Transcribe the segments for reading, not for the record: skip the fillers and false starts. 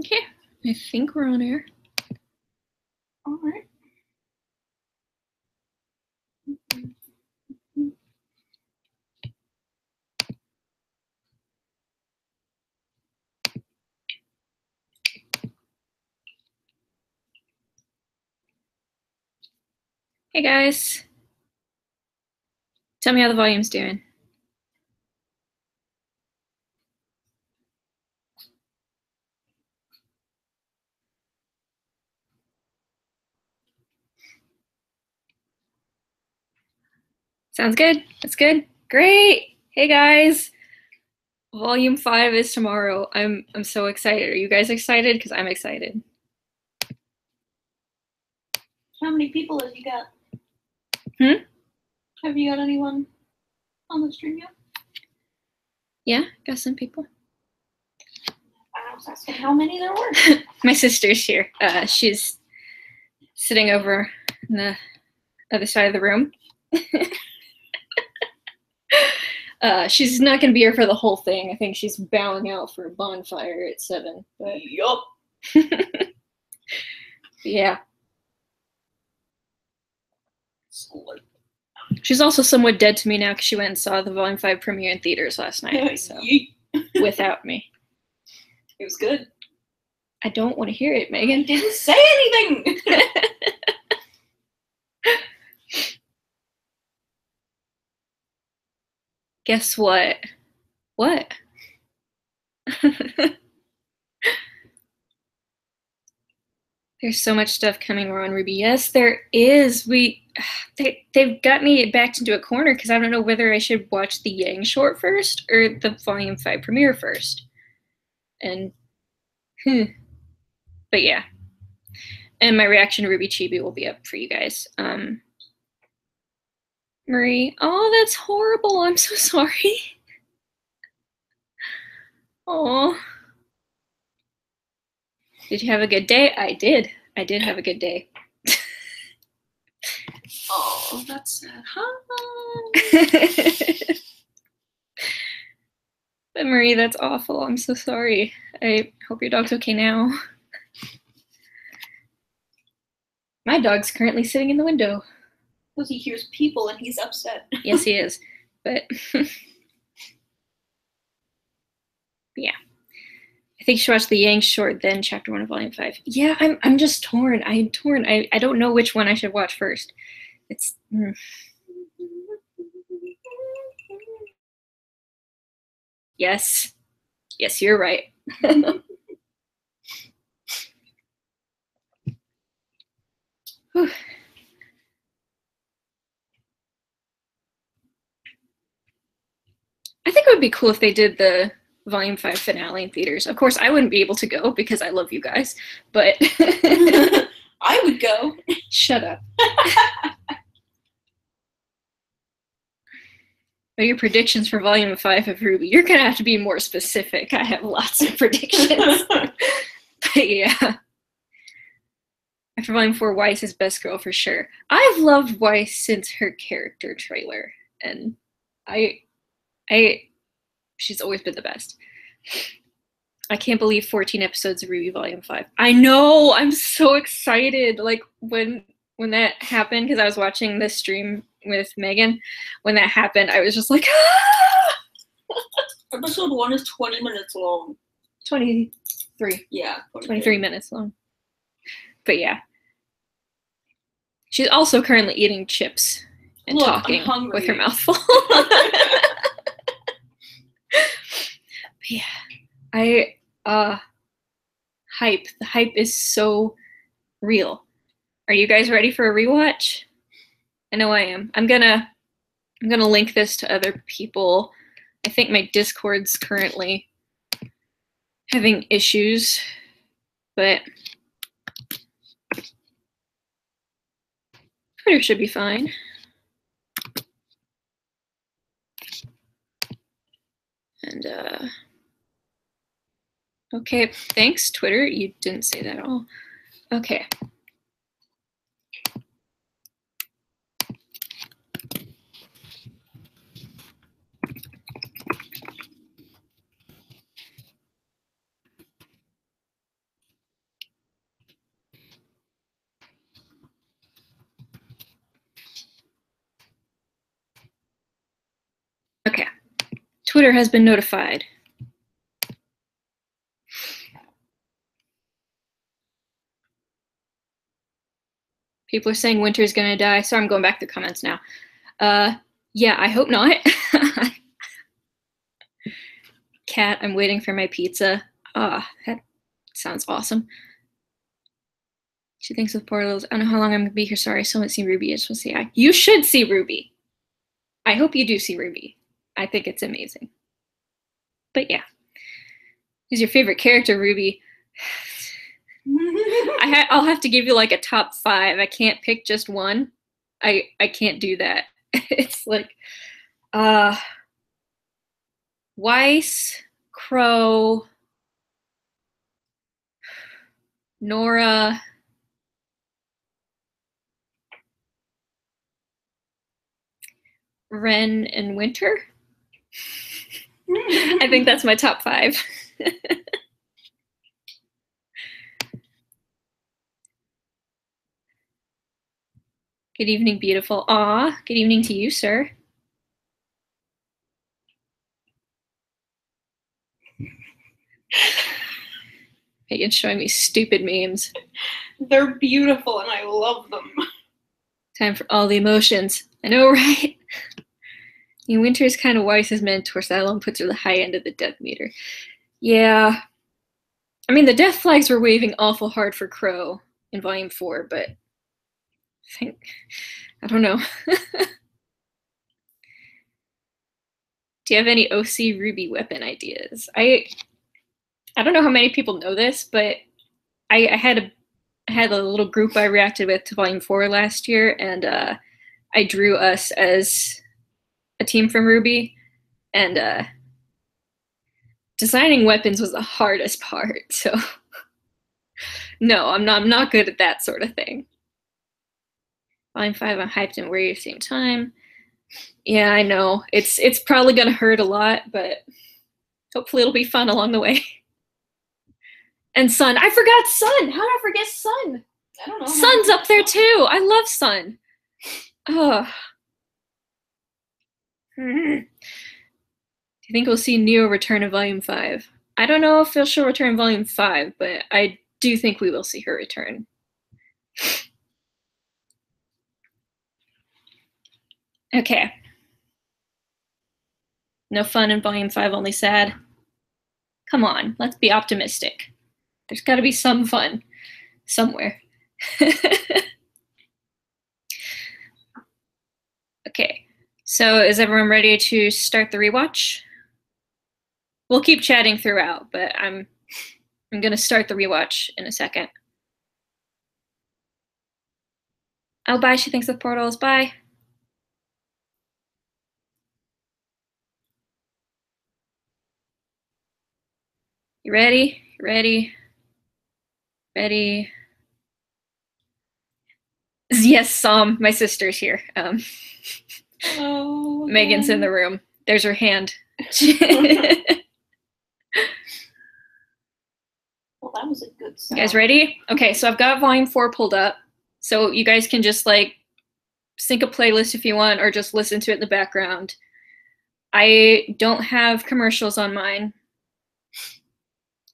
Okay, I think we're on air. All right. Hey guys. Tell me how the volume's doing. Sounds good. That's good. Great. Hey guys. Volume 5 is tomorrow. I'm so excited. Are you guys excited? Because I'm excited. How many people have you got? Have you got anyone on the stream yet? Yeah, got some people. I was asking how many there were. My sister's here. She's sitting over on the other side of the room. She's not going to be here for the whole thing. I think she's bowing out for a bonfire at 7. But Yup. yeah. She's also somewhat dead to me now because she went and saw the Volume 5 premiere in theaters last night. So without me. It was good. I don't want to hear it, Megan. I didn't say anything. Guess what? What? There's so much stuff coming on RWBY. Yes, there is. They've got me backed into a corner because I don't know whether I should watch the Yang short first or the Volume 5 premiere first. And but yeah. And my reaction to RWBY Chibi will be up for you guys. Marie, oh, that's horrible. I'm so sorry. Oh. Did you have a good day? I did. I did have a good day. Oh, that's sad. But Marie, that's awful. I'm so sorry. I hope your dog's okay now. My dog's currently sitting in the window. Because he hears people and he's upset. Yes, he is. But yeah. I think you should watch the Yang short, then Chapter 1 of Volume 5. Yeah, I'm just torn. I'm torn. I don't know which one I should watch first. It's Yes. Yes, you're right. I think it would be cool if they did the Volume 5 finale in theaters. Of course, I wouldn't be able to go because I love you guys, but I would go. Shut up. But your predictions for Volume 5 of RWBY, you're going to have to be more specific. I have lots of predictions. But yeah. After Volume 4, Weiss is best girl for sure. I've loved Weiss since her character trailer, and she's always been the best. I can't believe 14 episodes of RWBY Volume 5. I know! I'm so excited! Like, when that happened, because I was watching this stream with Megan, when that happened, I was just like, ah! Episode 1 is 20 minutes long. 23. Yeah. 23 minutes long. But yeah. She's also currently eating chips and talking with her mouth full. But yeah. Hype. The hype is so real. Are you guys ready for a rewatch? I know I am. I'm gonna link this to other people. I think my Discord's currently having issues, but Twitter should be fine. And okay, thanks Twitter. You didn't say that at all. Okay. Okay. Twitter has been notified. People are saying Winter's gonna die, so I'm going back to comments now. Yeah, I hope not. Cat, I'm waiting for my pizza. That sounds awesome. She thinks of portals. I don't know how long I'm gonna be here. Sorry, I still haven't seen RWBY. I just want to say hi. You should see RWBY. I hope you do see RWBY. I think it's amazing. But yeah. Who's your favorite character, RWBY? I'll have to give you like a top 5. I can't pick just one. I can't do that. It's like Weiss, Crow, Nora, Ren, and Winter. I think that's my top 5. Good evening, beautiful. Aw, good evening to you, sir. Megan's showing me stupid memes. They're beautiful and I love them. Time for all the emotions. I know, right? Winter is kind of Weiss's mentor, so that alone puts her at the high end of the death meter. Yeah. I mean, the death flags were waving awful hard for Crow in Volume 4, but I don't know. Do you have any OC RWBY weapon ideas? I don't know how many people know this, but I had a little group I reacted with to Volume 4 last year, and I drew us as a team from RWBY, and designing weapons was the hardest part. So no, I'm not good at that sort of thing. Volume 5, I'm hyped and worried at the same time. Yeah, I know. It's probably gonna hurt a lot, but hopefully it'll be fun along the way. And Sun. I forgot Sun. How did I forget Sun? I don't know. Sun's up there too. I love Sun. Oh. Do you think we'll see Neo return in Volume 5? I don't know if she'll return in Volume 5, but I do think we will see her return. Okay. No fun in Volume 5, only sad. Come on, let's be optimistic. There's got to be some fun somewhere. Okay, so is everyone ready to start the rewatch? We'll keep chatting throughout, but I'm gonna start the rewatch in a second. Oh, bye. She thinks of portals. Bye. You ready? You ready? Ready? Yes, my sister's here. Hello. Megan's in the room. There's her hand. Well, that was a good sound. You guys ready? Okay, so I've got Volume 4 pulled up. So you guys can just like sync a playlist if you want, or just listen to it in the background. I don't have commercials on mine.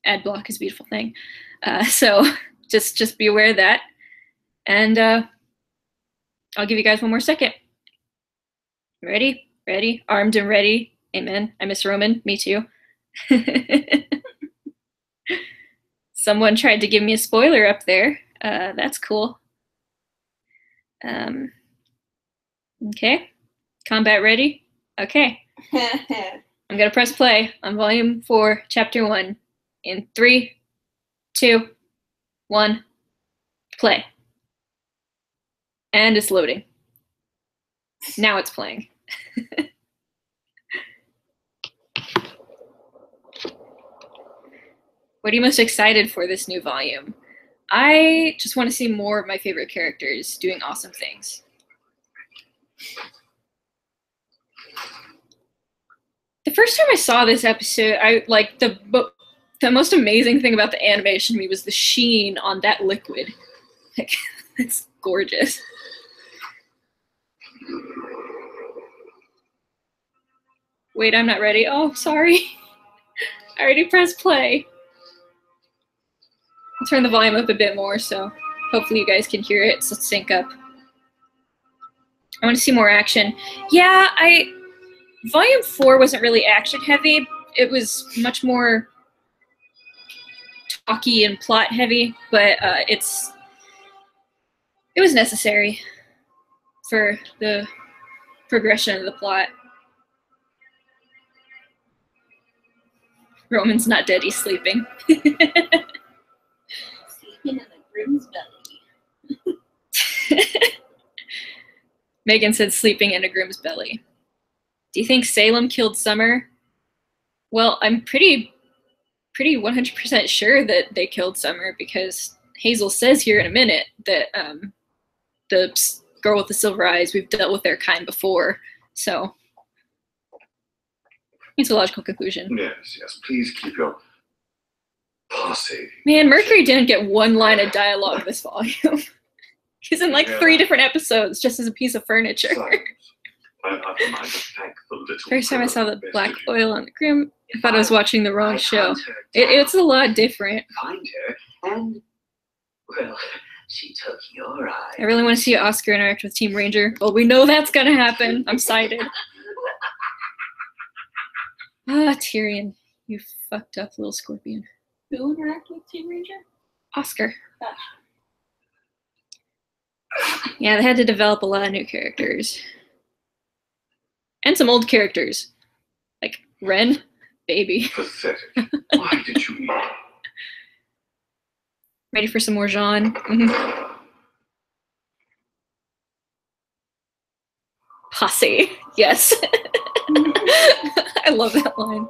Ad block is a beautiful thing. So just be aware of that. And I'll give you guys one more second. Ready? Ready? Armed and ready. Amen. I miss Roman. Me too. Someone tried to give me a spoiler up there. That's cool. Okay. Combat ready? Okay. I'm going to press play on Volume 4, Chapter 1 in 3, 2, 1, play. And it's loading. Now it's playing. What are you most excited for this new volume? I just want to see more of my favorite characters doing awesome things. The first time I saw this episode, I like the most amazing thing about the animation to me was the sheen on that liquid. Like, it's gorgeous. Wait, I'm not ready. Oh, sorry. I already pressed play. I'll turn the volume up a bit more, so hopefully you guys can hear it, so sync up. I want to see more action. Yeah, Volume 4 wasn't really action heavy. It was much more talky and plot heavy, but it was necessary for the progression of the plot. Roman's not dead, he's sleeping. Sleeping in the groom's belly. Megan said sleeping in a groom's belly. Do you think Salem killed Summer? Well, I'm pretty 100% sure that they killed Summer, because Hazel says here in a minute that the girl with the silver eyes, we've dealt with their kind before, so it's a logical conclusion. Yes, please keep your posse. Man, Mercury didn't get one line of dialogue this volume. He's in like 3 different episodes just as a piece of furniture. First time I saw the black oil on the groom, I thought I was watching the wrong show. It's a lot different. Find her and, well, she took your eye. I really want to see Oscar interact with Team Ranger. Well, we know that's gonna happen. I'm excited. Ah, Tyrion, you fucked up little scorpion. Who interacted with Team Ranger? Oscar. Gosh. Yeah, they had to develop a lot of new characters. And some old characters. Like Ren, baby. Pathetic. Why did you eat? Ready for some more Jean? Mm-hmm. Posse. Yes. I love that line.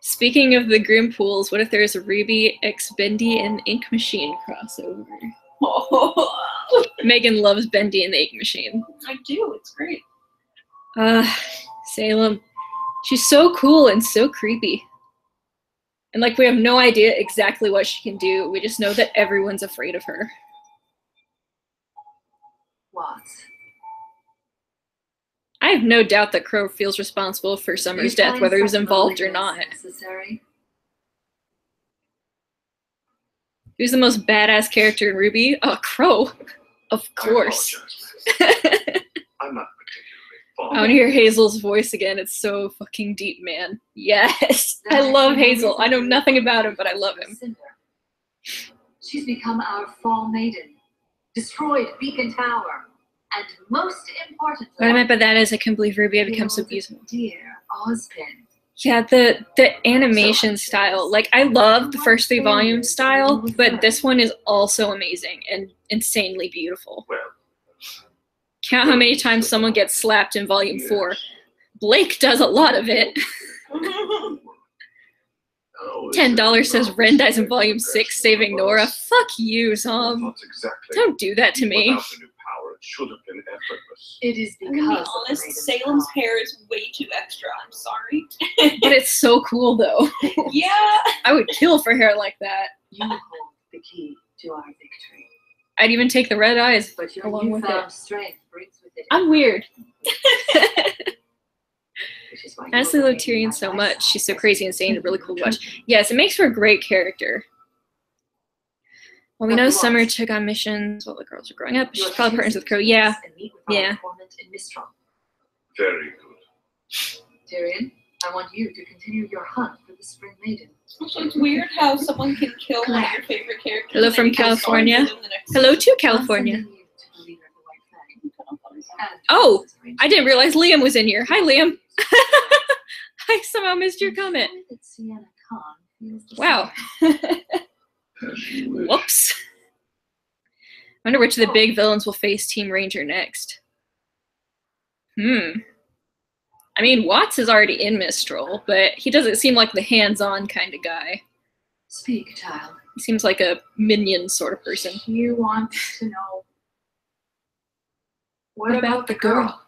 Speaking of the Grim Pools, what if there's a RWBY x Bendy and Ink Machine crossover? Oh. Megan loves Bendy and the Ink Machine. I do, it's great. Salem. She's so cool and so creepy. And like we have no idea exactly what she can do. We just know that everyone's afraid of her. What? I have no doubt that Crow feels responsible for Summer's death, whether he was involved or not. Necessary? Who's the most badass character in RWBY? Oh, Crow. Of course. I'm not particularly fond. I want to hear Hazel's voice again. It's so fucking deep, man. Yes. I love Hazel. I know nothing about him, but I love him. She's become our fall maiden, destroyed Beacon Tower, and most importantly, What I meant by that is I couldn't believe RWBY had become so beautiful. Dear Ozpin. Yeah, the animation style. Like, I love the first 3 volume style, but this one is also amazing and insanely beautiful. Well, Count how many times someone gets slapped in volume 4. Blake does a lot of it. $10 says Ren dies in volume 6, saving Nora. Fuck you, Tom. Don't do that to me. Without the new power, it should have been effortless. It is I'm gonna be because honest, Salem's hair is way too extra. I'm sorry. But it's so cool, though. Yeah. I would kill for hair like that. you hold the key to our victory. I'd even take the red eyes But your along with newfound it. strength brings with it. I'm weird. Which is why I honestly you'll love remain Tyrion at so my much. side. She's so crazy, insane, and really cool to watch. Yes, it makes for a great character. Well, we know Summer took on missions while the girls are growing up. She's Your probably partners with Crow. choose Yeah. and meet with our Yeah. informant in Mistral. Very good. Tyrion, I want you to continue your hunt for the Spring Maiden. Also, it's weird how someone can kill one of your favorite characters. Hello and from then you go storm California. through them the next Hello season. to California. I'm sending you to the leader of the White Fang. And Oh, Mrs. Ranger. I didn't realize Liam was in here. Hi, Liam. I somehow missed your I'm comment. sure that Sienna Khan feels the Wow. same. As you wish. Whoops. I wonder which of the big villains will face Team Ranger next. I mean, Watts is already in Mistral, but he doesn't seem like the hands-on kind of guy. Speak, child. He seems like a minion sort of person. You want to know What about the girl?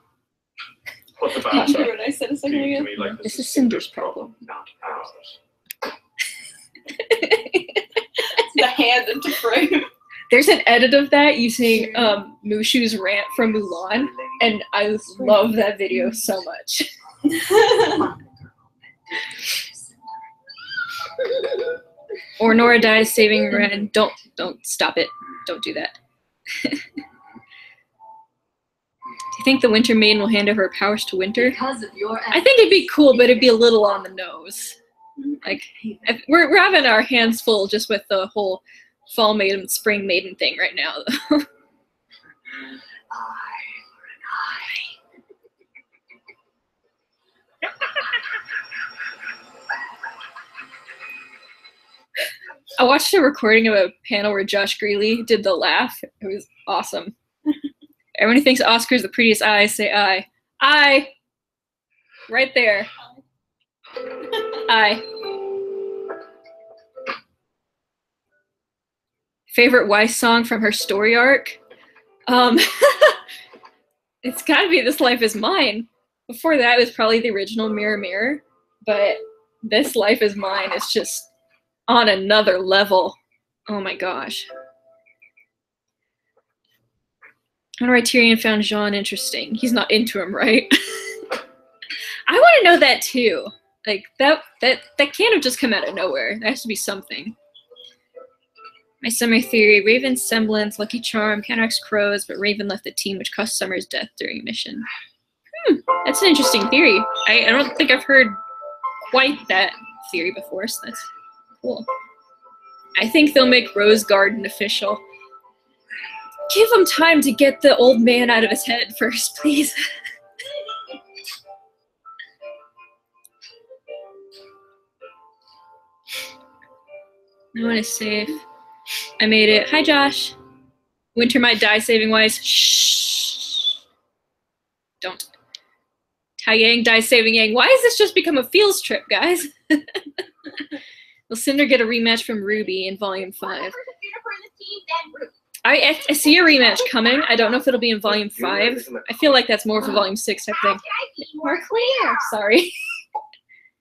What Did about you hear her? what I said a second Seems to ago? me like This is Cinder's problem. not ours. The hand into frame. There's an edit of that using Mushu's rant from Mulan, and I love that video so much. Or Nora dies saving Ren. Don't stop it. Don't do that. Do you think the Winter Maiden will hand over her powers to Winter? Because of your I think it'd be cool, but it'd be a little on the nose. Like, we're having our hands full just with the whole Fall Maiden, Spring Maiden thing right now, though. I watched a recording of a panel where Josh Greeley did the laugh. It was awesome. Everyone who thinks Oscar's the prettiest eye, say I. I. Right there. I. Favorite Weiss song from her story arc? It's gotta be This Life Is Mine. Before that, it was probably the original Mirror Mirror, but This Life Is Mine is just on another level. Oh my gosh. I wonder why Tyrion found Jean interesting. He's not into him, right? I want to know that too. Like, that can't have just come out of nowhere. There has to be something. My Summer theory, Raven's semblance, Lucky Charm, counteracts Crow's, but Raven left the team, which caused Summer's death during a mission. That's an interesting theory. I don't think I've heard quite that theory before, so that's cool. I think they'll make Rose Garden official. Give him time to get the old man out of his head first, please. No one is safe. I made it. Hi, Josh. Winter might die saving Weiss. Shh. Don't. Tai Yang dies saving Yang. Why has this just become a feels trip, guys? Will Cinder get a rematch from RWBY in Volume 5? I see a rematch coming. I don't know if it'll be in Volume 5. I feel like that's more of a Volume 6 type thing. More clear. Sorry.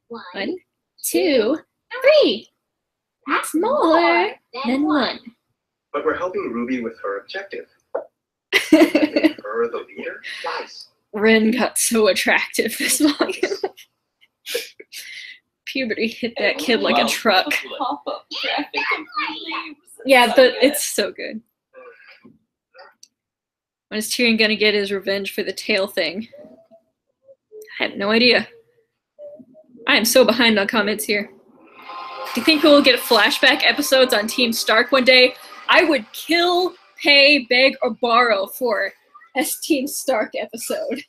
1, 2, 3. That's more than 1. But we're helping Ruby with her objective. Make her the leader? Guys. Ren got so attractive this volume. Puberty hit that kid like a truck. Yeah, it's so good. When is Tyrion gonna get his revenge for the tail thing? I have no idea. I am so behind on comments here. Do you think we'll get flashback episodes on Team Stark one day? I would kill, pay, beg, or borrow for a Team Stark episode.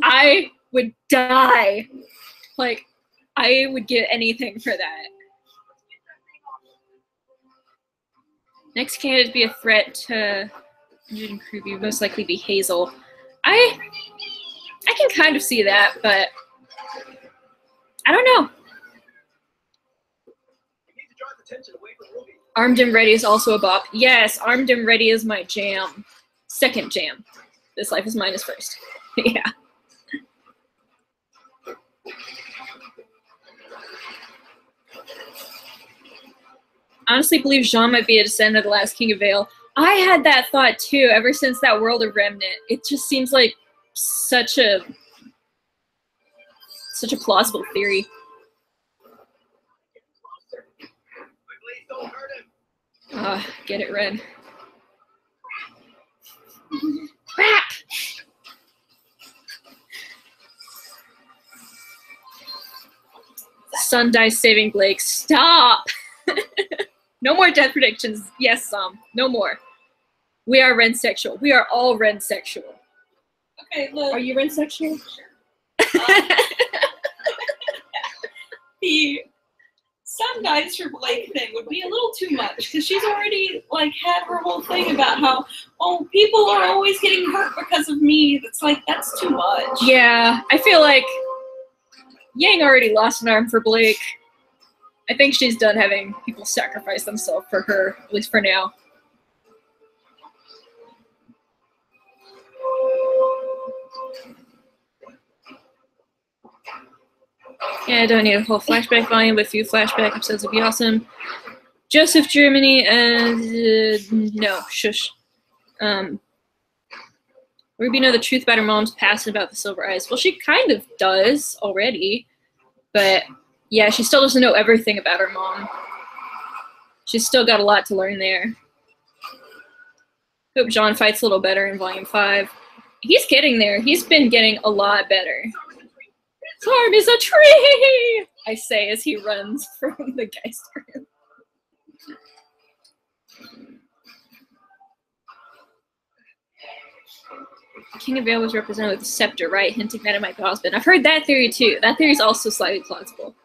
I would die. Like, I would give anything for that. Next candidate to be a threat to would most likely be Hazel. I can kind of see that, but I don't know. Armed and Ready is also a bop. Yes, Armed and Ready is my jam. Second jam. This Life Is Mine is first. Yeah. Honestly believe Jean might be a descendant of the last King of Vale. I had that thought too, ever since that World of Remnant. It just seems like such a plausible theory. Get it, Red. Crap! Sun dies saving Blake. Stop! No more death predictions. Yes, no more. We are Rensexual. We are all Rensexual. Okay, look. Are you Rensexual? Sure. The Sun dies for Blake thing would be a little too much because she's already like had her whole thing about how people are always getting hurt because of me. It's like that's too much. Yeah, I feel like Yang already lost an arm for Blake. I think she's done having people sacrifice themselves for her, at least for now. Yeah, I don't need a whole flashback volume, but a few flashback episodes would be awesome. Joseph, Germany, no, shush. Ruby know the truth about her mom's past and about the silver eyes. Well, she kind of does already, but yeah, she still doesn't know everything about her mom. She's still got a lot to learn there. Hope John fights a little better in Volume 5. He's getting there. He's been getting a lot better. Farm is a tree! I say as he runs from the Geist room. King of Vale was represented with a scepter, right? Hinting that it might be husband. I've heard that theory too. That theory is also slightly plausible.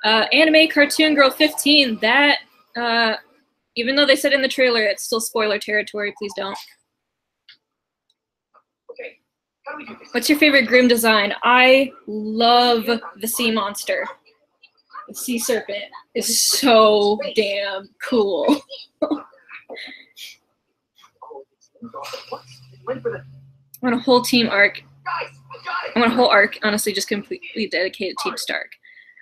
Anime Cartoon Girl 15. That, even though they said in the trailer, it's still spoiler territory. Please don't. Okay, how do we do this? What's your favorite groom design? I love the sea monster. The sea serpent is so damn cool. I want a whole team arc. I want a whole arc, honestly, just completely dedicated to Team Stark.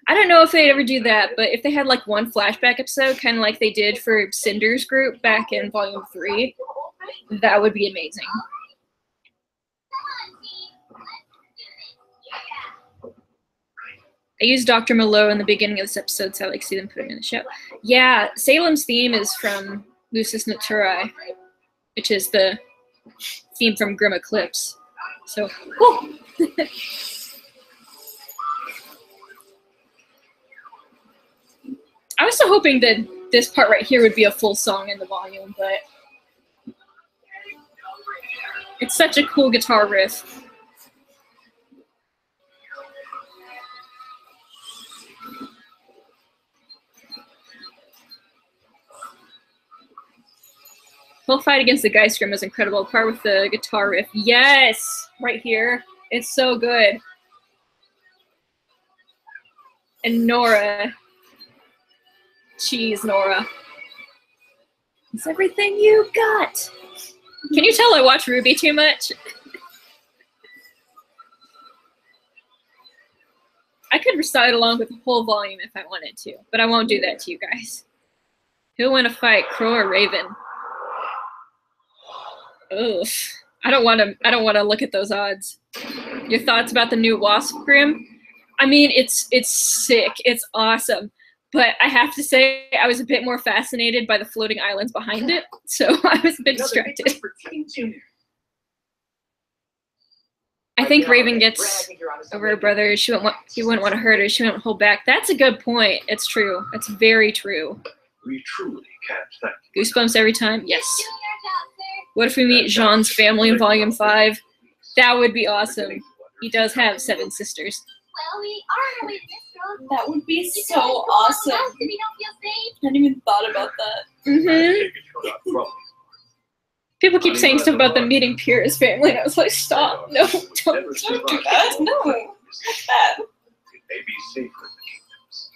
I don't know if they'd ever do that, but if they had like one flashback episode, kind of like they did for Cinder's group back in Volume 3, that would be amazing. I used Dr. Malone in the beginning of this episode, so I like to see them put him in the show. Yeah, Salem's theme is from Lucis Naturae, which is the theme from Grim Eclipse. So, cool. I was so hoping that this part right here would be a full song in the volume, but it's such a cool guitar riff. Full fight against the Geistgrim was incredible. Part with the guitar riff. Yes! Right here. It's so good. And Nora. Jeez, Nora. It's everything you got. Can you tell I watch RWBY too much? I could recite along with the whole volume if I wanted to, but I won't do that to you guys. Who'll win a fight, Crow or Raven? Ugh. I don't want to look at those odds. Your thoughts about the new Wasp Grim? I mean, it's sick. It's awesome. But I have to say, I was a bit more fascinated by the floating islands behind it, so I was a bit distracted. I think Raven gets over her brother. He wouldn't want to hurt her. She wouldn't hold back. That's a good point. It's true. It's very true. We truly can't thank you. Goosebumps every time? Yes. What if we meet Jean's family in Volume 5? That would be awesome. He does have 7 sisters. Well, we are with this girl. That would be so awesome. We don't feel safe. I hadn't even thought about that. Mm-hmm. People keep saying stuff about them meeting Pierre's family, and I was like, stop. No, don't do that. No. What's that? It may be safer in the kingdoms,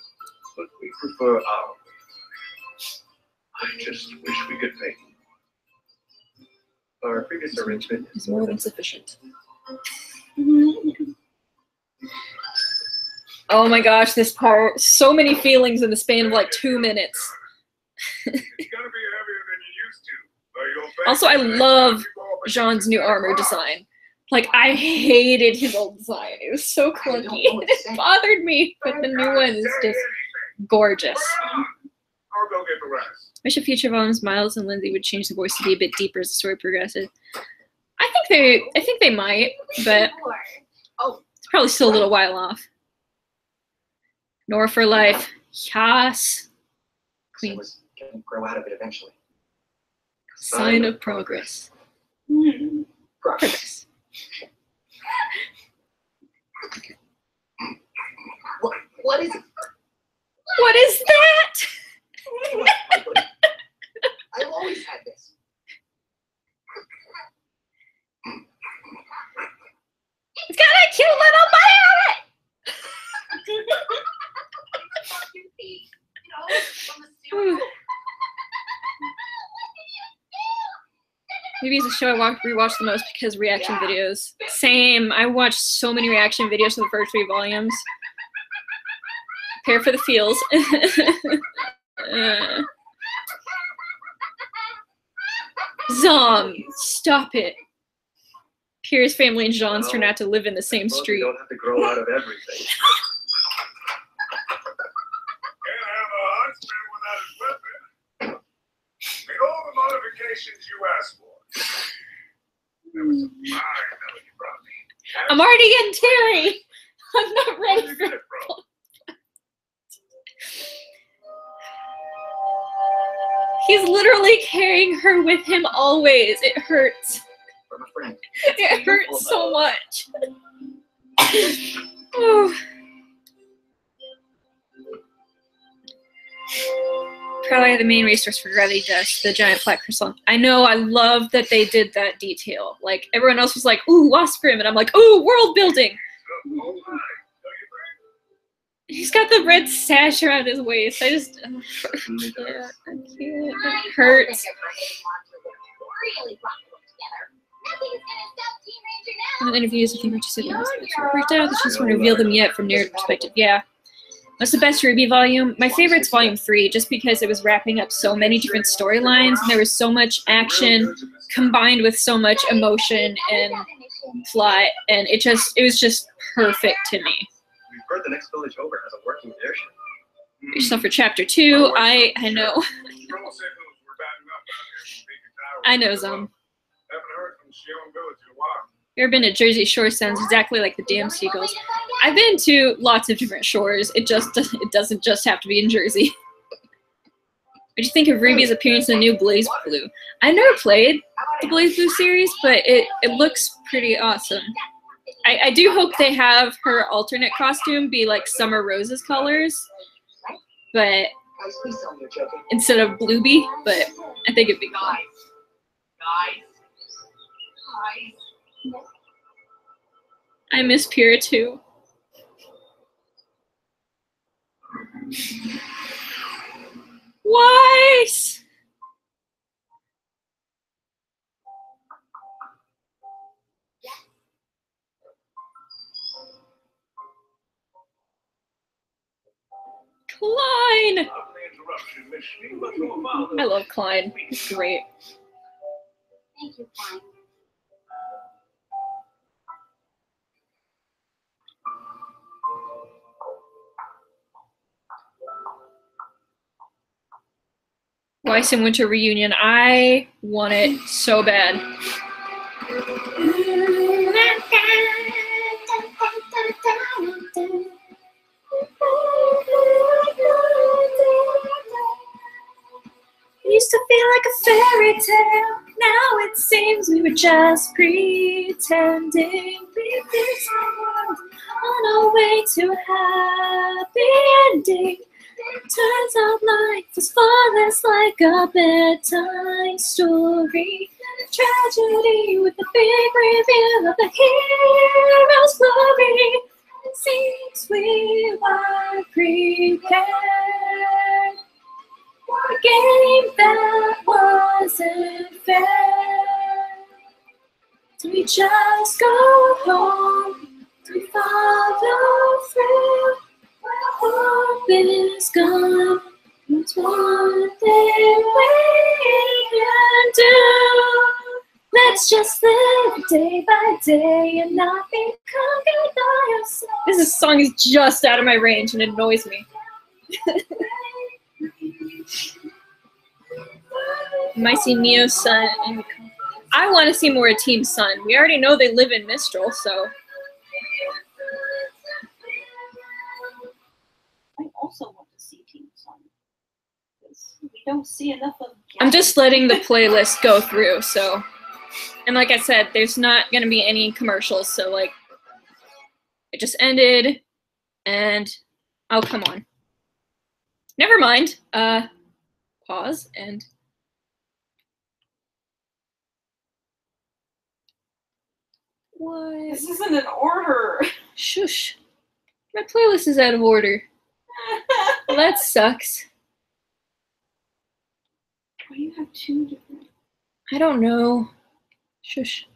but we prefer our way. I just wish we could make Our previous arrangement Is more than sufficient. Oh my gosh, this part. So many feelings in the span of like 2 minutes. It's gonna be heavier than you used to. Also, I love Jean's new armor design. Like, I hated his old design. It was so clunky. It bothered me, but the new one is just gorgeous. I'll go get the rest. I wish a future volumes Miles and Lindsay would change the voice to be a bit deeper as the story progresses. I think they might, but it's probably still a little while off. Nora for life. Yes. Queen. Can grow out of it eventually. Sign of progress. Progress. What is it? What is that? I've always had this. It's got a cute little bite on it. Maybe it's a show I rewatch the most because reaction videos. Same. I watched so many reaction videos for the first 3 volumes. Prepare for the feels. Zom, stop it. Pierre's family and Jean's turn out to live in the same Well, street. you don't have to grow out of everything. Can't have a huntsman without his weapon. Made all the modifications you asked for. That was a fine melody you brought me. I'm already getting teary. I'm not Where'd ready you for get it from? He's literally carrying her with him always. It hurts. From a friend. It hurts so much. Oh. Probably the main resource for gravity dust, the giant black crystal. I know, I love that they did that detail. Like, everyone else was like, ooh, Wasprim, and I'm like, ooh, world building. Oh, my. Don't you He's got the red sash around his waist. I just, I Certainly can't. does. I can't. It hurts. Really rock together. Nothing's gonna stop Team Ranger In now. the interviews, I think Richard said freaked out that she doesn't want to reveal them yet from narrative perspective. Yeah. What's the best RWBY volume? My favorite's volume 3, just because it was wrapping up so many different storylines, and there was so much action combined with so much emotion and plot, and it was just perfect to me. We've heard the next village over has a working airship. So for chapter 2, I know. Trouble signals were batting up out here from Beacon Tower. I know Zom. Haven't heard from Shion Village in a while. You ever been to Jersey Shore? Sounds exactly like the damn seagulls. I've been to lots of different shores. It doesn't just have to be in Jersey. What do you think of RWBY's appearance in the new Blaze Blue? I never played the Blaze Blue series, but it looks pretty awesome. I do hope they have her alternate costume be like Summer Rose's colors, but instead of Blueby, but I think it'd be cool. I miss Pyrrha too. Weiss! Klein! I love Klein. He's great. Thank you, Klein. Weiss and Winter reunion. I want it so bad. It used to feel like a fairy tale. Now it seems we were just pretending. We've been someone on our way to a happy ending. Turns out life is far less like a bedtime story. Tragedy with a big reveal of the hero's glory. It seems we were prepared for a game that wasn't fair. Do we just go home? Do we follow through? Hope is gone. There's one thing we can do. Let's just live day by day and not be conquered by ourselves. This song is just out of my range and it annoys me. Might see Neo Sun. I want to see more of Team Sun. We already know they live in Mistral, so. I also want to see Team Sun. Because we don't see enough of I'm just letting the playlist go through, so. And like I said, there's not going to be any commercials, so like, it just ended, and, oh, come on. Never mind. Pause, and. What? This isn't an order. Shush. My playlist is out of order. Well, that sucks. Why do you have two different? I don't know. Shush.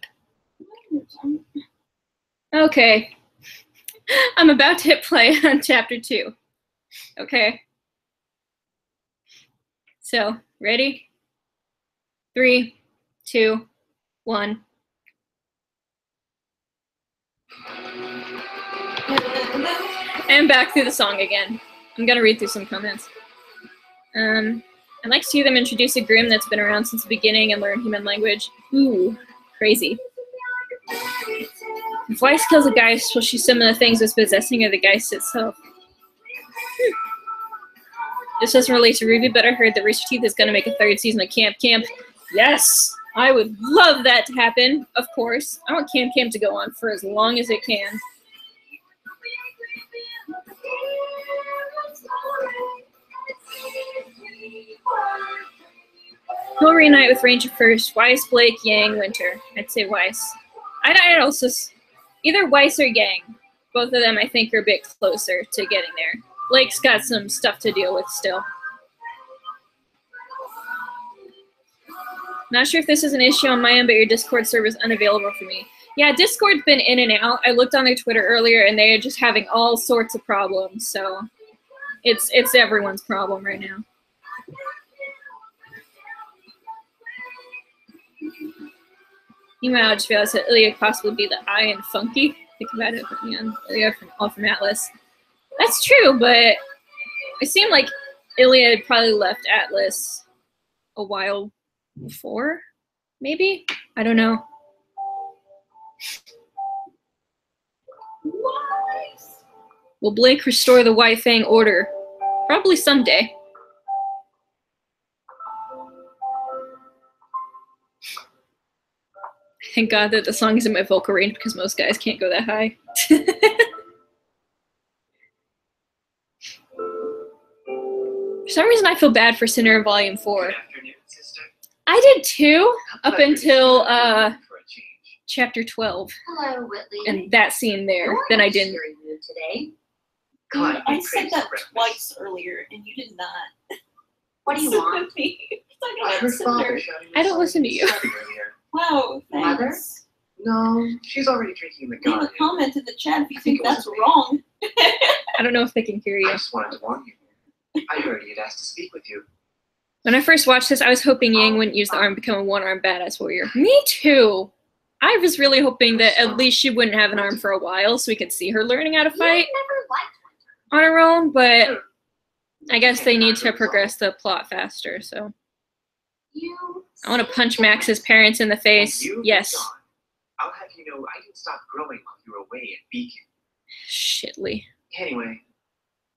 Okay. I'm about to hit play on chapter 2. Okay. So, ready? 3, 2, 1. And back through the song again. I'm gonna read through some comments. I'd like to see them introduce a Grimm that's been around since the beginning and learn human language. Ooh, crazy. If Weiss kills a Geist, will she summon the things that's possessing of the Geist itself? This doesn't relate to RWBY, but I heard that Rooster Teeth is going to make a 3rd season of Camp Camp. Yes! I would love that to happen, of course. I want Camp Camp to go on for as long as it can. He'll reunite with Ranger first. Weiss, Blake, Yang, Winter. I'd say Weiss. I'd also... Either Weiss or Yang. Both of them, I think, are a bit closer to getting there. Blake's got some stuff to deal with still. Not sure if this is an issue on my end, but your Discord server is unavailable for me. Yeah, Discord's been in and out. I looked on their Twitter earlier, and they are just having all sorts of problems. So it's everyone's problem right now. Meanwhile, I just realized that Ilya could possibly be the I in Funky. Think about it, man. Ilya all from Atlas. That's true, but it seemed like Ilya had probably left Atlas a while before, maybe? I don't know. Will Blake restore the White Fang order? Probably someday. Thank God that the song is in my vocal range because most guys can't go that high. For some reason, I feel bad for Sinner in Volume 4. Good afternoon, sister. I did too, up until chapter 12. Hello, Whitley. And that scene there. You're Then I in a didn't. cheery mood today. God, I we said praise that for breakfast. twice earlier, and you did not. What do you Listen want? to me. It's like I I'm heard Cinder. Father shouting I don't at listen to you. Sunny earlier. Wow, Mother? thanks. No, she's already drinking the Leave a garden. comment in the chat if you I think think it that's was me. wrong. I don't know if they can hear I you. just wanted to warn you. I heard he had asked to speak with you. When I first watched this, I was hoping Yang wouldn't use the arm to become a one-armed badass warrior. Me too! I was really hoping that at least she wouldn't have an arm for a while so we could see her learning how to fight Never liked on her own, but I guess they need to progress the plot faster, so. you. I want to punch Max's parents in the face. And you, Yes. John, I'll have you know I didn't stop growing while you were away at Beacon. Shitly. Anyway,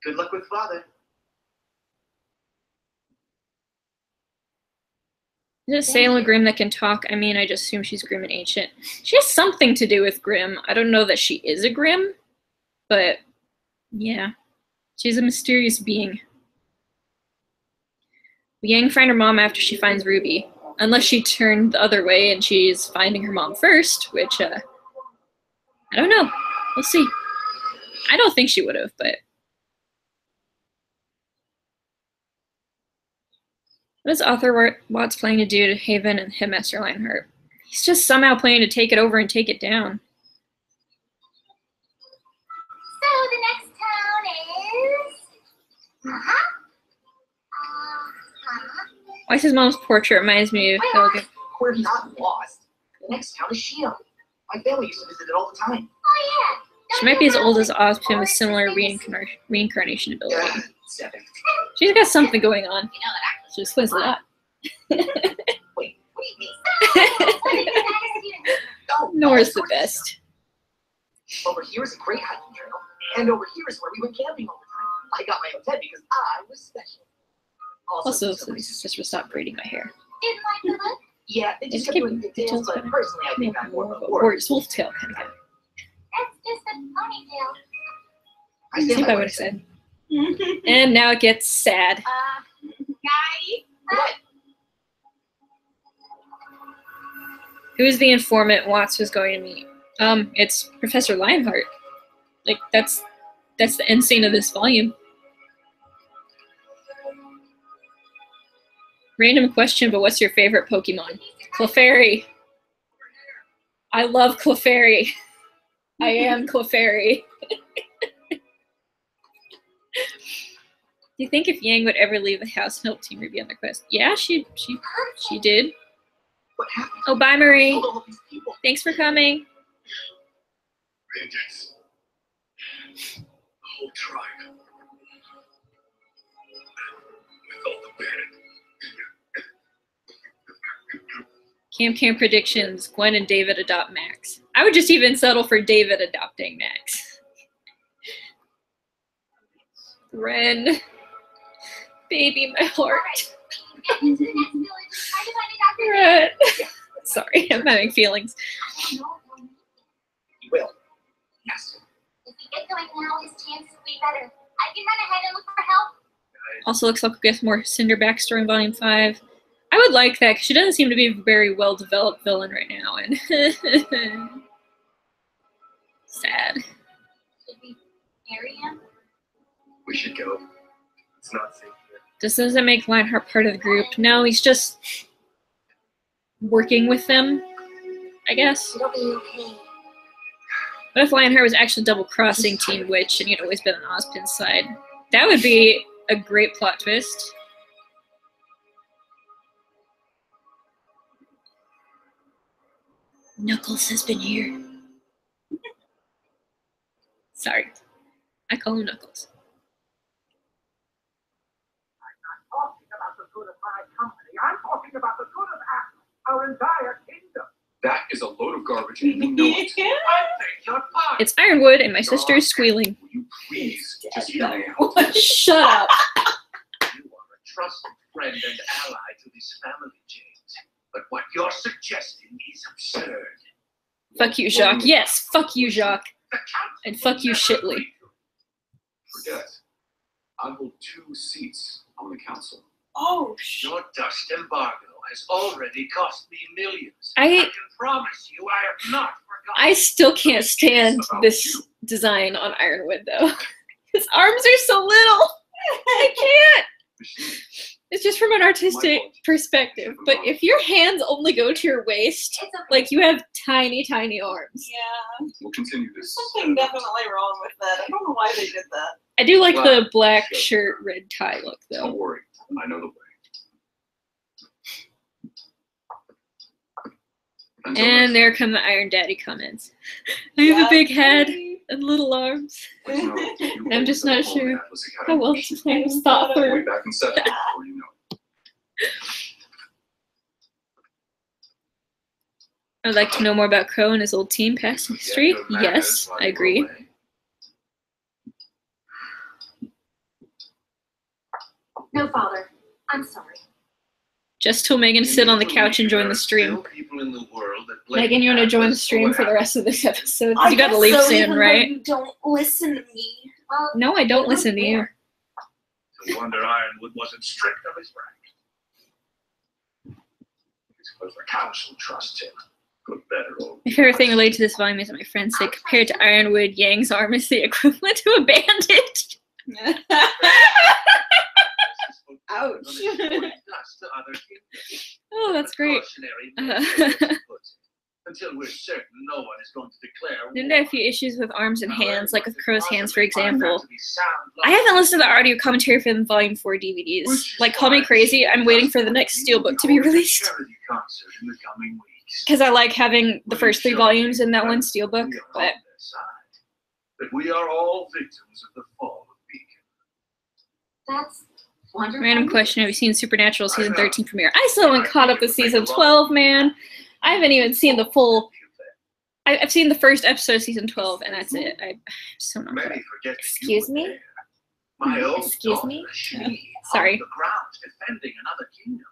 good luck with Father. Is it Salem Grimm that can talk? I mean, I just assume she's Grimm and Ancient. She has something to do with Grimm. I don't know that she is a Grimm, but yeah. She's a mysterious being. Yang find her mom after she finds RWBY. Unless she turned the other way and she's finding her mom first, which, I don't know. We'll see. I don't think she would have, but. What is Arthur Watts planning to do to Haven and Headmaster Lionheart? He's just somehow planning to take it over and take it down. So the next town is. Weiss's mom's portrait reminds me of Helga. We're not lost. The next town is Shield. My family used to visit it all the time. Oh yeah. She might be as old as Ozpin with similar reincarnation ability. God, 7. She's got something going on. You know that She explains a lot. Wait, what do you mean? No, Nora's the best. Over here is a great hiking trail, and over here is where we went camping all the time. I got my own tent because I was special. Also, for some so sister will stop braiding my hair. Didn't like the look. yeah, they just It's kept keep- doing pigtails, but better. personally I think I'm more of a Warrior's wolf tail kind of guy. That's just a ponytail. I I stand think by I what would have said. And now it gets sad. Guy. What? Who is the informant Watts was going to meet? It's Professor Lionheart. Like, that's the end scene of this volume. Random question, but what's your favorite Pokemon? Clefairy. I love Clefairy. I am Clefairy. Do you think if Yang would ever leave the house and help Team Ruby on their quest? Yeah, she did. What happened? Oh, bye, Marie. All of these people. Thanks for coming. Vengeance. The whole tribe. With all the panic. Camp predictions. Gwen and David adopt Max. I would just even settle for David adopting Max. Ren. Baby, my heart. Get into the next village. Try to find a doctor. Ren. Sorry, I'm having feelings. I don't know. You will. Yes. If we get going now, his chances will be better. I can run ahead and look for help. Also looks like we get more Cinder backstory in Volume 5. I would like that, because she doesn't seem to be a very well-developed villain right now, and sad. Should we marry him? We should go. It's not safe here. This doesn't make Lionheart part of the group. No, he's just working with them, I guess. It'll be okay. What if Lionheart was actually double-crossing Team Witch and he'd always been on Ozpin's side? That would be a great plot twist. Knuckles has been here. Sorry. I call him Knuckles. Talking about the good of my company. I'm talking about the good of our entire kingdom. That is a load of garbage and you know it. I beg your pardon. It's Ironwood and my sister is squealing. Will you please just hear me out? Shut up. You are a trusted friend and ally to this family, James. But what you're suggesting is absurd. Fuck you, Jacques. Yes, fuck you, Jacques. The council And fuck you, will never Shitley. agree to it. Forget. I hold 2 seats on the council. Oh, shit. Your dust embargo has already cost me millions. I can promise you I have not forgotten. I still can't stand this design on Ironwood, though. His arms are so little. I can't. Machine. It's just from an artistic perspective. But if your hands only go to your waist, It's okay. like you have tiny, tiny arms. Yeah. We'll continue this. Something definitely wrong with that. I don't know why they did that. I do like the black shirt, red tie look, though. Don't worry. I know the way. Until And next there come the Iron Daddy comments. I have a big head and little arms. time, let you know, you I'm just will not be sure Atlas how Academy. well to play this thought Way through. back in 7 before you know it. I'd like to know more about Crow and his old team past history. Get your Yes, manners like I agree. Laurelei. No, Father. I'm sorry. Just told Megan to sit on the couch and join the stream. Megan, you want to join the stream for the rest of this episode? You gotta leave soon, right? You don't listen to me. Well, No, I don't listen to you. No wonder Ironwood wasn't strict of his rank. It's because the council trusts him. Good, better, old. My favorite thing related to this volume is that my friend said compared to Ironwood, Yang's arm is the equivalent to a bandage. Ouch. Oh, that's great. Until we're certain no one is going to declare. Didn't I have a few issues with arms and hands, like with Crow's hands, for example? To be sound I haven't listened to the audio commentary for the Volume 4 DVDs. Like, call me crazy, I'm waiting for the next Steelbook to be released. charity concert in the coming weeks. Because I like having the first 3 volumes in that one Steelbook, We are on but their side. That we are all victims of the fall of Beacon. that's wonderful. random question, have you seen Supernatural Season 13 premiere? I still haven't caught up with Season 12, man. I haven't even seen the full... I've seen the first episode of Season 12, and that's it. I'm so not caught up. Many forget that Excuse you were me? there. My own Excuse daughter, me? she, Sorry. on the ground defending another kingdom.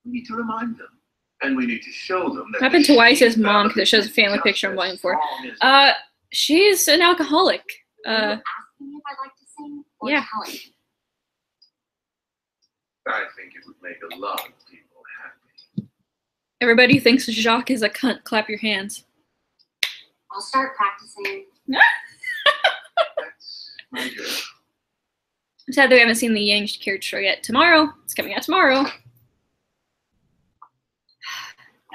We need to remind them, and we need to show them that. What happened to Weiss's mom? Because it shows a family picture on Volume 4. She's an alcoholic. Are you asking if I'd like to sing? Or yeah. telling? I think it would make a lot of people happy. Everybody who thinks Jacques is a cunt, clap your hands. I'll start practicing. That's my girl. I'm sad that we haven't seen the Yang character show yet. Tomorrow. It's coming out tomorrow.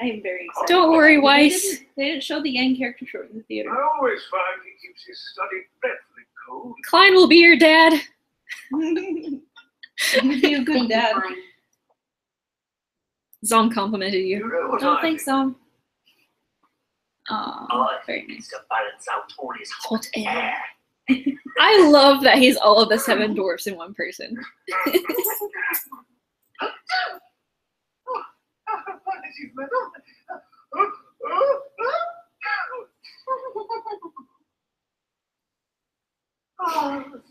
I am very excited. Don't worry, They Weiss. didn't show the Yang character short in the theater. I always find he keeps his study dreadfully cold. Klein will be your dad. You'd be a good dad. Zom complimented you. Oh, thanks, Zom. Oh, very nice. To balance out all his Hot air. I love that he's all of the 7 dwarfs in one person.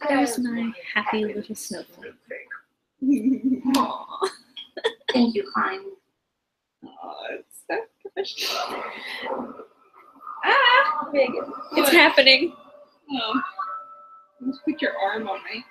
There's my happy little snowflake. Aww. Thank you, Klein. Oh, it's so professional. Ah, Megan. It's happening. Oh. Just put your arm on me.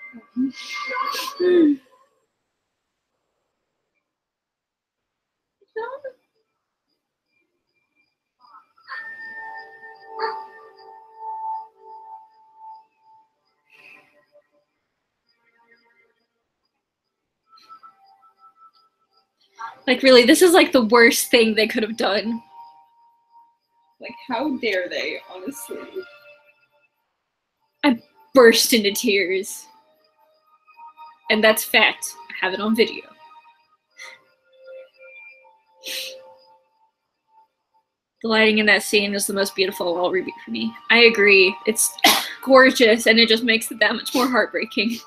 Like, really, this is like the worst thing they could have done. Like, how dare they, honestly? I burst into tears. And that's fact. I have it on video. The lighting in that scene is the most beautiful of all RWBY for me. I agree. It's gorgeous, and it just makes it that much more heartbreaking.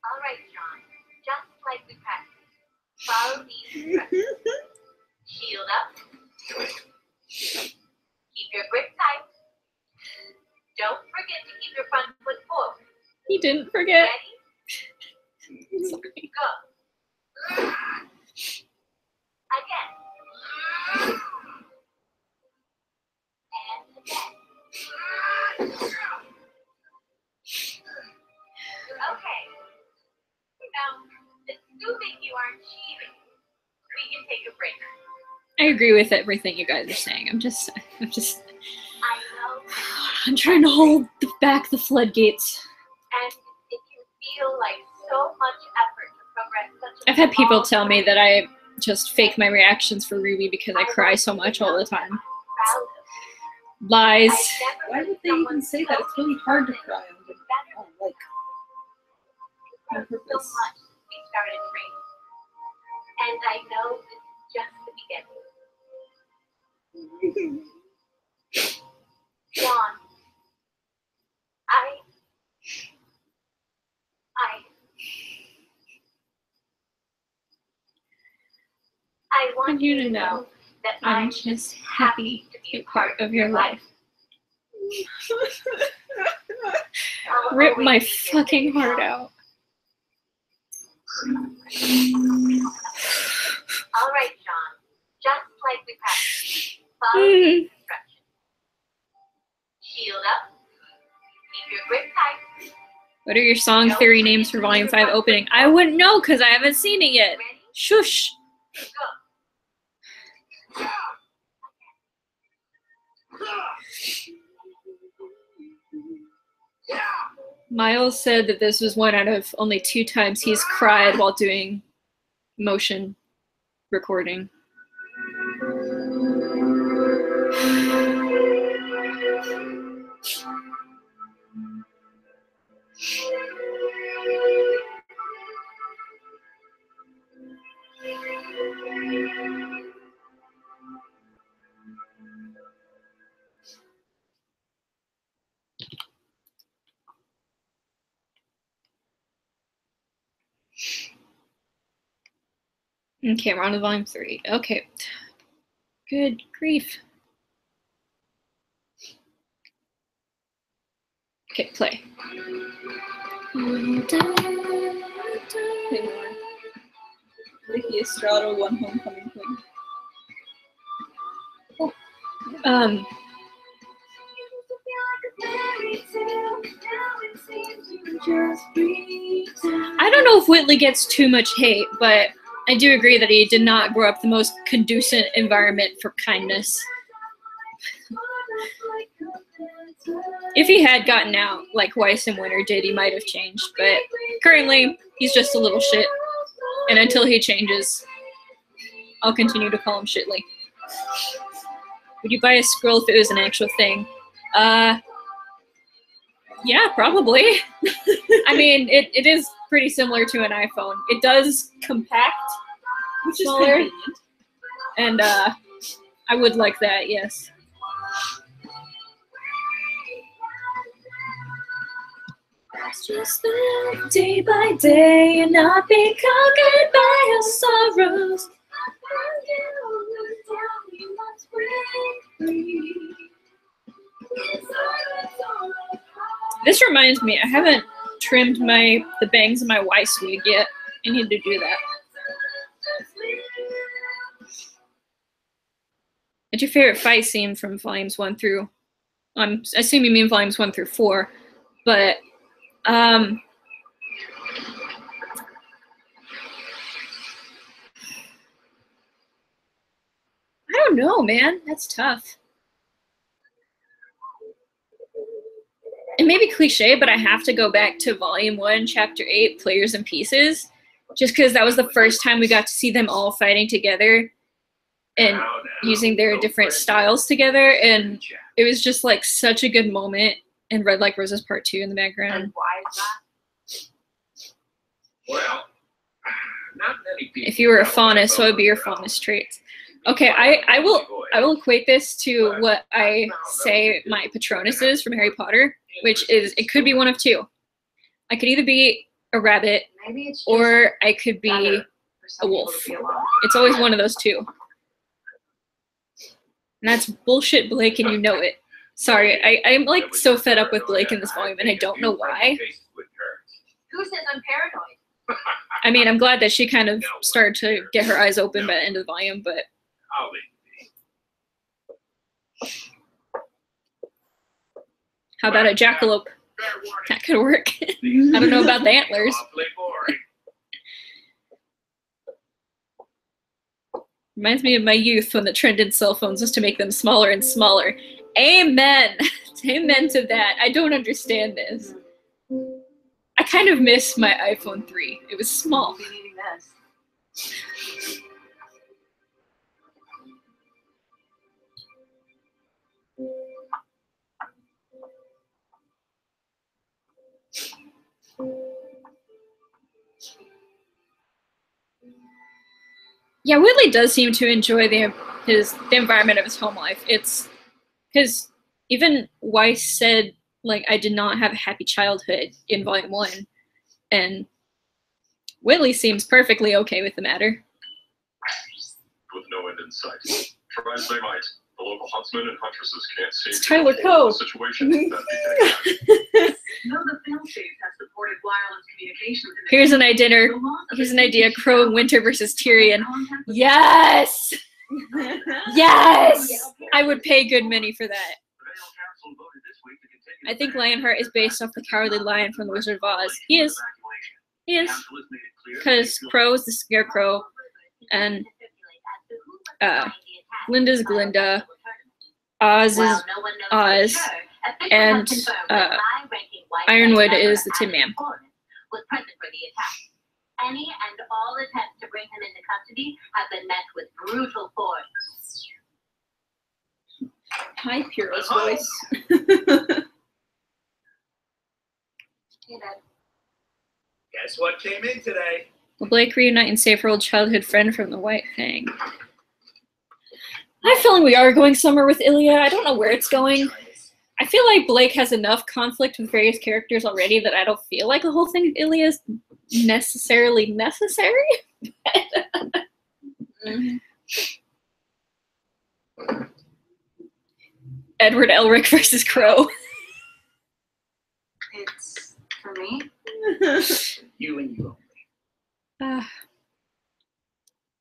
All right, John. Just like we practiced. Follow these instructions. Shield up. Keep your grip tight. Don't forget to keep your front foot forward. He didn't forget. Ready? Sorry. Go. Again. And again. Okay. Now, assuming you aren't cheating, we can take a break. I agree with everything you guys are saying. I'm just I know. I'm trying to hold back the floodgates. And it can feel like so much effort to progress such a I've had people small tell me that project. I just fake my reactions for RWBY because I cry so much all the time. Proud of. Lies. Why would they even say that? It's really hard to cry on the like on So purpose. much we started training. And I know this is just the beginning. John, I want you to know that I'm just happy to be a part of your life. I'll Rip always my be here for fucking you, heart John. out. All right, John. Just like we practiced. Follow the instructions. Shield up. Keep your grip tight. What are your song theory names for Volume 5 opening? I wouldn't know because I haven't seen it yet. Ready? Shush. Go. Miles said that this was one out of only 2 times he's cried while doing motion recording. Okay, we're on to Volume 3. Okay. Good grief. Okay, play. Hang on. Vicky Estrada, One Homecoming Queen. I don't know if Whitley gets too much hate, but I do agree that he did not grow up the most conducive environment for kindness. If he had gotten out like Weiss and Winter did, he might have changed, but currently he's just a little shit. And until he changes, I'll continue to call him Shitley. Would you buy a scroll if it was an actual thing? Yeah, probably. I mean, it is pretty similar to an iPhone. It does compact, Which is smaller, convenient. and I would like that, yes. Let's just live day by day and not be conquered by our sorrows. This reminds me, I haven't trimmed the bangs of my wife's wig yet. I need to do that. What's your favorite fight scene from volumes 1 through? I assume you mean volumes 1 through 4, but I don't know, man. That's tough. It may be cliche, but I have to go back to volume 1, chapter 8, Players and Pieces, just because that was the first time we got to see them all fighting together and using their different styles together, and it was just like such a good moment. And Red Like Roses Part 2 in the background. And why is that? Well, not many people. If you were a faunus, what would be your faunus traits? Okay, I will equate this to what I say my Patronus is from Harry Potter, which is it could be one of two. I could either be a rabbit Maybe it's just or I could be better for some a people wolf. to be alone. It's always one of those two. And that's bullshit, Blake, and you know it. Sorry, I'm like so fed up with Blake in this volume, and I don't know why. Who says I'm paranoid? I mean, I'm glad that she kind of started to get her eyes open by the end of the volume, but I'll leave it be. how about a jackalope? Fair warning. That could work. I don't know about the antlers. Awfully boring. Reminds me of my youth when the trend in cell phones was to make them smaller and smaller. Amen. Amen to that. I don't understand this. I kind of miss my iPhone 3. It was small. Be needing this. Yeah, Whitley does seem to enjoy the environment of his home life. It's because even Weiss said, like, I did not have a happy childhood in volume 1, and Whitley seems perfectly okay with the matter. With no end in sight. Try as they might, the local huntsmen and huntresses can't seem It's to Tyler control Coe. the situation that began. No, the film safe has supported wireless communication. Here's an idea. Crow and Winter versus Tyrion. Yes! Yes! I would pay good money for that. I think Lionheart is based off the Cowardly Lion from The Wizard of Oz. He is. He is. Because Crow is the Scarecrow, and Glinda's Glinda, Oz is Oz, and Ironwood is the Tin Man. Was present for the attack. Any and all attempts to bring him into custody have been met with brutal force. Hi, Piero's voice. Guess what came in today? Will Blake reunite and save her old childhood friend from the White Fang? I have a feeling we are going somewhere with Ilya. I don't know where it's going. I feel like Blake has enough conflict with various characters already that I don't feel like the whole thing with Ilya is necessarily necessary. Edward Elric versus Crow. It's for me. You and you. When are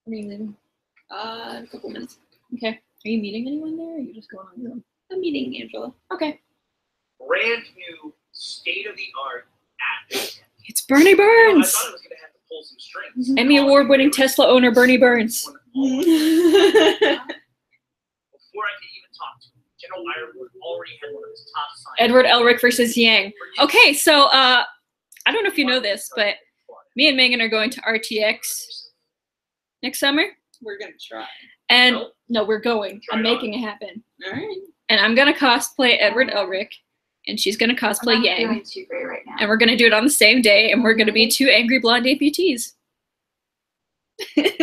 you leaving? In a couple minutes. Okay. Are you meeting anyone there? Or are you just going on your own? I'm meeting Angela. Okay. Brand new, state-of-the-art app. It's Bernie I Burns! thought I was going to have to pull some strings. Emmy Award-winning Tesla owner Bernie Burns. Before I could even talk to him, General Ironwood already had one of his top signs. Edward Elric versus Yang. Okay, so I don't know if you know this, but me and Megan are going to RTX next summer. We're gonna try. And Nope. no, we're going. Try I'm it on. making it happen. All right. And I'm gonna cosplay Edward Elric, and she's gonna I'm cosplay not Yang. feeling too great right now. And we're gonna do it on the same day, and we're gonna be two angry blonde amputees. Let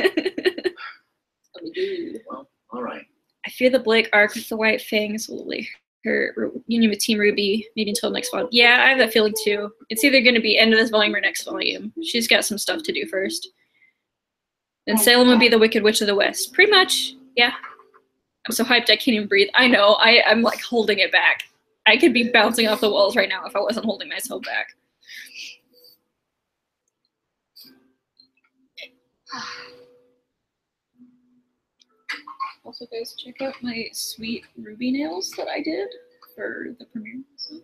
me do. Well, all right. I fear the Blake arc with the White Fangs will lead her union with Team RWBY, maybe until next volume. Yeah, I have that feeling too. It's either going to be end of this volume or next volume. She's got some stuff to do first. And Salem will be the Wicked Witch of the West. Pretty much, yeah. I'm so hyped I can't even breathe. I know, I'm like holding it back. I could be bouncing off the walls right now if I wasn't holding myself back. Also, guys, check out my sweet ruby nails that I did for the premiere. So.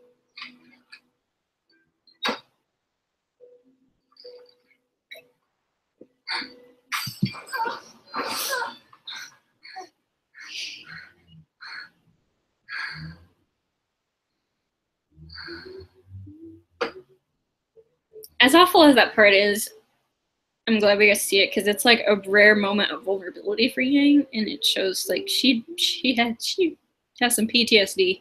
As awful as that part is, I'm glad we got to see it because it's like a rare moment of vulnerability for Yang, and it shows like she has some PTSD.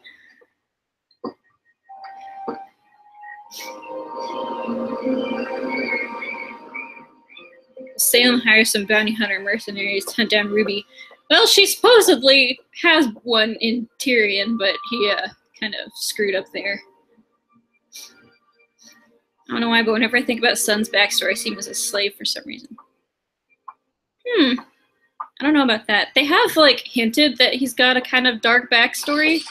Salem hires some bounty hunter mercenaries to hunt down RWBY. Well, she supposedly has one in Tyrion, but he kind of screwed up there. I don't know why, but whenever I think about Sun's backstory, I see him as a slave for some reason. I don't know about that. They have, like, hinted that he's got a kind of dark backstory.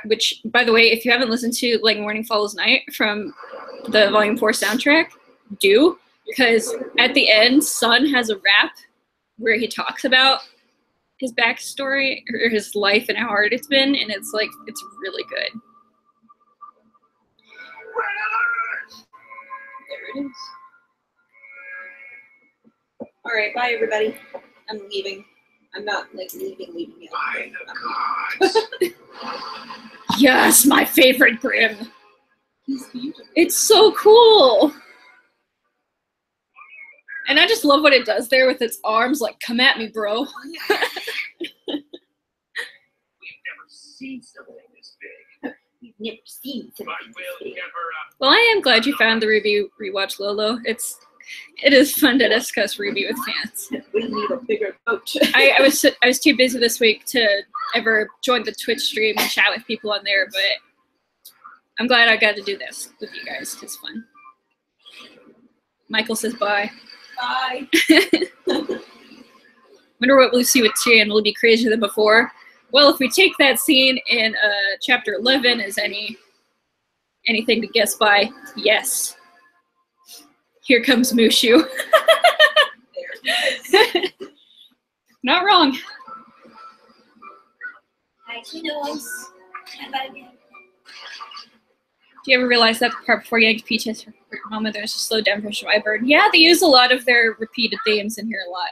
Which, by the way, if you haven't listened to, like, Morning Follows Night from the Volume 4 soundtrack, do. Because at the end, Sun has a rap where he talks about his backstory, or his life and how hard it's been, and it's, like, it's really good. There it is. All right, bye everybody. I'm leaving. I'm not like leaving yet. By the gods. Yes, my favorite Grimm. He's beautiful. It's so cool. And I just love what it does there with its arms, like, come at me, bro. We've never seen something this big. We've never seen But something we'll this big. give her Well, I am glad you found the rewatch, Lolo. It is fun to discuss RWBY with fans. We need a bigger boat. I was too busy this week to ever join the Twitch stream and chat with people on there, but I'm glad I got to do this with you guys. It's fun. Michael says bye. Bye. Wonder what we'll see with Tyrion. Will it be crazier than before? Well, if we take that scene in chapter 11 as anything to guess by, yes. Here comes Mushu. Not wrong. Hi, kiddos. Hi, baby. Do you ever realize that part before Yang's Peach has her moment, there's a slow down for Schweiberg? Yeah, they use a lot of their repeated themes in here a lot.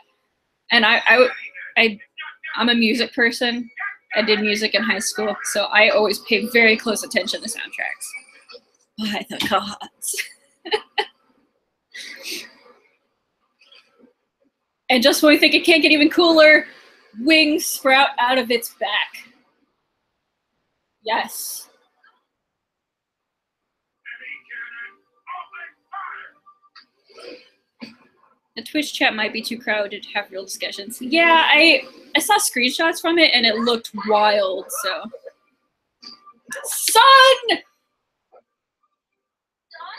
And I'm a music person. I did music in high school, so I always pay very close attention to soundtracks. By the gods. And just when we think it can't get even cooler, wings sprout out of its back. Yes. The Twitch chat might be too crowded to have real discussions. Yeah, I saw screenshots from it and it looked wild, so. Son!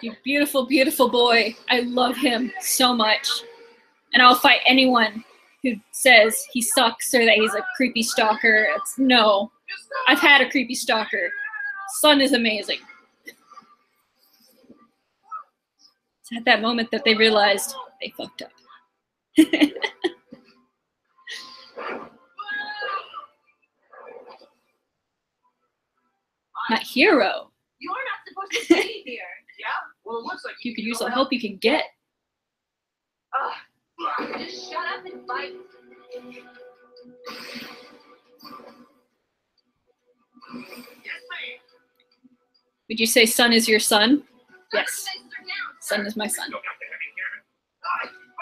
You beautiful, beautiful boy. I love him so much. And I'll fight anyone who says he sucks or that he's a creepy stalker. No. I've had a creepy stalker. Son is amazing. It's at that moment that they realized they fucked up. My hero. You're not supposed to be here. Yeah? Well, it looks like You could use the help you can get. Just shut up and fight. Would you say son is your son? Yes. Organize her down. Son is my son. But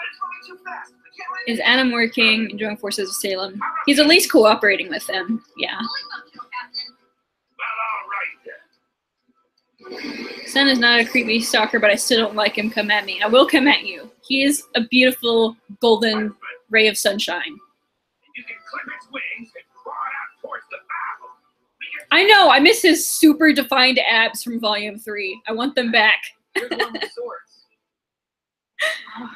it's moving too fast. We can't Is Adam working and joining forces with Salem? He's at least cooperating with them. Yeah. Well, all right then. Sun is not a creepy stalker, but I still don't like him. Come at me. I will come at you. He is a beautiful golden ray of sunshine. You can clip its wings and claw it out towards the bow. I know. I miss his super defined abs from Volume 3. I want them back. Here's one with swords.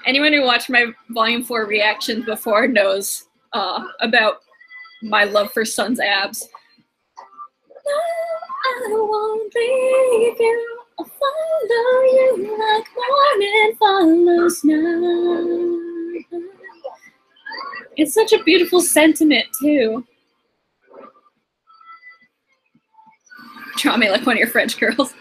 Anyone who watched my Volume 4 reactions before knows about my love for Sun's abs. I won't leave you. I'll follow you like morning follows night. It's such a beautiful sentiment, too. Draw me like one of your French girls.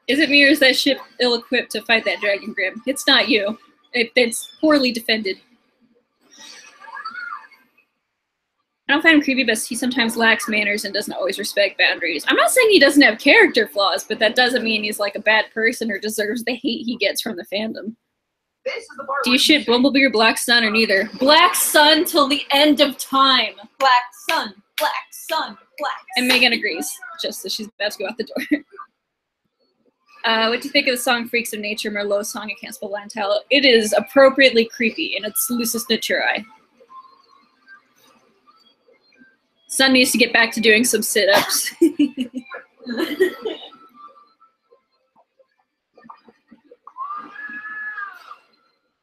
Is it me or is that ship ill-equipped to fight that dragon grim? It's not you. It's poorly defended. I don't find him creepy, but he sometimes lacks manners and doesn't always respect boundaries. I'm not saying he doesn't have character flaws, but that doesn't mean he's like a bad person or deserves the hate he gets from the fandom. This is the part Do you ship Bumblebee or Black Sun or neither? Black Sun till the end of time. Black sun, black sun, black. And Megan agrees, just as she's about to go out the door. What do you think of the song Freaks of Nature, Merlot's song, I Can't Spell Land Tallow? It is appropriately creepy in its lusus naturae. Sun needs to get back to doing some sit-ups.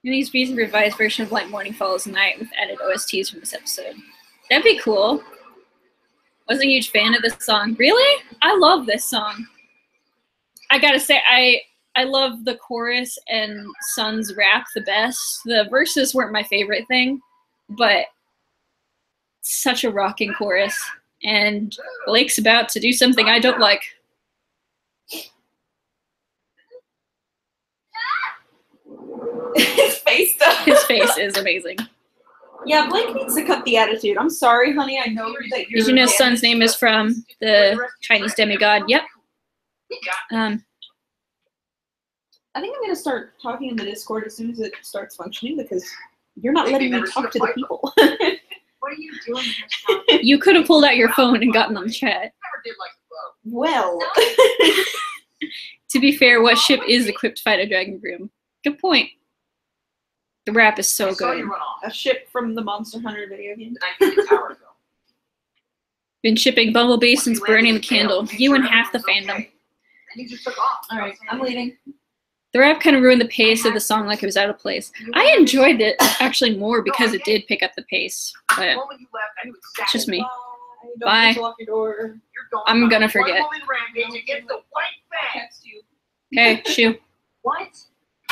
There needs to be a revised version of Like Morning Follows Night with added OSTs from this episode. That'd be cool. Wasn't a huge fan of this song. Really? I love this song. I gotta say, I love the chorus and Sun's rap the best. The verses weren't my favorite thing, but such a rocking chorus. And Blake's about to do something I don't like. His face does. His face is amazing. Yeah, Blake needs to cut the attitude. I'm sorry, honey. I know that you're. Did you know Sun's name is from the Chinese demigod? Yep. I think I'm gonna start talking in the Discord as soon as it starts functioning because you're not letting me talk to the people. What are you doing here, son? You could have pulled out your phone and gotten on the chat. Never did like the bow. Well, To be fair, what ship is equipped to fight a dragon groom? Good point. The rap is so I saw good. you run off. a ship from the Monster Hunter video game. The 19 tower though. Been shipping Bumblebee since burning the candle. You and half the fandom. And you just took off. All right, I'm leaving. The rap kind of ruined the pace of the song like it was out of place. I enjoyed it actually more because it did pick up the pace. But The moment you left, I knew exactly. it's just me. Don't Bye. forget to lock your door. You're going I'm on gonna a forget. one-woman rampage against the white fang. Text you. Hey, shoo. What?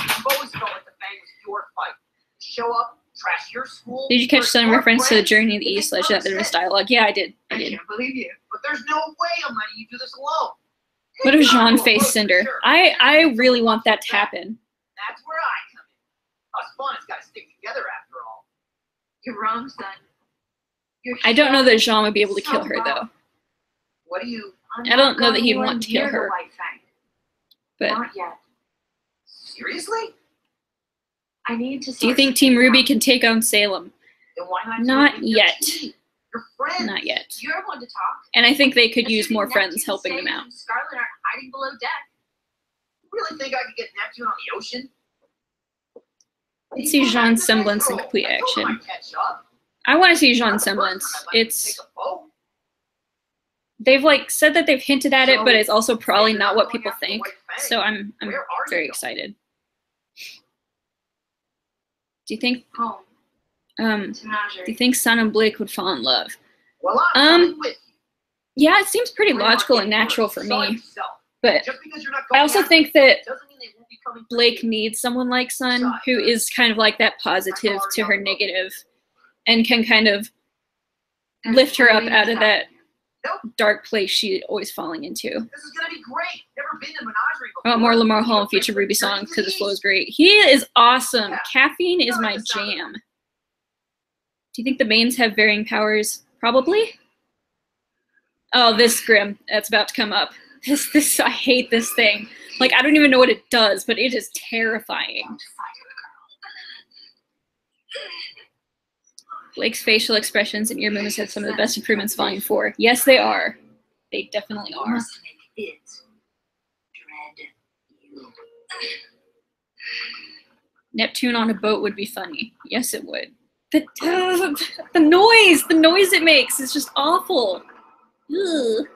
You've always felt like the fang was your fight. Show up, trash your school. Did you catch some hurt reference to the friends. Journey of the It East makes / that bit of sense. dialogue? Yeah, I did. I I did. can't believe you, but there's no way I'm letting you do this alone. What if It's not Jean your faced approach, Cinder? sure. I really want that to happen. That's where I come in. Us fun has got to stick together after all. You're wrong, son. You're I don't know that Jean would be able to kill her though. What do you? I'm I don't not know that going he'd anywhere want to kill near the her. White Fang. But Not yet. Seriously? I need to. do you sort think some Team things RWBY out. can take on Salem? Then why not? Not join your yet. team? Your friends. Not yet. You're one to talk. And I think they could use Assuming more friends Neptune, helping them Sage, out. and Scarlet aren't hiding below deck. You really think I could get Neptune on the ocean? Let's see Jean's semblance in complete I told him action. I'd catch up. I want to see Not Jean's the first semblance. time I'd let him It's take a boat. they've like said that they've hinted at it, So, but it's also probably you're not not what going people after the think. White Fang. So I'm Where are you very going? excited. Do you think Home. do To Menagerie. you think Sun and Blake would fall in love? Well, I'm Um, coming with you. Yeah, it seems pretty We're not logical and getting natural worse. for Sell me. yourself. But Just because you're not I going also after think them that doesn't mean they won't be coming for Blake you. needs someone like Sun who is kind of like that positive to her negative and can kind of And lift her up breathe out of that Nope. dark place she's always falling into. This is gonna be great. Never been to Menagerie before. I want more Lamar Hall and future RWBY songs because his flow is great. He is awesome. Yeah. Caffeine is my jam. Do you think the mains have varying powers? Probably. Oh, this Grim. That's about to come up. This I hate this thing. Like I don't even know what it does, but it is terrifying. Blake's facial expressions and ear movements have some of the best improvements Volume 4. Yes, they are. They definitely You are. must make it dread you. Neptune on a boat would be funny. Yes, it would. The noise it makes is just awful. Ugh.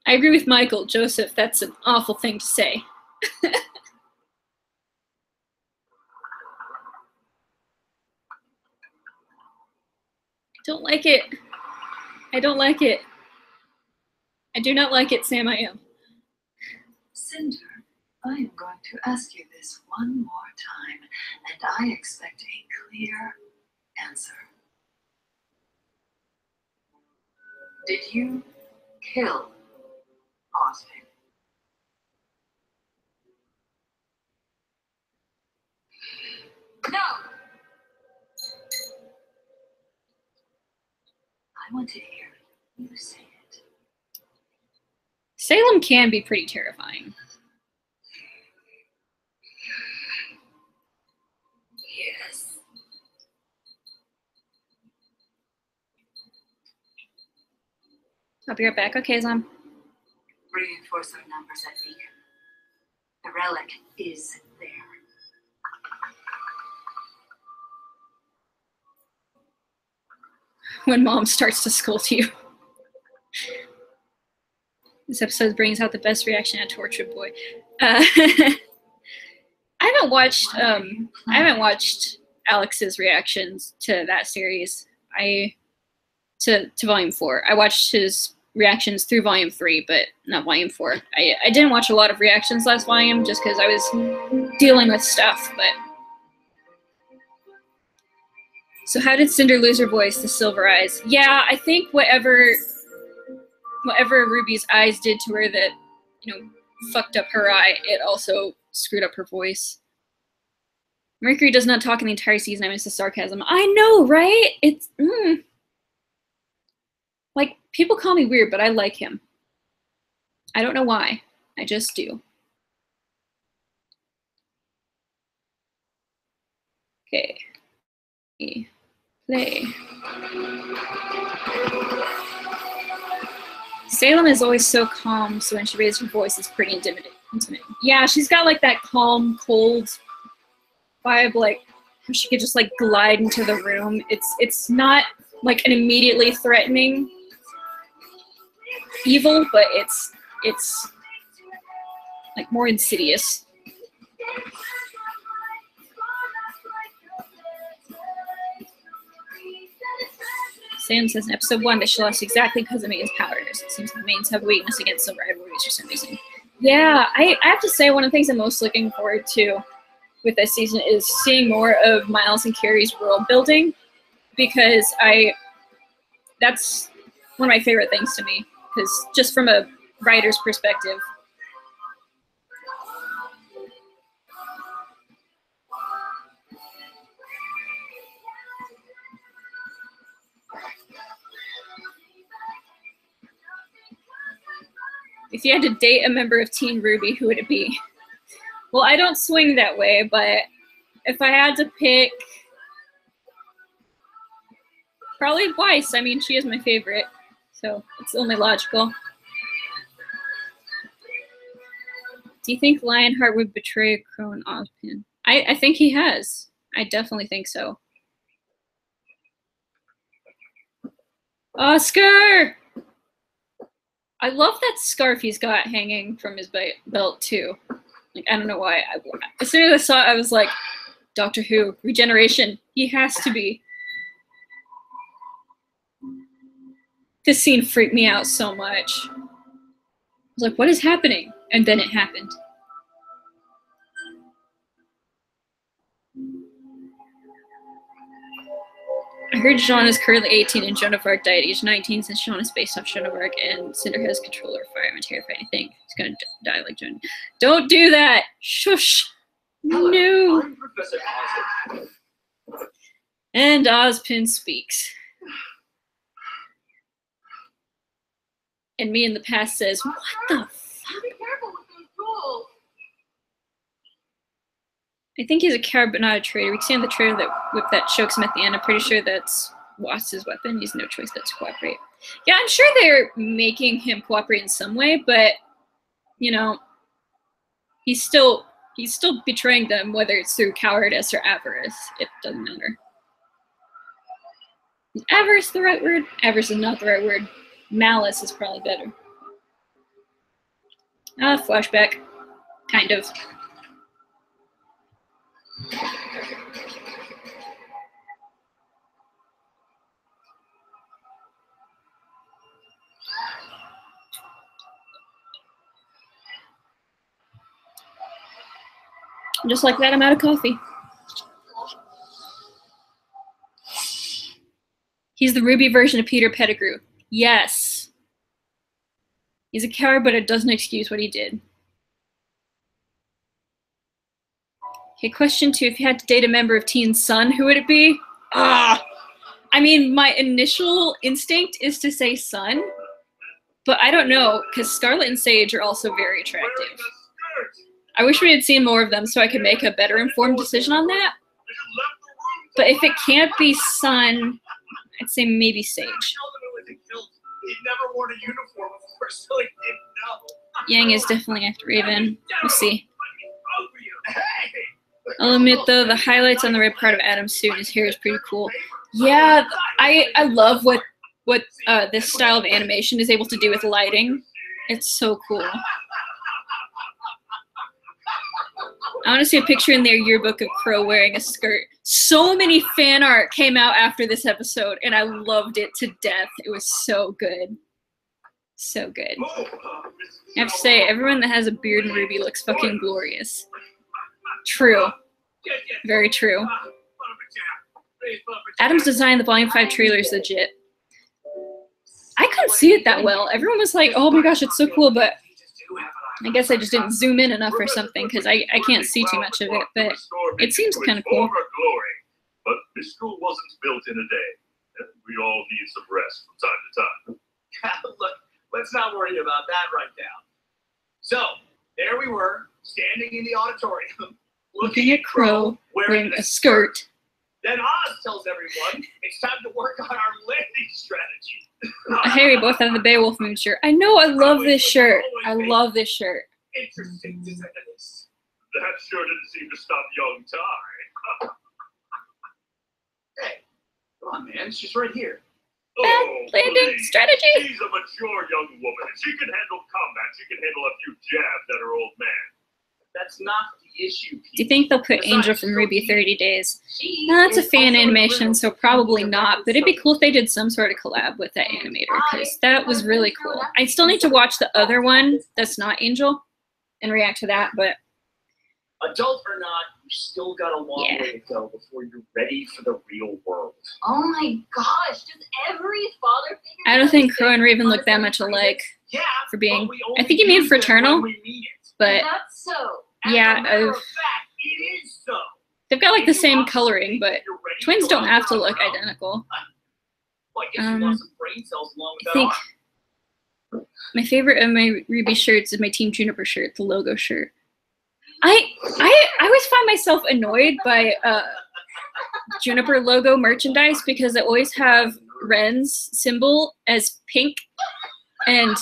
I agree with Michael. Joseph, that's an awful thing to say. Don't like it. I don't like it. I do not like it, Sam. I am. Cinder, I am going to ask you this one more time, and I expect a clear answer. Did you kill Osmond? No. I want to hear you say it. Salem can be pretty terrifying. Yes. I'll be right back. Okay, Zom. Reinforce our numbers at Beacon. The relic is there. When Mom starts to scold you. This episode brings out the best reaction at Tortured Boy. I haven't watched Alex's reactions to that series. To Volume 4. I watched his reactions through Volume 3, but not Volume 4. I didn't watch a lot of reactions last volume just because I was dealing with stuff, but. So how did Cinder lose her voice to Silver Eyes? Yeah, I think whatever Ruby's eyes did to her that, fucked up her eye, it also screwed up her voice. Mercury does not talk in the entire season. I miss the sarcasm. I know, right? It's, Like, people call me weird, but I like him. I don't know why. I just do. Okay. Play. Salem is always so calm, so when she raises her voice, it's pretty intimidating. Yeah, she's got like that calm, cold vibe, like how she could just like glide into the room. It's not like an immediately threatening evil, but it's like more insidious. Sam says in episode 1 that she lost exactly because of Maine's powers. It seems the Mains have a weakness against silver rivalries for some reason. Yeah, I have to say one of the things I'm most looking forward to with this season is seeing more of Miles and Carrie's world building, because that's one of my favorite things to me, because just from a writer's perspective. If you had to date a member of Team RWBY, who would it be? Well, I don't swing that way, but if I had to pick, probably Weiss. I mean, she is my favorite, so it's only logical. Do you think Lionheart would betray Crone Ozpin? I think he has. I definitely think so. Oscar! I love that scarf he's got hanging from his belt, too. Like, I don't know why. As soon as I saw it, I was like, Doctor Who, regeneration. He has to be. This scene freaked me out so much. I was like, what is happening? And then it happened. I heard Jean is currently 18 and Joan of Arc died at age 19 since Jean is based off Joan of Arc and Cinder has control over fire. I'm terrified. I think he's gonna die like Joan. Don't do that! Shush! Hello, No! I'm Professor Ozpin. And Ozpin speaks. And me in the past says, what the fuck? Be careful with those rules. I think he's a coward, but not a traitor. We can see on the trailer that whip that chokes him at the end. I'm pretty sure that's Watt's weapon. He's no choice but to cooperate. Yeah, I'm sure they're making him cooperate in some way, but you know, he's still betraying them, whether it's through cowardice or avarice. It doesn't matter. Is avarice the right word? Avarice is not the right word. Malice is probably better. Flashback. Kind of. Just like that, I'm out of coffee. He's the RWBY version of Peter Pettigrew. Yes. He's a coward, but it doesn't excuse what he did. Okay, question 2. If you had to date a member of Teen Sun, who would it be? I mean, my initial instinct is to say Sun, but I don't know, because Scarlet and Sage are also very attractive. I wish we had seen more of them so I could make a better informed decision on that. But if it can't be Sun, I'd say maybe Sage. He never wore a uniform before, so he didn't know. Yang is definitely after Raven. We'll see. I'll admit though, the highlights on the red part of Adam's suit and his hair is pretty cool. Yeah, I love what this style of animation is able to do with lighting. It's so cool. I want to see a picture in their yearbook of Crow wearing a skirt. So many fan art came out after this episode, and I loved it to death. It was so good. So good. I have to say, everyone that has a beard in RWBY looks fucking glorious. True. Very true. Adam's design of the Volume 5 trailer is legit. I couldn't see it that well. Everyone was like, oh my gosh, it's so cool, but I guess I just didn't zoom in enough or something because I can't see too much of it, but it seems kind of cool. But this school wasn't built in a day. We all need some rest from time to time. Look, let's not worry about that right now. So, there we were, standing in the auditorium, Looking at Crow wearing a skirt. Then Oz tells everyone it's time to work on our landing strategy. Hey, we both have the Beowulf Moon shirt. I know, I love this shirt. I love this shirt. Interesting to say the least. That sure didn't seem to stop young Ty. Hey, come on, man. She's right here. Landing please. strategy. She's a mature young woman. If she can handle combat, she can handle a few jabs at her old man. That's not the issue, Pete. Do you think they'll put Angel from RWBY 30 Days? No, that's a fan animation, so probably not. But it'd be cool if they did some sort of collab with that animator, because that was really cool. I still need to watch the other one that's not Angel and react to that, but Adult or not, you still got a long way to go before you're ready for the real world. Oh my gosh, does every father figure I don't think Crow and Raven look that much alike Yeah, for being. but we only I think you mean use it fraternal, when we need it. but That's so. As yeah, a matter of fact, it is so. they've got like the same coloring, but You're ready twins to don't go have to on look your own. identical. Well, I guess you want some brain cells along with I that think arm. my favorite of my RWBY shirts is my Team Juniper shirt, the logo shirt. I always find myself annoyed by Juniper logo merchandise because they always have Ren's symbol as pink, and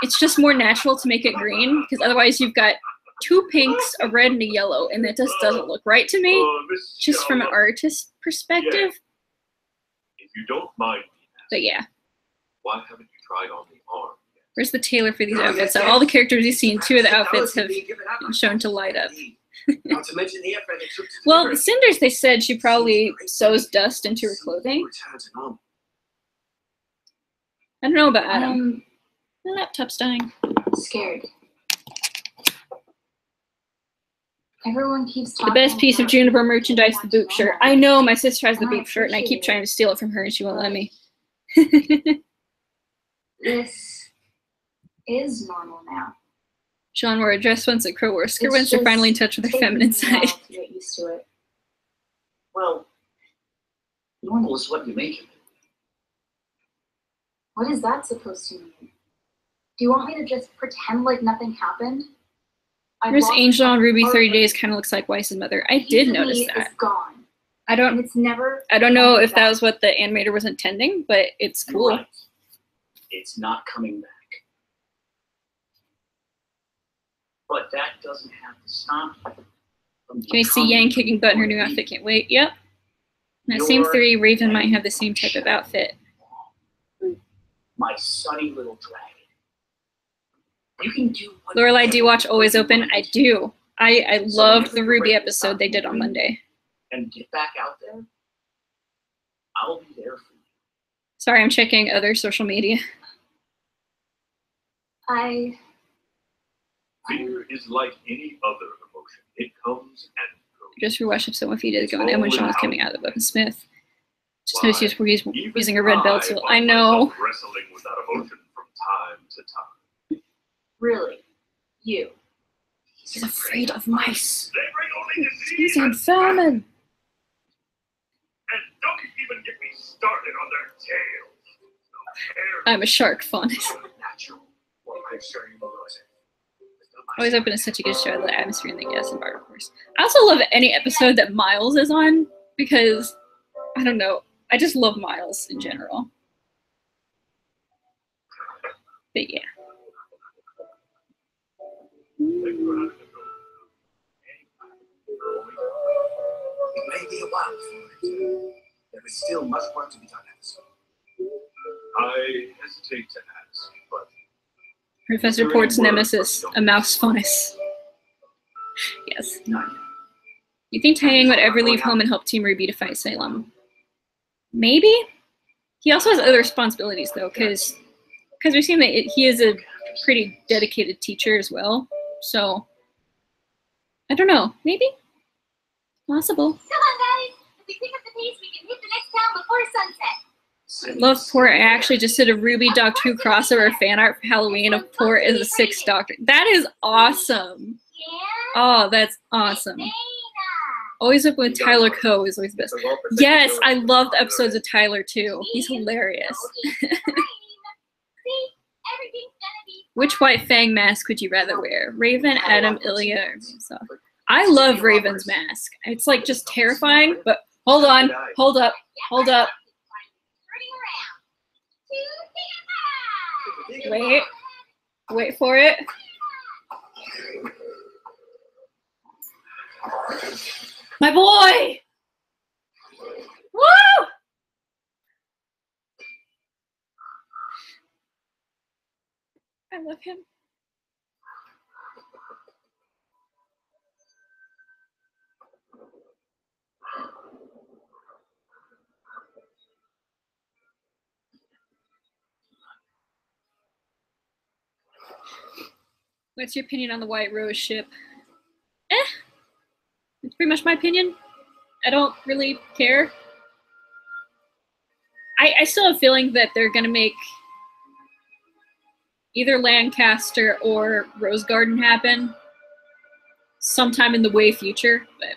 it's just more natural to make it green because otherwise you've got two pinks, a red, and a yellow, and that just doesn't look right to me, just from an artist perspective. If you don't mind me asking, But yeah. why haven't you tried on the arm yet? Where's the tailor for these outfits? Out of all the characters you've seen, two of the outfits have been shown to light up. Not to mention the effort it took to Well, deliver. Cinders, they said she probably sews dust into her clothing. Return to normal. I don't know about Adam. My laptop's dying. Scared. Everyone keeps The talking. best piece of Juniper merchandise, the boop shirt. I know my sister has the boop shirt, and I keep trying to steal it from her, and she won't let me. This is normal now. Sean wore a dress once, a Crow wore a skirt It's once. They're just finally in touch with their taking feminine me a while side. to get used to it. Well, normal is what you make it. What is that supposed to mean? Do you want me to just pretend like nothing happened? Miss Angel on Ruby 30 Days kind of looks like Weiss's mother. I did notice that. Gone. I don't know if that was what the animator was intending, but it's cool. Right. It's not coming back. But that doesn't have to stop you. Can you see Yang kicking butt in her new outfit? Can't wait. Yep. In that same theory, Raven might have the same type of outfit. My sunny little dragon. You can do what Laurelei, do you watch Always Open? I do. I loved the Ruby episode they did on Monday. And get back out there. I'll be there for you. Sorry, I'm checking other social media. Fear is like any other emotion. It comes and goes. Just rewatched episode 1 few days ago, and then when Sean was coming out of the book, and Smith just noticed he was using a red belt tool. I know. Wrestling with that emotion from time to time. Really? You? He's afraid of mice. They bring only He's disease on famine. and don't even get me started on their tails. No I'm a shark fun. Natural. Well, I'm sure you will lose it. Always Open is such a good show. The atmosphere and the guests and Bart, of course. I also love any episode that Miles is on because, I don't know, I just love Miles in general. But yeah. It may be a while before we return. There is still much work to be done at this. I hesitate to ask, but Professor Port's nemesis, a mouse funus. Yes. You think Taeyang would ever leave home and help Team Ruby to fight Salem? Maybe? He also has other responsibilities, though, because we've seen that he is a pretty dedicated teacher as well. So, I don't know. Maybe? Possible. Come on, guys. If we pick up the pace, we can hit the next town before sunset. Love Port. I actually just did a Ruby Doctor Who crossover fan art for Halloween of Port as a 6th Doctor. That is awesome. Oh, that's awesome. Always Up with Tyler Coe is always the best. Yes, I love the episodes of Tyler too. He's hilarious. Which White Fang mask would you rather wear? Raven, Adam, Ilya, or himself? I love Raven's mask. It's like just terrifying, but hold on, hold up, hold up. Wait for it. My boy! Woo! I love him. What's your opinion on the White Rose ship? It's pretty much my opinion. I don't really care. I still have a feeling that they're going to make either Lancaster or Rose Garden happen sometime in the way future. But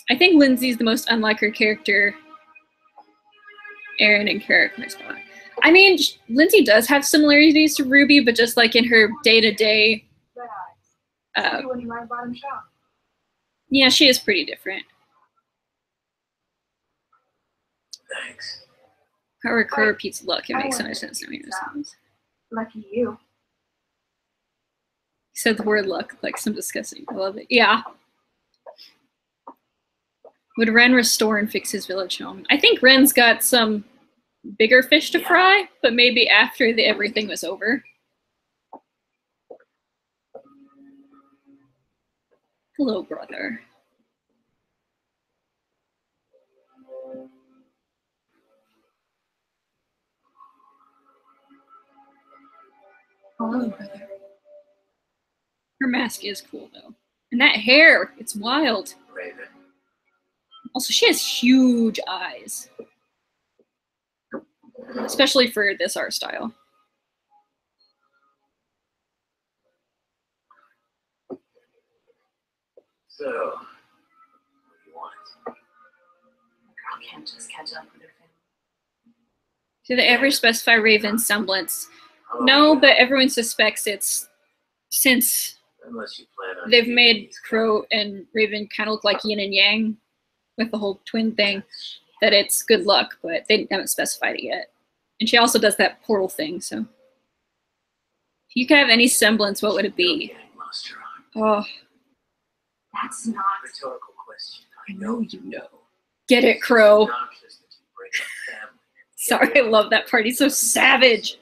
I think Lindsay's the most unlike her character, Aaron and Kara correspond. I mean, Lindsay does have similarities to Ruby, but just like in her day-to-day. Yeah, she is pretty different. Thanks. Her repeats luck. It makes so much sense to me. Lucky you. He said the word luck like some disgusting. I love it. Yeah. Would Ren restore and fix his village home? I think Ren's got some bigger fish to fry, but maybe after everything was over. Hello, brother. Hello, brother. Her mask is cool, though. And that hair, it's wild. Raven. Also, she has huge eyes. Especially for this art style. So, what do you want? Girl can't just catch up with her family. Do they ever specify Raven's semblance? No, but everyone suspects it's since Unless you plan on they've keeping made these Crow and Raven kind of look like yin and yang with the whole twin thing, that it's good luck, but they haven't specified it yet. And she also does that portal thing, so. If you could have any semblance, what would it be? Oh. That's not. Rhetorical question. I know you know. Get it, Crow. Sorry, I love that part. He's so savage.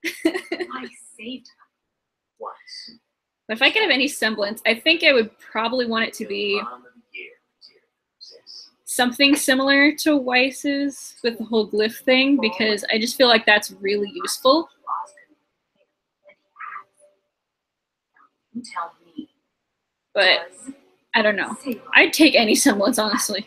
I saved her. Once. But if I could have any semblance, I think I would probably want it to be something similar to Weiss's with the whole glyph thing, because I just feel like that's really useful. You tell me. But I don't know. I'd take any semblance, honestly.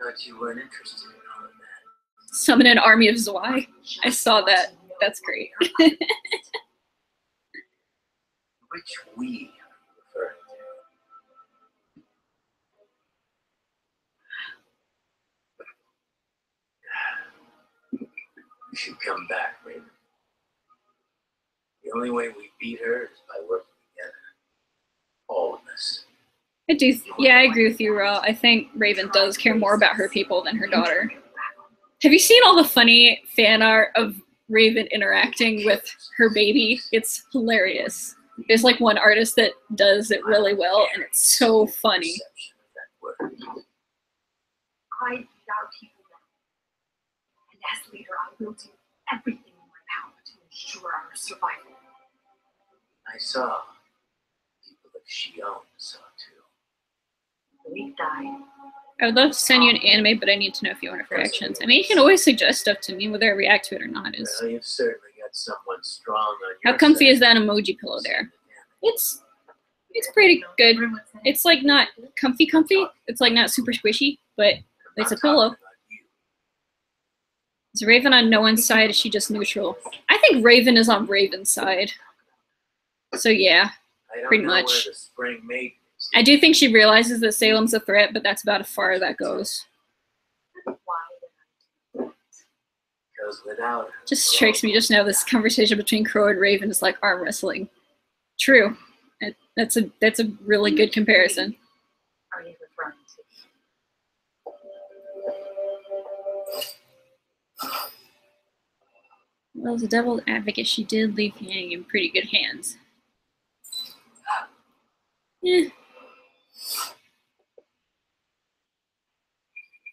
Thought you weren't interested in all of that. Summon an army of Zwei. I saw that. That's great. Which we are you referring to? You should come back, Raven. The only way we beat her is by working together. All of us. I do. Yeah, I agree with you, Ra. I think Raven does care more about her people than her daughter. Have you seen all the funny fan art of Raven interacting with her baby? It's hilarious. There's like one artist that does it really well, and it's so funny. I doubt people know. And as leader, I will do everything in my power to ensure our survival. I saw. People of Shion saw too. They died. I would love to send you an anime, but I need to know if you want reactions. I mean, you can always suggest stuff to me, whether I react to it or not. Well, you've certainly got someone strong on your How comfy side. is that emoji pillow there? It's pretty good. It's like not comfy. It's like not super squishy, but it's a pillow. Is Raven on no one's side? Is she just neutral? I think Raven is on Raven's side. So yeah, pretty much. The spring maiden is. I do think she realizes that Salem's a threat, but that's about as far as that goes. Because without her, Just strikes me just now this conversation between Crow and Raven is like arm wrestling. True. That's a really good comparison. Are you referring to? Well, as a devil's advocate, she did leave Yang in pretty good hands. Eh.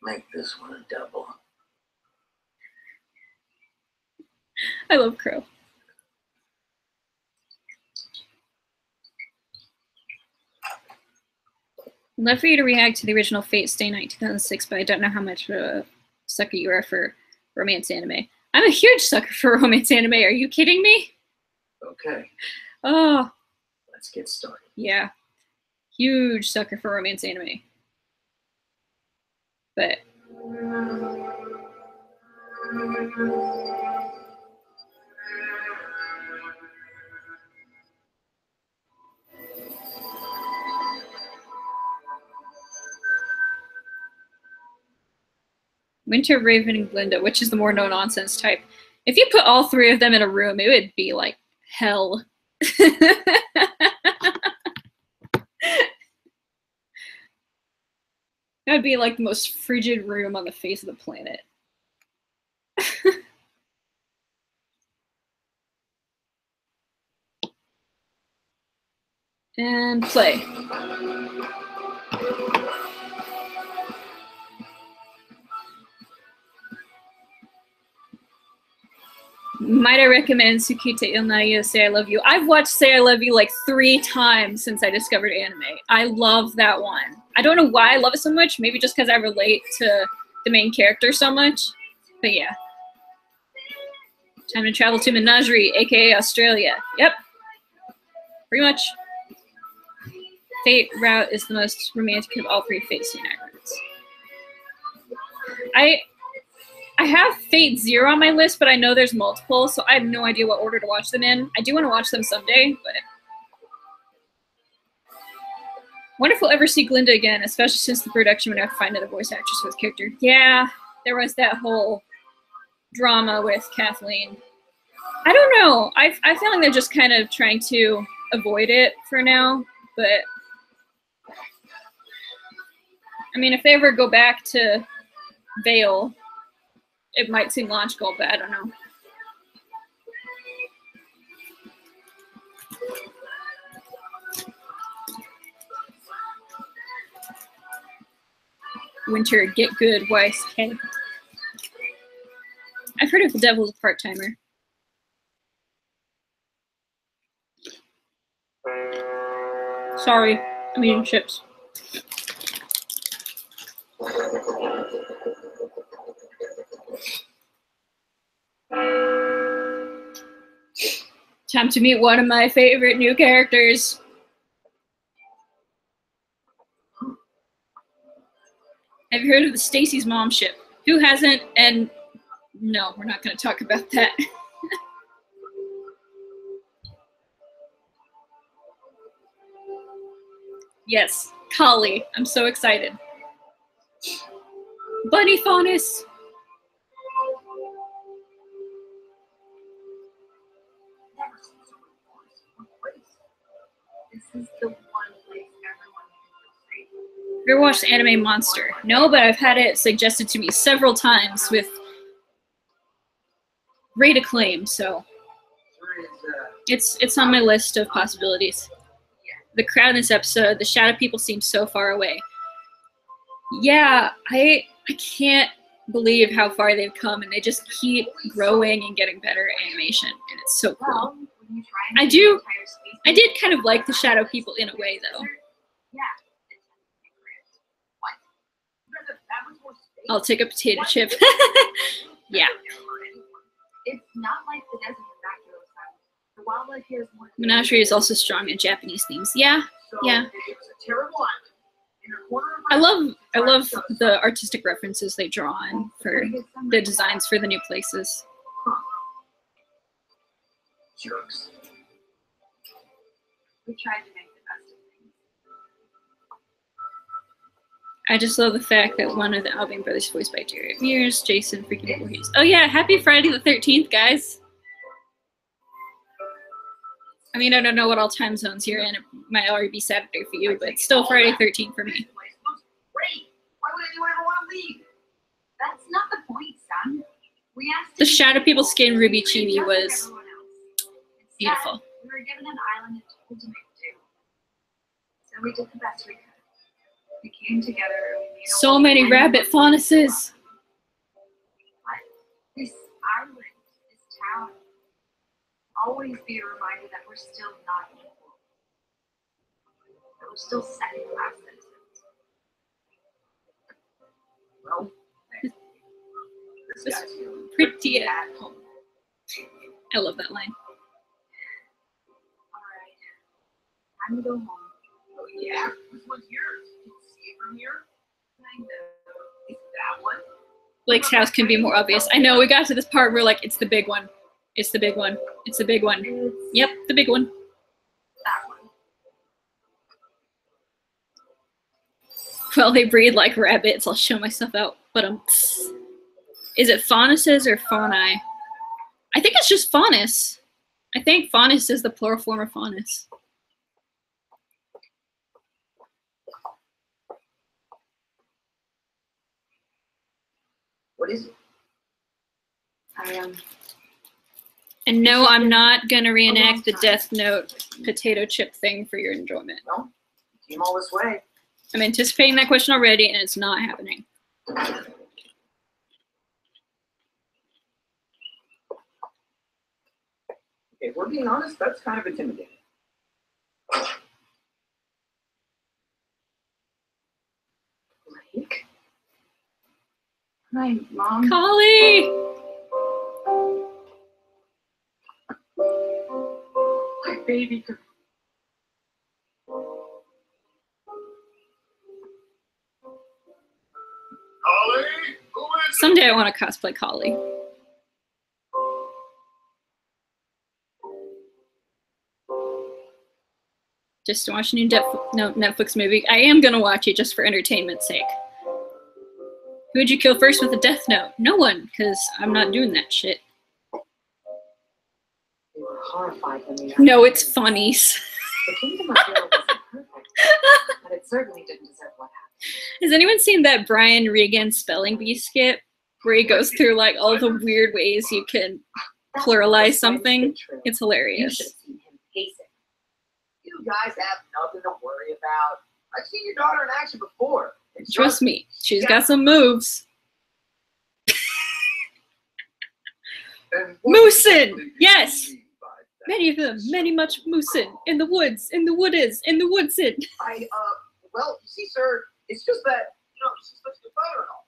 make this one a double. I love Crow. I'd love for you to react to the original Fate Stay Night 2006, but I don't know how much of a sucker you are for romance anime. I'm a huge sucker for romance anime. Are you kidding me? Okay, Oh, let's get started. yeah. Huge sucker for romance anime. But Winter, Raven, and Glinda, which is the more no-nonsense type. If you put all three of them in a room, it would be like hell. That would be like the most frigid room on the face of the planet. And play. Might I recommend Tsukite Ilnaya Say I Love You? I've watched Say I Love You like 3 times since I discovered anime. I love that one. I don't know why I love it so much. Maybe just because I relate to the main character so much. But yeah. Time to travel to Menagerie, aka Australia. Yep. Pretty much. Fate route is the most romantic of all 3 Fate Stay Night routes. I have Fate Zero on my list, but I know there's multiple, so I have no idea what order to watch them in. I do want to watch them someday, but wonder if we'll ever see Glinda again, especially since the production would have to find another voice actress for this character. Yeah, there was that whole drama with Kathleen. I don't know. I feel like they're just kind of trying to avoid it for now, but I mean, if they ever go back to Vale, it might seem logical, but I don't know. Winter, get good, YSK. I've heard of the devil's a part-timer. Sorry, I'm eating chips. Time to meet one of my favorite new characters. Have you heard of the Stacy's mom ship? Who hasn't? And no, we're not going to talk about that. Yes, Kali. I'm so excited. Bunny Faunus. This is the one place everyone Ever watched the anime Monster? No, but I've had it suggested to me several times with great acclaim, so it's on my list of possibilities. The crowd in this episode, the shadow people seem so far away. Yeah, I can't believe how far they've come, and they just keep growing and getting better animation, and it's so cool. I did kind of like the shadow people in a way, though. I'll take a potato chip. Yeah. It's not like the desert is vacuous. The wildlife here is more. Menagerie is also strong in Japanese themes. Yeah, yeah. I love the artistic references they draw on for the designs for the new places. Jerks. We tried to make the best of things. I just love the fact that one of the Albion brothers is voiced by Jared Mears, Jason freaking Voorhees. Oh yeah, happy Friday the 13th, guys. I mean, I don't know what all time zones you're in. It might already be Saturday for you, but it's still Friday 13th for me. Great. Why would anyone ever want to leave? That's not the point, son. We asked The shadow people skin Ruby Chibi was beautiful. We were given an island and told to make do. So we did the best we could. We came together and we made So many rabbit faunuses. This island, this town, always be a reminder that we're still not equal. That we're still second-class citizens. Well, this guy's feeling Pretty at home. I love that line. Alright. Time to go home. Oh yeah, this one's yours. Can you see it from here? Kind of. Is that one? Blake's house can be more obvious. I know, we got to this part where like, it's the big one. It's the big one. It's the big one. Yep, the big one. That one. Well, they breed like rabbits. I'll show myself out. But is it faunuses or fauni? I think it's just faunus. I think faunus is the plural form of faunus. What is it? And no, I'm not gonna reenact the Death Note potato chip thing for your enjoyment. No, you came all this way. I'm anticipating that question already, and it's not happening. If we're being honest, that's kind of intimidating. Blake? Hi, Mom. Kali! My baby girl. Holly, who is it? Someday I want to cosplay Kali. Just to watch a new Netflix movie. I am gonna watch it just for entertainment's sake. Who would you kill first with a Death Note? No one, because I'm not doing that shit. were horrified when they No, it's funnies. The kingdom of Hero wasn't perfect, but it certainly didn't deserve what happened. Has anyone seen that Brian Regan spelling bee skit where he goes through like all the weird ways you can pluralize something? It's You hilarious. should have seen him pacing. You guys have nothing to worry about. I've seen your daughter in action before. And Trust me, she's got some moves. And what Moosin! exactly do you Yes! mean by that? Many of them, many much moosin. In the woods, in the woodis, in the woodsin. Well, you see, sir, it's just that, she's such a good fighter and all.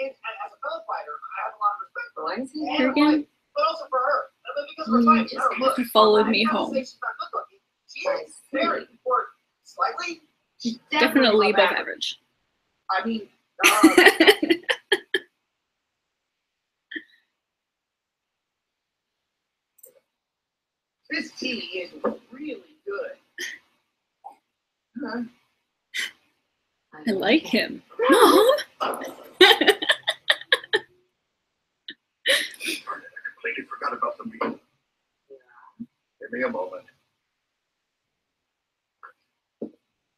And as a fellow fighter, I have a lot of respect for her. Why is he And Here her again? life, but also for her. Because of her You fighting. just Her look. followed me I gotta home. say she's not good looking. She is very, or slightly. She's Definitely above average. average. I mean, this tea is really good. I like him. Mom? Completely forgot about the meal. Give me a moment.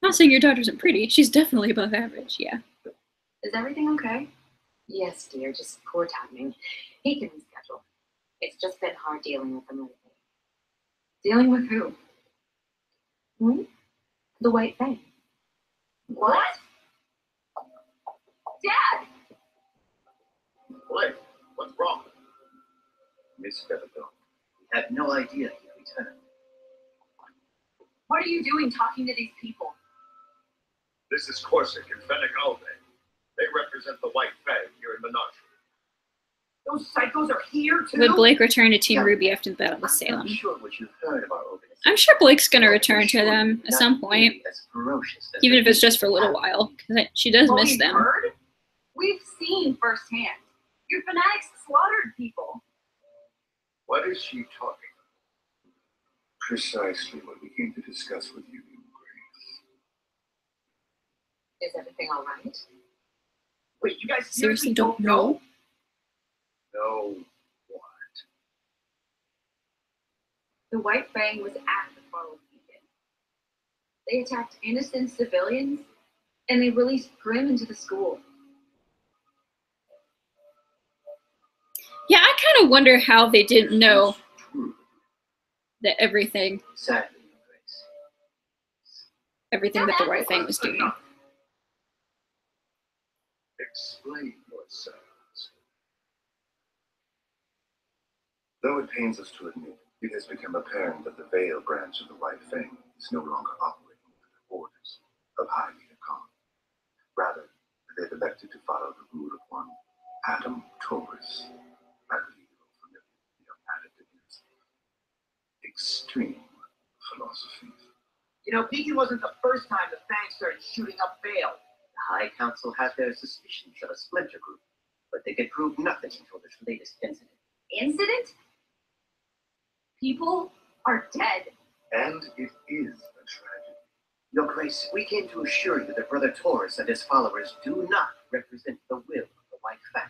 Not saying your daughter isn't pretty. She's definitely above average, yeah. Is everything okay? Yes, dear, just poor timing. He can reschedule. It's just been hard dealing with him lately. Dealing with who? The White Fang. What? Dad! Blake, what's wrong? Miss Featherstone. We had no idea he'd returned. What are you doing talking to these people? This is Corsic and Fennec Alde. They represent the White Fang here in Menagerie. Those psychos are here too. Would Blake return to Team RWBY after the Battle of Salem? I'm sure what you've heard of our organization. I'm sure Blake's gonna return to them at some point, even if it's just for a little while, because she does What miss we've them. heard? We've seen firsthand. Your fanatics slaughtered people. What is she talking about? Precisely what we came to discuss with you, Grace. Is everything all right? Wait, you guys Seriously don't know? No, what? The White Fang was at the Fall of Beacon. They attacked innocent civilians, and they released Grimm into the school. Yeah, I kind of wonder how they didn't know that everything Sadly, Grace. that the White Fang was doing. Explain yourselves. Though it pains us to admit, it has become apparent that the Vale branch of the White Fang is no longer operating under the orders of High Leader Khan. Rather, they've elected to follow the rule of one Adam Taurus. I believe you're familiar with the Adam extreme philosophies. Beacon wasn't the first time the Fang started shooting up Vale. The High Council had their suspicions of a splinter group, but they could prove nothing until this latest incident. Incident? People are dead. And it is a tragedy. Your Grace, we came to assure you that Brother Taurus and his followers do not represent the will of the White Fang.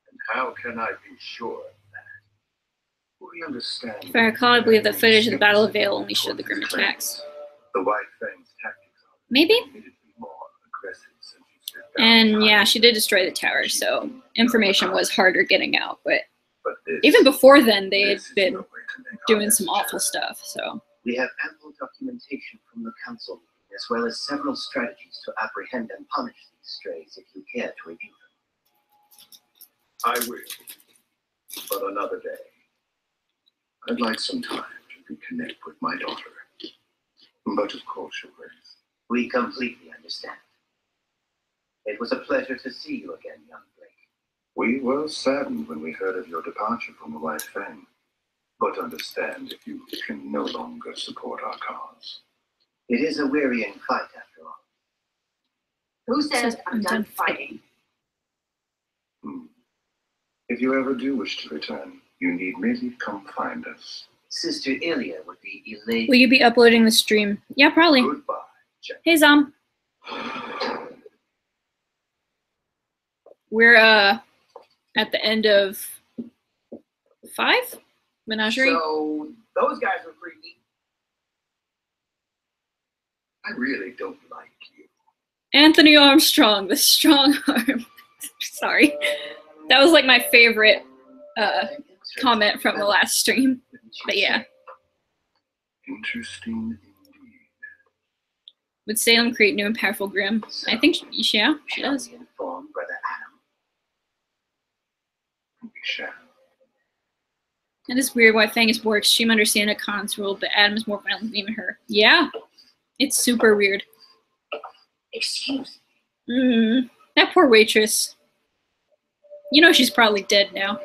And how can I be sure of that? We understand. If I recall, I believe the footage of the Battle of Vale only showed the Grimm attacks. The White Fang's tactics are Maybe? admittedly more aggressive since you stepped down. And yeah, she did destroy the tower, so information was harder getting out. But But this, even before then, they had this is been no way to make our doing some message awful stuff. So We have ample documentation from the Council, as well as several strategies to apprehend and punish these strays if you care to review them. I will. But another day. I'd like some time to reconnect with my daughter. But of course, Your Grace. We completely understand. It was a pleasure to see you again, young Blake. We were saddened when we heard of your departure from the White Fang. But understand if you can no longer support our cause. It is a wearying fight, after all. Who says I'm done fighting? If you ever do wish to return, you need merely come find us. Sister Ilya would be elated. will you be uploading the stream? Yeah, probably. Goodbye, Jack. Hey, Zom. We're at the end of 5? Menagerie. So those guys were freaky. I really don't like you. Anthony Armstrong, the strong arm. Sorry. That was like my favorite comment from the last stream. But yeah. Interesting indeed. Would Salem create new and powerful Grimm? I think, yeah, she does. Inform Brother Adam. We shall. And it's weird why Fang is more extreme understanding of Khan's rule, but Adam is more violent than even her. Yeah. It's super weird. Excuse me. That poor waitress. You know she's probably dead now.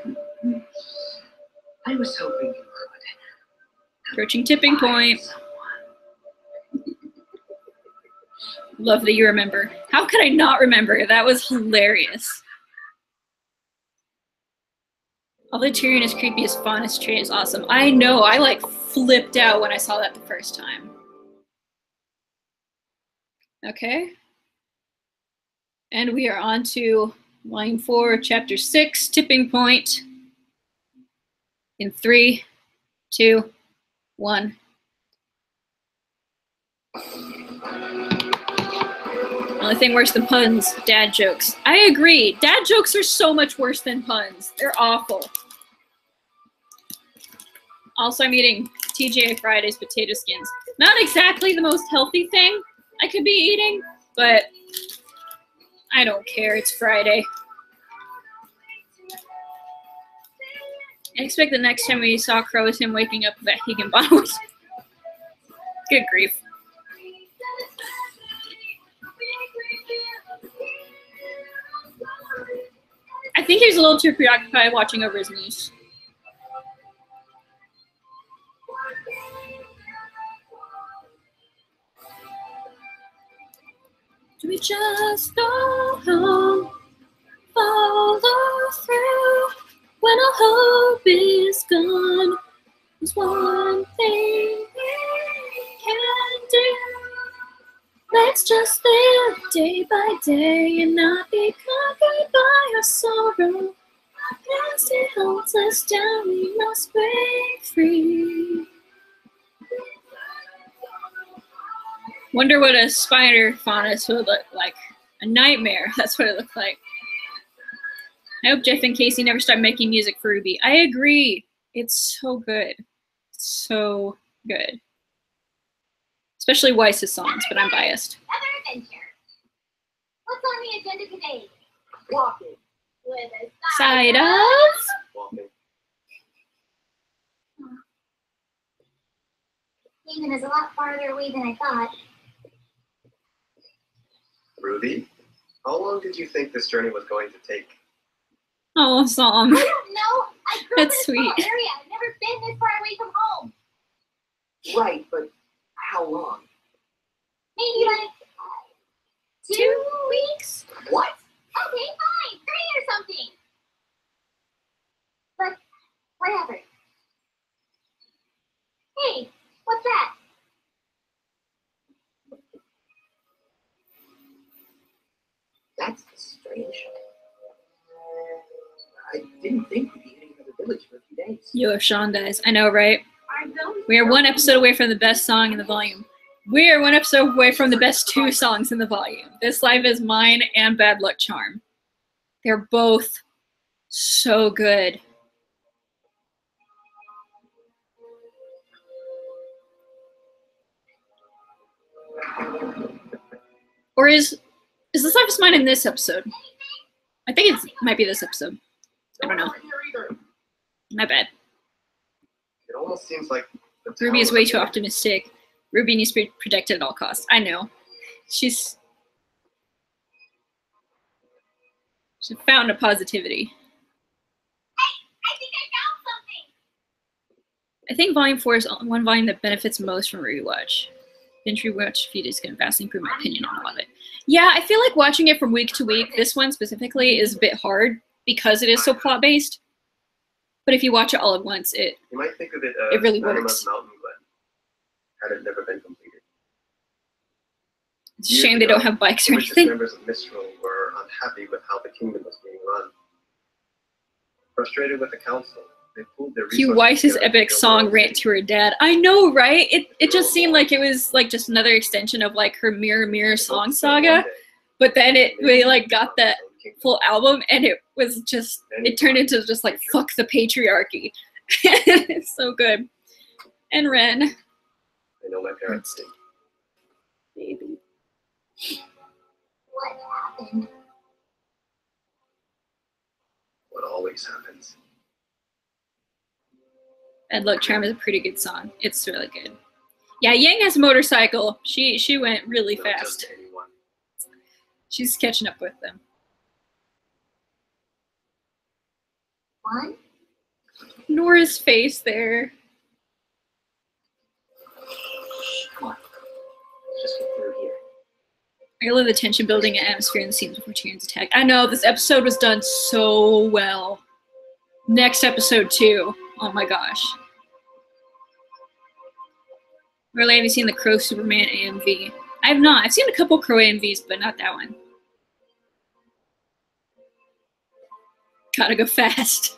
I was hoping you could. Approaching tipping point. Love that you remember. How could I not remember? That was hilarious. Although Tyrion is creepy, his fondest trait is awesome. I know, I like flipped out when I saw that the first time. Okay. And we are on to line 4, chapter 6, tipping point. In 3, 2, 1. Only thing worse than puns, dad jokes. I agree. Dad jokes are so much worse than puns. They're awful. Also, I'm eating TGI Fridays potato skins. Not exactly the most healthy thing I could be eating, but I don't care. It's Friday. I expect the next time we saw Crow is him waking up with that Higginbotham. Good grief. I think he was a little too preoccupied watching over his niece. Do we just go home, follow through when all hope is gone? There's one thing we can do. Let's just live day by day and not be conquered by our sorrow. As it holds us down, we must break free. Wonder what a spider faunus would look like. A nightmare, that's what it looked like. I hope Jeff and Casey never start making music for RWBY. I agree. It's so good. So good. Especially Weiss's songs, but I'm biased. Another adventure. What's on the agenda today? Walking. With a Side of? Walking. Haven is a lot farther away than I thought. RWBY, how long did you think this journey was going to take? Oh, song. I don't know. I grew up in a That's small sweet. area. I've never been this far away from home. Right, but how long? Maybe like 2 weeks. What? Okay, fine. 3 or something. But whatever. Hey, what's that? That's strange. I didn't think we'd be hitting another village for a few days. Yo, if Sean dies. I know, right? We are one episode away from the best song in the volume. We are one episode away from the best 2 songs in the volume. This Life is Mine and Bad Luck Charm. They're both so good. Or is This Life is Mine in this episode? I think it might be this episode. I don't know. My bad. It almost seems like the RWBY is town- way too optimistic. RWBY needs to be protected at all costs. I know. She's a fountain of positivity. Hey, I think I found something. I think Volume 4 is one volume that benefits most from Rewatch. Binge Rewatch feed is going to vastly improve my opinion on a lot of it. Yeah, I feel like watching it from week to week, this one specifically, is a bit hard because it is so plot-based. But if you watch it all at once, You might think of it as It really Mammoth works. Mountain Glen, had it never been completed. it's a shame they don't have bikes or Religious anything. members of Mistral were unhappy with how the kingdom was being run. Frustrated with the council, They pulled their Q resources Weiss's together to epic build song their own rant city. to her dad. I know, right? It just seemed like it was like just another extension of like her Mirror Mirror song saga. But then we like got that full album and it was just, it turned into just like fuck the patriarchy. It's so good. And Ren. I know my parents did. Baby. What happened? What always happens. Bad Luck Charm is a pretty good song. It's really good. Yeah, Yang has a motorcycle. She went really Not fast. just anyone. She's catching up with them. What? Nora's face there. Come on. Let's just get through here. I love the tension building and atmosphere in the scenes before Tyrion's attack. I know, this episode was done so well. Next episode too. Oh my gosh. Laurelei, have you seen the Crow Superman AMV? I have not. I've seen a couple Crow AMVs, but not that one. Gotta go fast.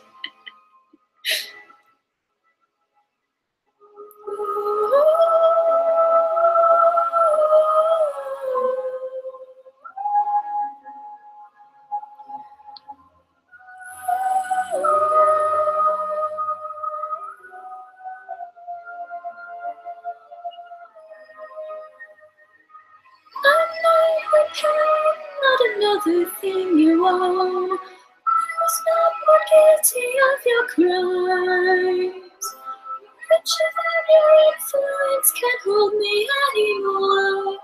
Not another thing you own. Was not more guilty of your crimes. Richer than your influence can't hold me anymore.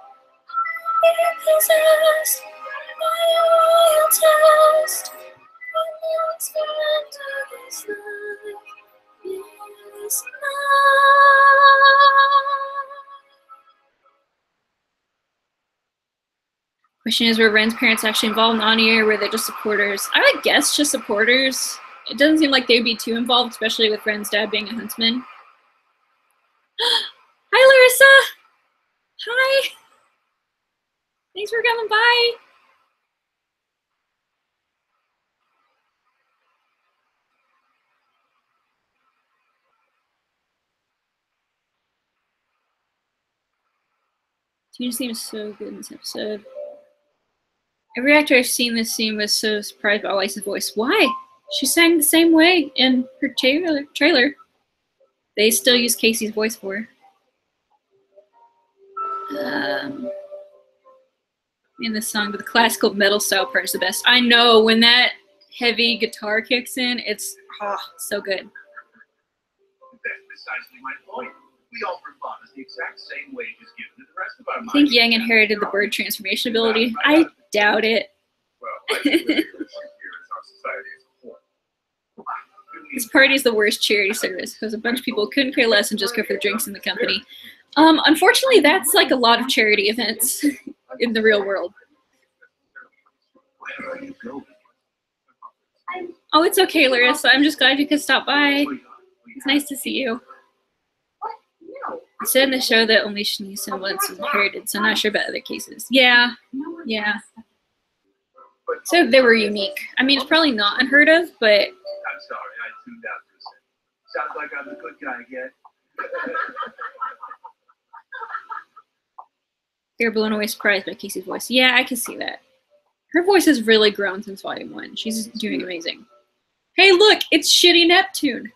Be possessed by your royal test. When the experiment of his life is mine. Question is, were Ren's parents actually involved in Ani, or were they just supporters? I would guess just supporters. It doesn't seem like they'd be too involved, especially with Ren's dad being a huntsman. Hi, Larissa! Hi! Thanks for coming by! Tina seems so good in this episode. Every actor I've seen this scene was so surprised by Elisa's voice. Why? She sang the same way in her trailer. They still use Casey's voice for her. In this song, but the classical metal style part is the best. I know, when that heavy guitar kicks in, it's so good. That's precisely my point. We all respond the exact same wages given to the rest of our I think Yang inherited the bird transformation ability. I doubt it. Well, I think the issue here is our society as a whole. This party is the worst charity service because a bunch of people couldn't care less and just go for the drinks in the company. Unfortunately, that's like a lot of charity events in the real world. Where are you going? Oh, it's okay, Larissa. I'm just glad you could stop by. It's nice to see you. It said in the show that only Shani's semblance was inherited, so I'm not sure about other cases. Yeah. So they were unique. I mean, it's probably not unheard of, but... I'm sorry, I tuned out for a second. Sounds like I'm the good guy again. They're blown away surprised by Casey's voice. Yeah, I can see that. Her voice has really grown since Volume 1. She's doing amazing. Hey, look! It's Shitty Neptune!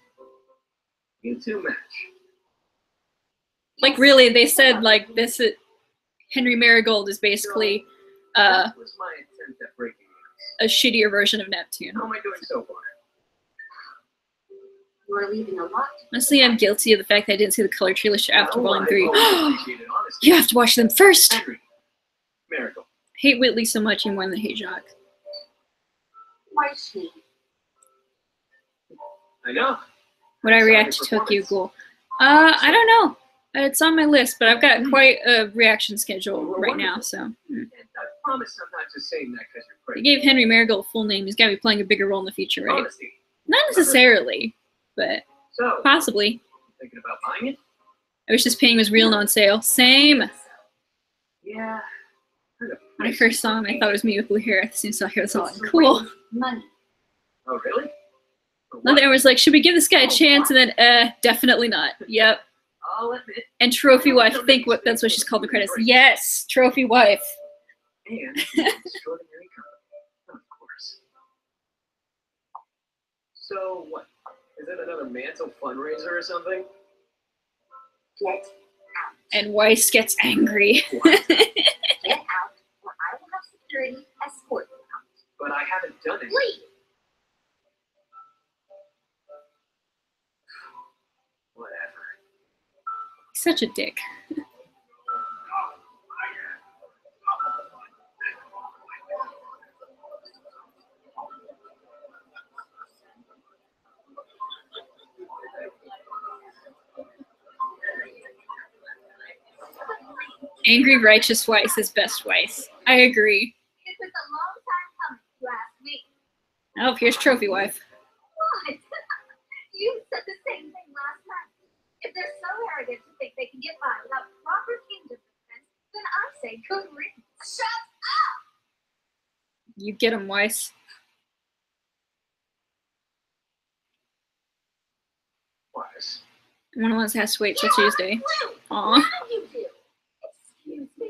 You two match. Like, really, they said, like, this... Henry Marigold is basically That was my attempt at breaking a shittier version of Neptune. How am I doing so far? You are leaving a lot. Honestly, I'm guilty of the fact that I didn't see the color trailer after Oh, Volume I 3. always appreciated honesty. You have to watch them first! Henry. Marigold. Hate Whitley so much even more than hate Jacques. Why she? I know. Would I react to Tokyo Ghoul? I don't know. It's on my list, but I've got quite a reaction schedule right now, so. And I promise I'm not just saying that because you're They crazy. gave Henry Marigold a full name. He's got to be playing a bigger role in the future, right? Honesty. Not necessarily, but So, possibly. thinking about buying it? I wish this painting was real and on sale. Same! Yeah. When I first saw him, I thought it was me with blue hair. As soon as I saw hair, I was all like, cool. Money. Oh, really? Another was like, should we give this guy a chance? And then, definitely not. Yep. I'll admit. And trophy wife, I think that's what she's called in the credits. Yes, trophy wife. And extraordinary company, of course. So what? Is it another Mantle fundraiser or something? Get out. And Weiss gets angry. Get out, or I will have security escort you out. But I haven't done it. Leave. Whatever. He's such a dick. Angry, righteous Weiss is best Weiss. I agree. It was a long time coming, if you ask me. Oh, here's trophy wife. What? You said the same thing last time. If they're so arrogant to think they can get by without proper kingdom defense, then I say good riddance. Shut up! You get him, Weiss. Wise. One of us has to wait till You Tuesday. are blue. Aw. Now you do. Excuse me?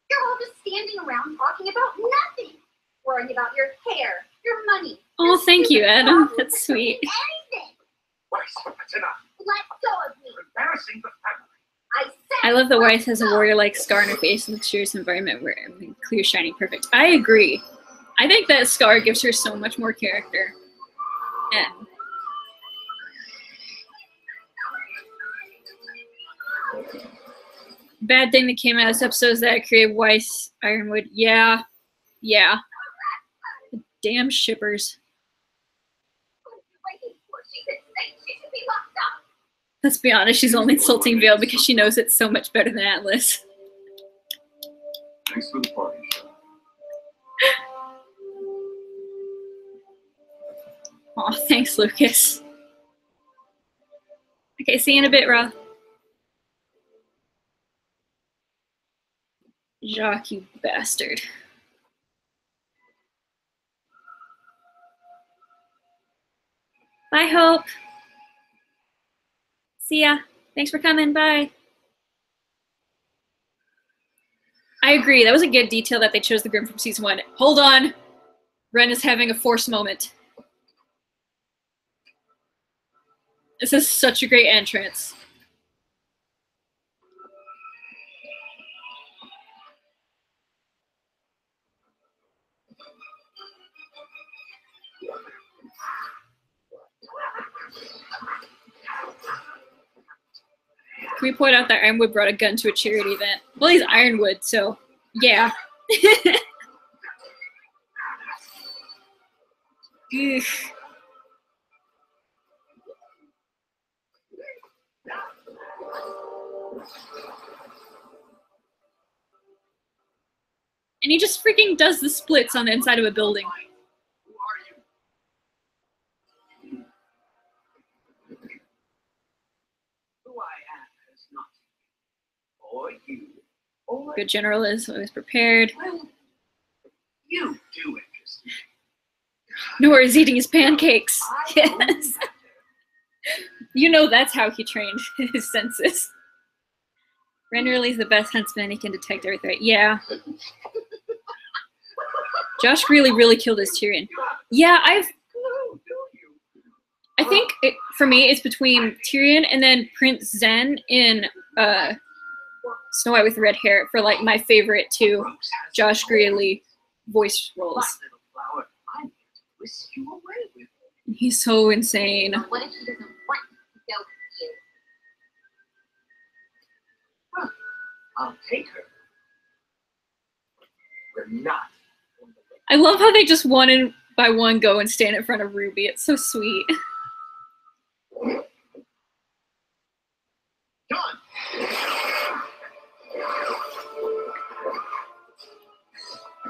You're all just standing around talking about nothing. Worrying about your hair, your money. Oh, your thank you, stupid Adam. problems That's that don't sweet. mean anything. Weiss, that's enough. Let go of me. You're embarrassing the family. I said I love that let Weiss has a go. warrior-like scar on her face in a luxurious environment where everything clear, shiny, perfect. I agree. I think that scar gives her so much more character. And bad thing that came out of this episode is that I created Weiss Ironwood. Yeah. Yeah. The damn shippers. What are you waiting for? She's insane. She should be locked up. Let's be honest, she's only insulting Vale because she knows it's so much better than Atlas. Thanks for the party, Sean. Aw, thanks, Lucas. Okay, see you in a bit, Ra. Jacques, you bastard. Bye, Hope. See ya. Thanks for coming. Bye. I agree. That was a good detail that they chose the Grim from season 1. Hold on. Ren is having a force moment. This is such a great entrance. Can we point out that Ironwood brought a gun to a charity event? Well, he's Ironwood, so yeah. Ugh. And he just freaking does the splits on the inside of a building. Who are you? Who I am is not or you or Good general is always prepared. well, you do interest me. Nor is eating his pancakes. I know Yes. better. You know that's how he trained his senses. Renderly's the best huntsman. He can detect every threat. Yeah. Josh really killed his Tyrion. Yeah, I think for me it's between Tyrion and then Prince Zen in Snow White with red hair for like my favorite two Josh Greeley voice roles. Little flower, I'm here to whisk you away with me. He's so insane. But what if he doesn't want to go with you? I'll take her. We're not. I love how they just one by one go and stand in front of Ruby. It's so sweet. John!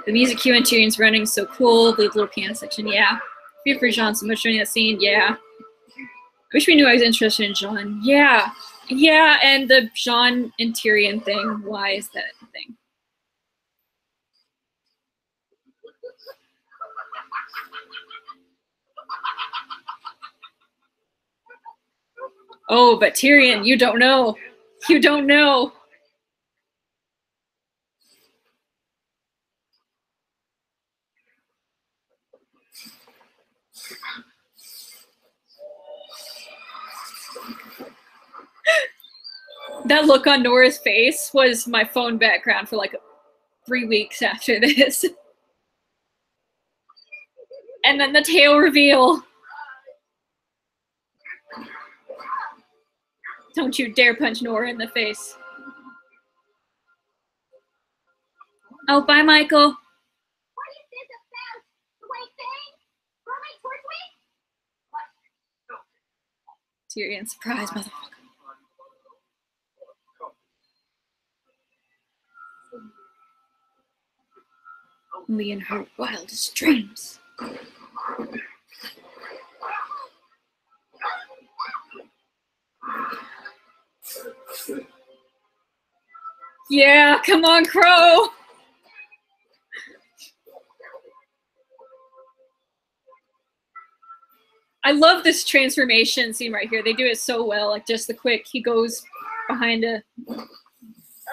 The music cue and Tyrion's running is so cool. The little piano section, yeah. Fear for Jean so much during that scene, yeah. I wish we knew I was interested in Jean. Yeah. Yeah, and the Jean and Tyrion thing. Why is that a thing? Oh, but Tyrion, you don't know. You don't know. That look on Nora's face was my phone background for like 3 weeks after this. And then the tail reveal. Don't you dare punch Nora in the face. Oh, bye, Michael. What is this about? The way things? Running towards me? Tyrion, surprise, motherfucker. Only in her wildest dreams. Yeah, come on, Crow. I love this transformation scene right here. They do it so well. Like just the quick, he goes behind a,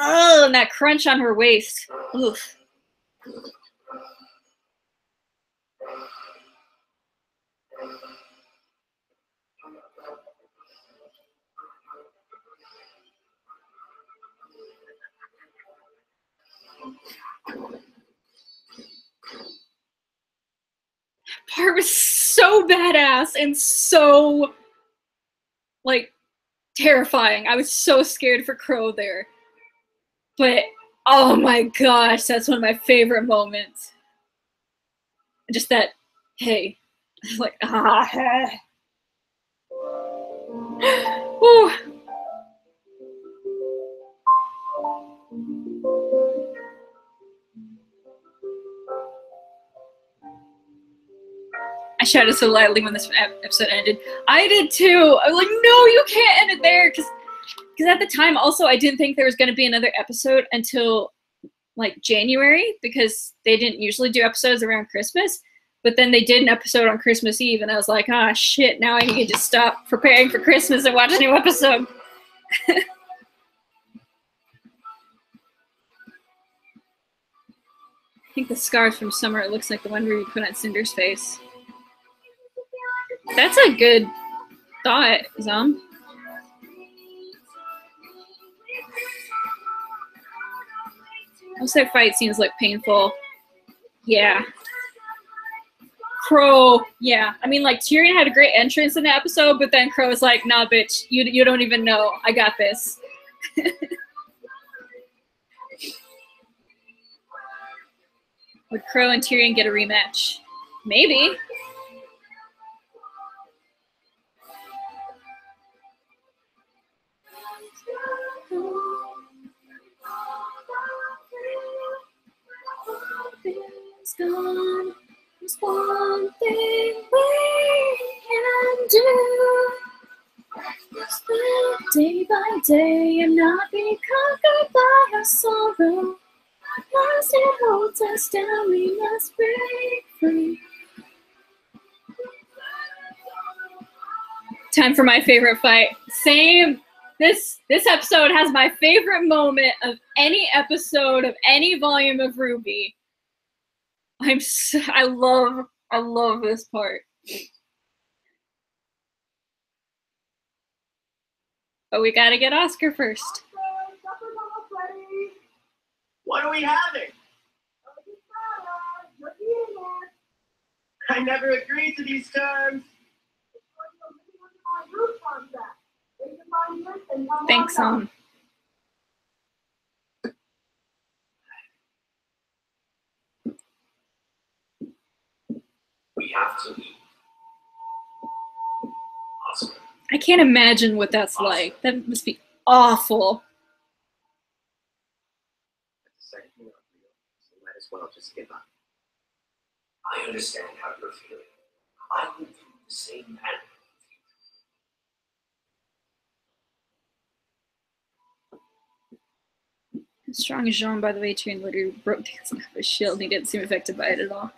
oh, and that crunch on her waist. Oof. Part was so badass and so like terrifying. I was so scared for Crow there. But oh my gosh, that's one of my favorite moments. Just that, hey, like hey. Woo. I shouted so loudly when this episode ended. I did too. I was like, no, you can't end it there. Because at the time, also, I didn't think there was going to be another episode until, like, January. Because they didn't usually do episodes around Christmas. But then they did an episode on Christmas Eve. And I was like, ah, shit, now I need to stop preparing for Christmas and watch a new episode. I think the scars from summer, it looks like the one where you put on Cinder's face. That's a good thought, Zom. Most of their fight scenes look painful. Yeah. Crow, yeah. I mean, like, Tyrion had a great entrance in the episode, but then Crow was like, nah, bitch, you don't even know. I got this. Would Crow and Tyrion get a rematch? Maybe. Gone. There's one thing we can do. Just live day by day and not be conquered by our sorrow. Once it holds us down, we must break free. Time for my favorite fight. Same. This episode has my favorite moment of any episode of any volume of RWBY. I love this part. But we gotta get Oscar first. What are we having? I never agreed to these terms. Thanks, We have to leave. Oscar. I can't imagine what that's like. That must be awful. So might as well just give up. I understand how you're feeling. I went through the same panic. As strong as Jean, by the way, Tyrion literally broke dancing off his shield and he didn't seem affected by it at all.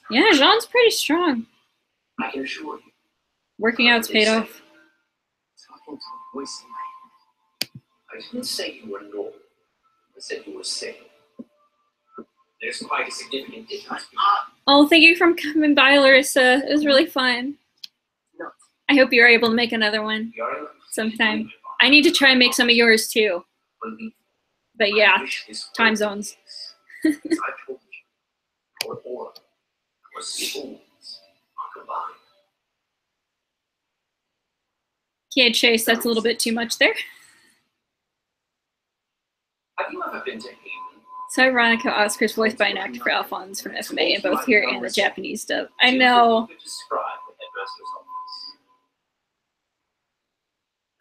Yeah, Jean's pretty strong. I can assure you. Working out's paid off. hint of voice in my head. I didn't say you were normal. I said you were sane. There's quite a significant difference. Oh, thank you for coming by, Larissa. It was really fun. No. I hope you're able to make another one sometime. I need to try and make some of yours too. But yeah, time zones. As I told you, our aura, our souls are combined. Yeah, Chase, that's a little bit too much there. Have you ever been to Haven? So ironic how Oscar's voiced by an actor for Alphonse from FMA in both here and the Japanese dub. I know. You could describe the headmaster's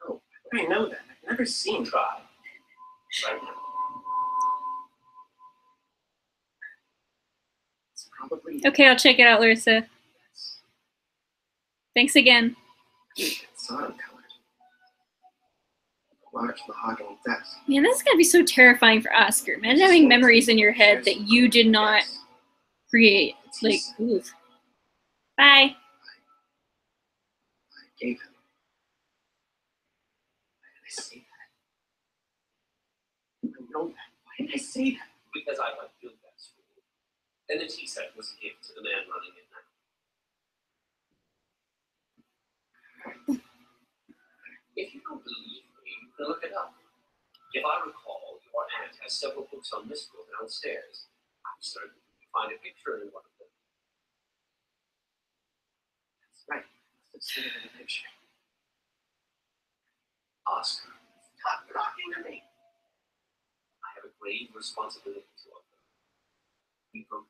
office. No, I know that. I've never seen Try. Right now. It's probably Okay, I'll check it out, Larissa. Thanks again. sun-colored. Large mahogany desk. Man, this is gonna be so terrifying for Oscar. Imagine having memories in your head that you did not create. Like, oof. Bye. I gave him. Why did I say that? I know that. Why did I say that? Because I like build that school. And the tea set was a gift to the man running it now. If you don't believe me, you can look it up. If I recall, your aunt has several books on this book downstairs. I'm certain you can find a picture in one of them. That's right. I must have seen it in a picture. Oscar, Stop talking to me. I have a grave responsibility to our family. We both.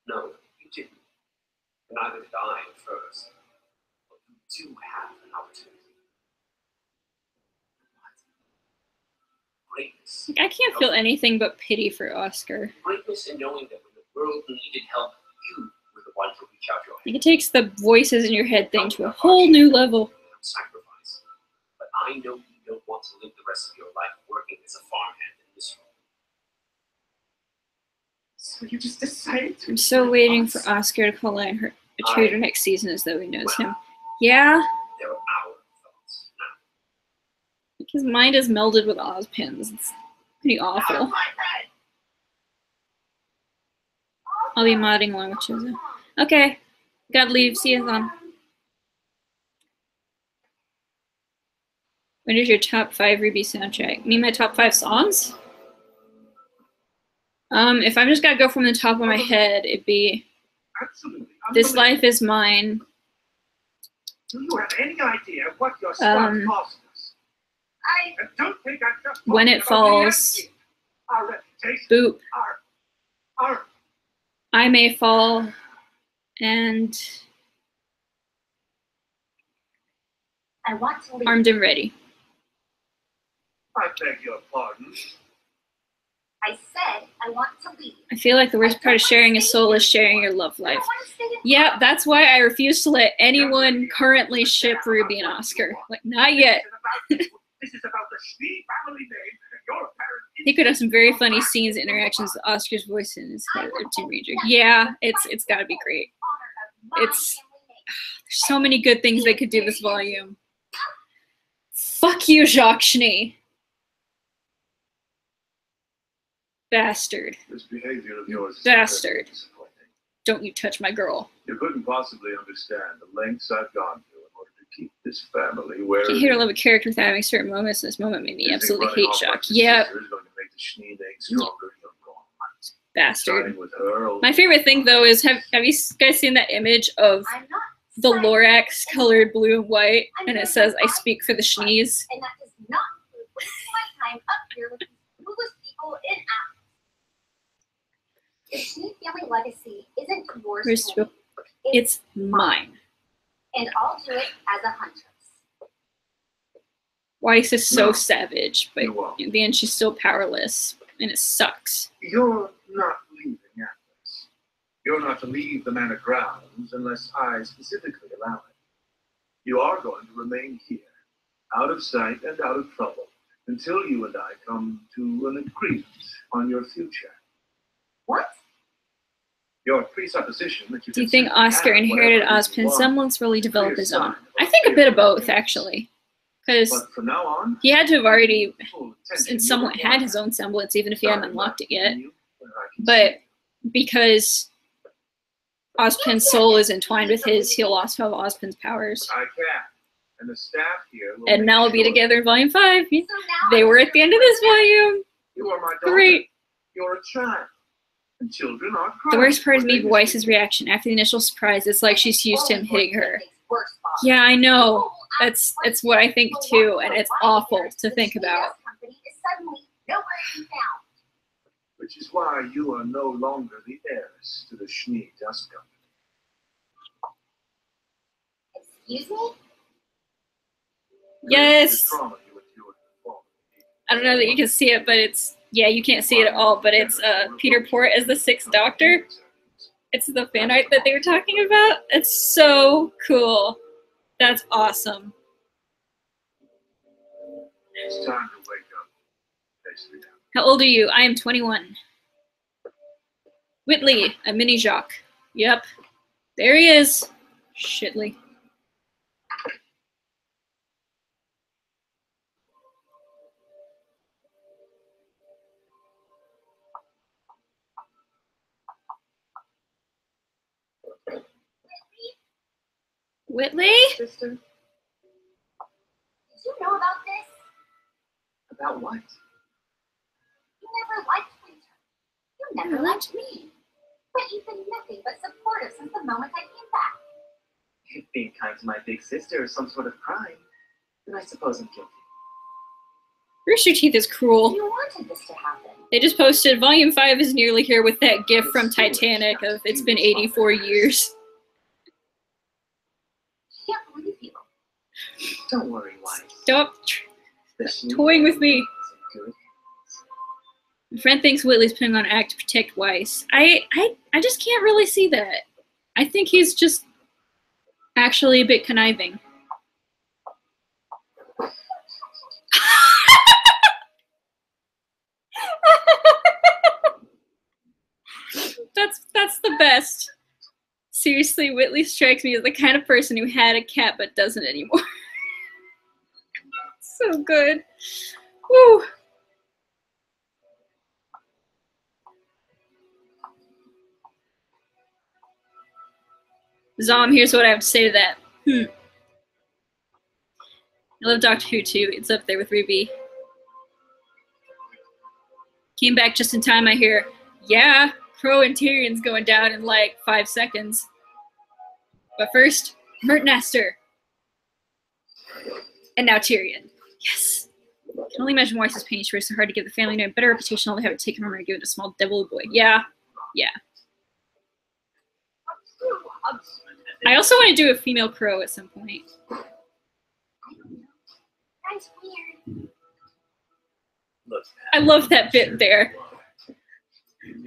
No, you didn't. Neither did I at first. But you do have an opportunity. What? Greatness. I can't feel anything but pity for Oscar. Greatness in knowing that when the world needed help, you were the one to reach out your hand. It takes the voices in your head thing to a whole new level. Sacrifice. But I know you don't want to live the rest of your life working as a farmhand in this room. So you just decided to. I'm so waiting for Oscar to call in her a traitor next season as though he knows him. Yeah, There are our thoughts now. his mind is melded with Ozpin's. It's pretty awful. I'll be modding along with Chizu. Okay, gotta leave. See you then. What is your top 5 RWBY soundtrack? Me, my top 5 songs? If I'm just gotta go from the top of my head, it'd be This Life Is Mine. Do you have any idea what your stuff cost us? I don't think I'm just When It Falls. Our reputation. Boop. Our I May Fall. And I want to leave. Armed and Ready. I beg your pardon. I said I want to leave. I feel like the worst part of sharing a soul is sharing your love life. Yeah, that's why I refuse to let anyone currently ship RWBY and Oscar. Like, not yet. This is about the Schnee family name and your parents. He could have some very funny scenes and interactions with Oscar's voice in his head of Team Ranger. Yeah, it's gotta be great. It's there's so many good things they could do this volume. Fuck you, Jacques Schnee. Bastard. This behavior of yours is Bastard. disappointing. Don't you touch my girl. You couldn't possibly understand the lengths I've gone to in order to keep this family where Can't hate or love a character without having certain moments. This moment made me absolutely hate Jacques. Yep. Going to make the Schnee name stronger. You're wrong. Bastard. Siding with her, My favorite thing though is have you guys seen that image of the Lorax colored blue and white, and it says "I speak for the Schnees." And that does not include wasting my time up here with these clueless people in Athens. The Schnee family legacy isn't yours. Where's to me. It's mine. And I'll do it as a huntress. Weiss is so No. savage, but in the end, she's still powerless, and it sucks. You're not leaving Atlas. You're not to leave the manor grounds unless I specifically allow it. You are going to remain here, out of sight and out of trouble, until you and I come to an agreement on your future. What? Your presupposition that you Do you think Oscar inherited Ozpin's semblance, or will he develop his own? I think a bit of both, actually. Because from now on, he had to have already somewhat had his own semblance, even if he hadn't unlocked it yet. But because Ozpin's soul is entwined with his, he'll also have Ozpin's powers. I can. And the staff here will And now we'll be sure together in Volume 5. They were at the end of this volume. You are my daughter. Great. You're a child. And children are The worst part is maybe Weiss's reaction. After the initial surprise, it's like she's used to him hitting her. Yeah, I know. It's what I think too, and it's awful to think about. Which is why you are no longer the heiress to the Schnee Dust Company. Excuse me? Yes. I don't know that you can see it, but it's, yeah, you can't see it at all, but it's Peter Port as the Sixth Doctor. It's the fan art that they were talking about. It's so cool. That's awesome. It's time to wake up. How old are you? I am 21. Whitley, a mini Jacques. Yep. There he is. Shitley. Whitley? Sister, Did you know about this? about what? You never liked Winter. You never liked me. But you've been nothing but supportive since the moment I came back. If being kind to my big sister is some sort of crime, then I suppose I'm guilty. Rooster Teeth is cruel. You wanted this to happen. They just posted Volume 5 is nearly here with that gif from Titanic of it's been 84 years. Can't believe you. Don't worry, Wise. Stop toying with me. My friend thinks Whitley's putting on an act to protect Weiss. I just can't really see that. I think he's just actually a bit conniving. That's the best. Seriously, Whitley strikes me as the kind of person who had a cat but doesn't anymore. So good. Woo. Zom, here's what I have to say to that. I love Doctor Who too. It's up there with RWBY. Came back just in time, I hear, yeah, Crow and Tyrion's going down in like 5 seconds. But first, Mert Nestor. And now Tyrion. Yes. I can only imagine why his pain is so hard to give the family name a better reputation. All they have it taken from her and give it to a small devil boy. Yeah. Yeah. I also want to do a female Crow at some point. That's weird. I love that bit there.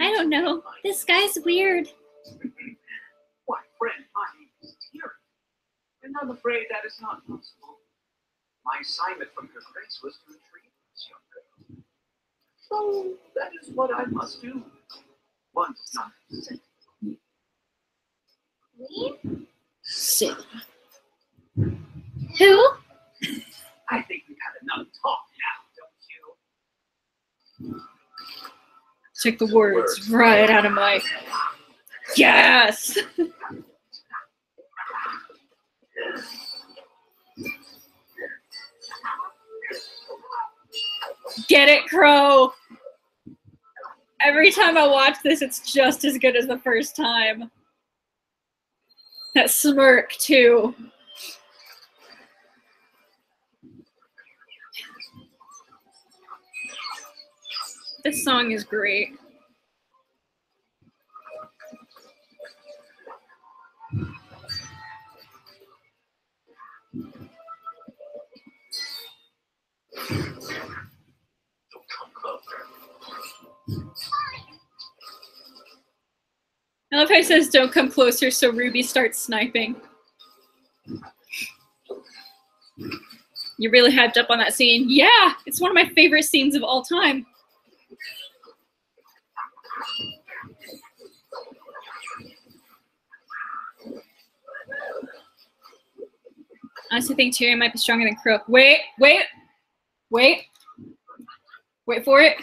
I don't know. This guy's weird. Why, friend, my name is Tyrion, and I'm afraid that is not possible. My assignment from Her Grace was to retrieve this young girl. So that is what I must do. One does not consent. Leave? Sit. Who? I think we've had enough talk now, don't you? Took the words right out of my... Yes! Get it, Crow! Every time I watch this, it's just as good as the first time. That smirk, too. This song is great. I love how he says, don't come closer, so Ruby starts sniping. You're really hyped up on that scene. Yeah, it's one of my favorite scenes of all time. I honestly think Tyrion might be stronger than Crow. Wait for it.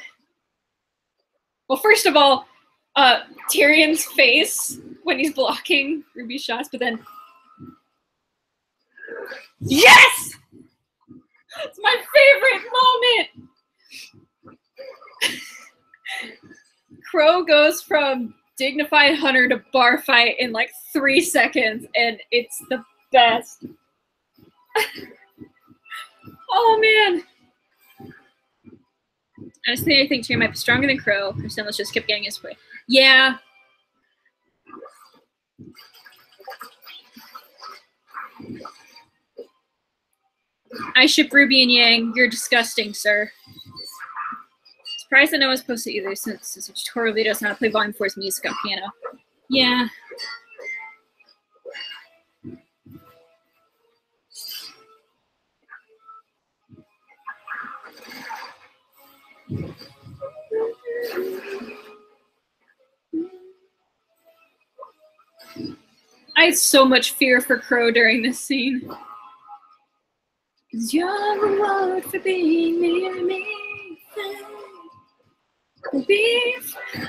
Well, first of all, Tyrion's face when he's blocking Ruby's shots, but then... Yes! It's my favorite moment! Crow goes from dignified hunter to bar fight in like 3 seconds, and it's the best. Oh, man. I just think Tyrion might be stronger than Crow. Let's just keep getting his way. Yeah. I ship Ruby and Yang. You're disgusting, sir. Surprised that no one's posted either, since this tutorial video does not play Volume 4's music on piano. Yeah. I had so much fear for Crow during this scene. 'Cause you're a reward for being near me.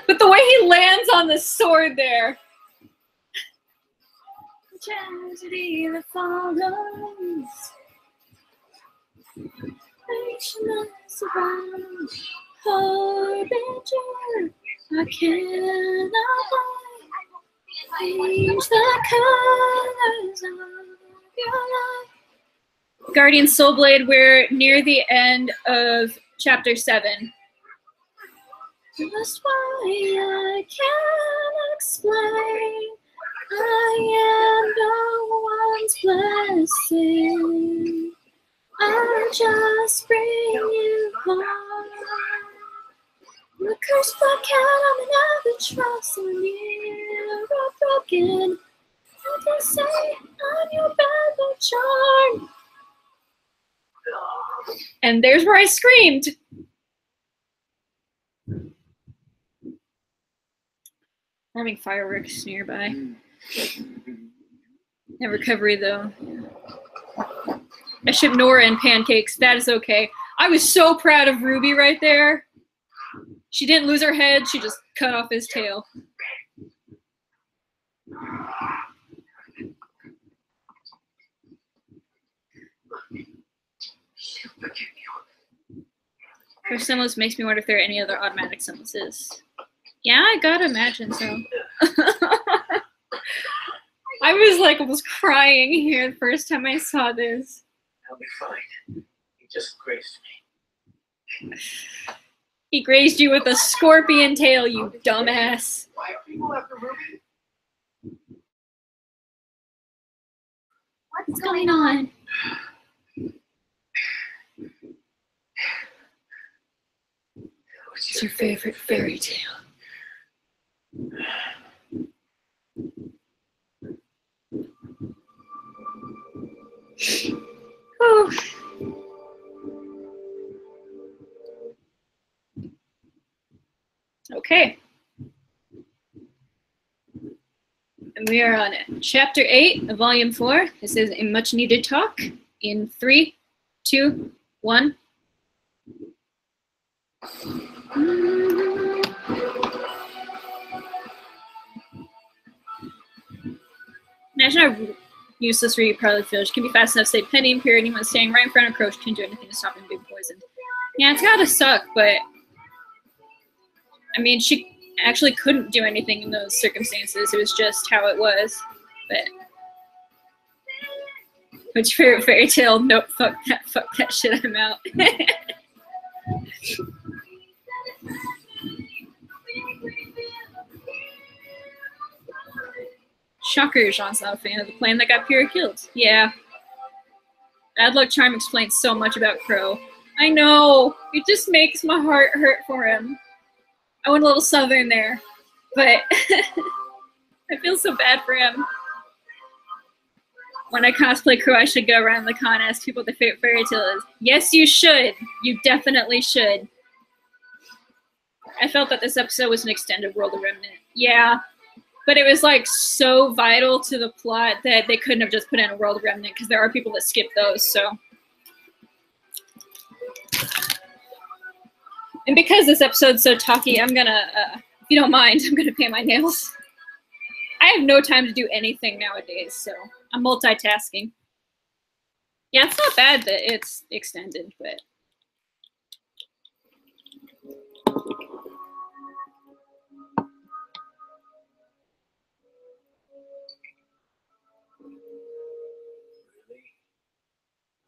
But the way he lands on the sword there. The tragedy that follows. Patience around. Harbinger. I cannot change the colors of your life. Guardian Soulblade, we're near the end of chapter 7. Just why I can't explain. I am no one's blessing. I just bring you home. The cursed black cat, I'm another trust in you. Broken. I can say I'm your bad luck charm. And there's where I screamed. We're having fireworks nearby. And recovery, though. I ship Nora and pancakes. That is okay. I was so proud of Ruby right there. She didn't lose her head. She just cut off his tail. Her semblance makes me wonder if there are any other automatic semblances. Yeah, I gotta imagine so. I was like almost crying here the first time I saw this. I'll be fine. He just grazed me. He grazed you with a scorpion tail, you dumbass. Why are people after Ruby? What's going on? What's your favorite fairy tale? Oh. Okay. And we are on chapter 8 of volume 4. This is a much needed talk in 3, 2, 1. Imagine how useless Rewatch probably feels. She can be fast enough to say Penny and Period. Anyone standing right in front of Crow can't do anything to stop him being poisoned. Yeah, it's gotta suck, but I mean, she actually couldn't do anything in those circumstances. It was just how it was. But what's your favorite fairy tale? Nope, fuck that shit, I'm out. Shocker, Jean's not a fan of the plan that got Pierre killed. Yeah. Bad luck charm explains so much about Crow. I know. It just makes my heart hurt for him. I went a little southern there, but I feel so bad for him. When I cosplay Crow, I should go around the con and ask people what their favorite fairy tale is. Yes, you should. You definitely should. I felt that this episode was an extended World of Remnant. Yeah. But it was like so vital to the plot that they couldn't have just put in a world remnant because there are people that skip those. So, and because this episode's so talky, I'm gonna, if you don't mind, I'm gonna paint my nails. I have no time to do anything nowadays, so I'm multitasking. Yeah, it's not bad that it's extended, but.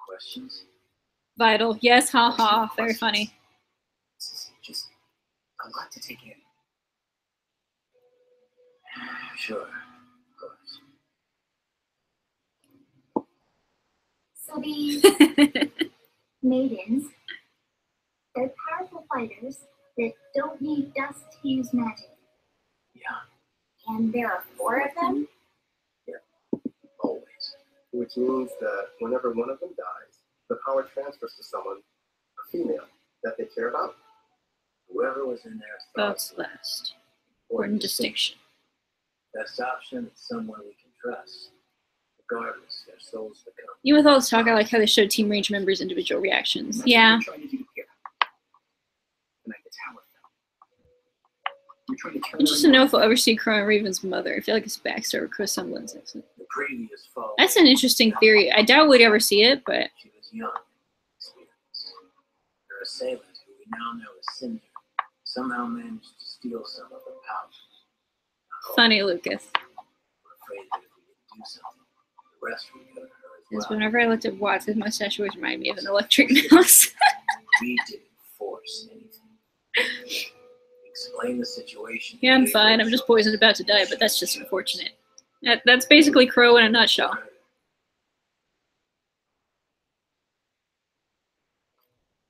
Questions? Vital. Yes, haha. Very funny. This is just a lot to take in. Sure, of course. So these maidens, they're powerful fighters that don't need dust to use magic. Yeah. And there are 4 of them? Always. Which means that whenever one of them dies, the power transfers to someone, a female, that they care about. Whoever was in their Thoughts last. Important distinction. Best option is someone we can trust. Regardless, their souls become. Even with all this talk, I like how they showed Team Range members' individual reactions. Yeah. Interested to know if we'll ever see Crow and Raven's mother. I feel like it's backstory or Crow semblance. That's an interesting theory. I doubt we'd ever see it, but. She was young, experienced. Her assailant, who we now know as Cinder, somehow managed to steal some of her power. Funny, Lucas. We're afraid that if we didn't do something, the rest would go to her as well. Because whenever I looked at Watts, his mustache always reminded me of an electric mouse. We didn't force anything. Explain the situation. Yeah, I'm fine. I'm just poisoned, about to die, but that's just unfortunate. That's basically Crow in a nutshell.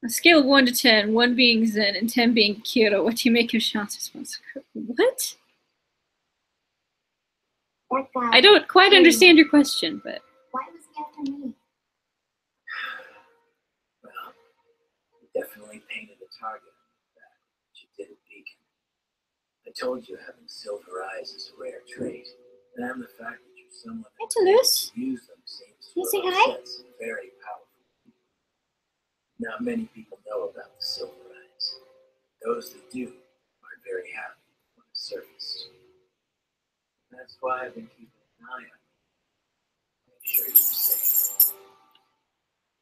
A scale of 1 to 10, 1 being Zen and 10 being Kyoto, what do you make of Sean's response? What? I don't quite understand your question, but. Why was he after me? Well, you definitely painted a target on your back, but you didn't beacon. I told you having silver eyes is a rare trait, and the fact that you're someone that Toulouse. use them seems You to say have hi? upset some very powerful people. Not many people know about the silver eyes. Those that do are very happy when it surfaced. That's why I've been keeping an eye on you. Make sure you're safe.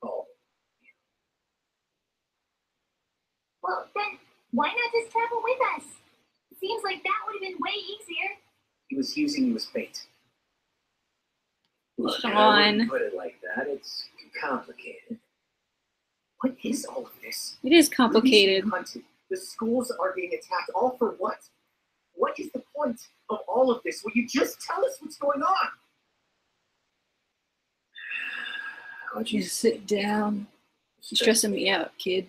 Oh, Well, then, why not just travel with us? It seems like that would have been way easier. he was using you as bait. Look, I Sean. wouldn't put it like that. It's complicated. What is all of this? It is complicated. Hunted. The schools are being attacked. All for what? What is the point of all of this? Will you just tell us what's going on? How'd you Just sit down. You're stressing me out, kid.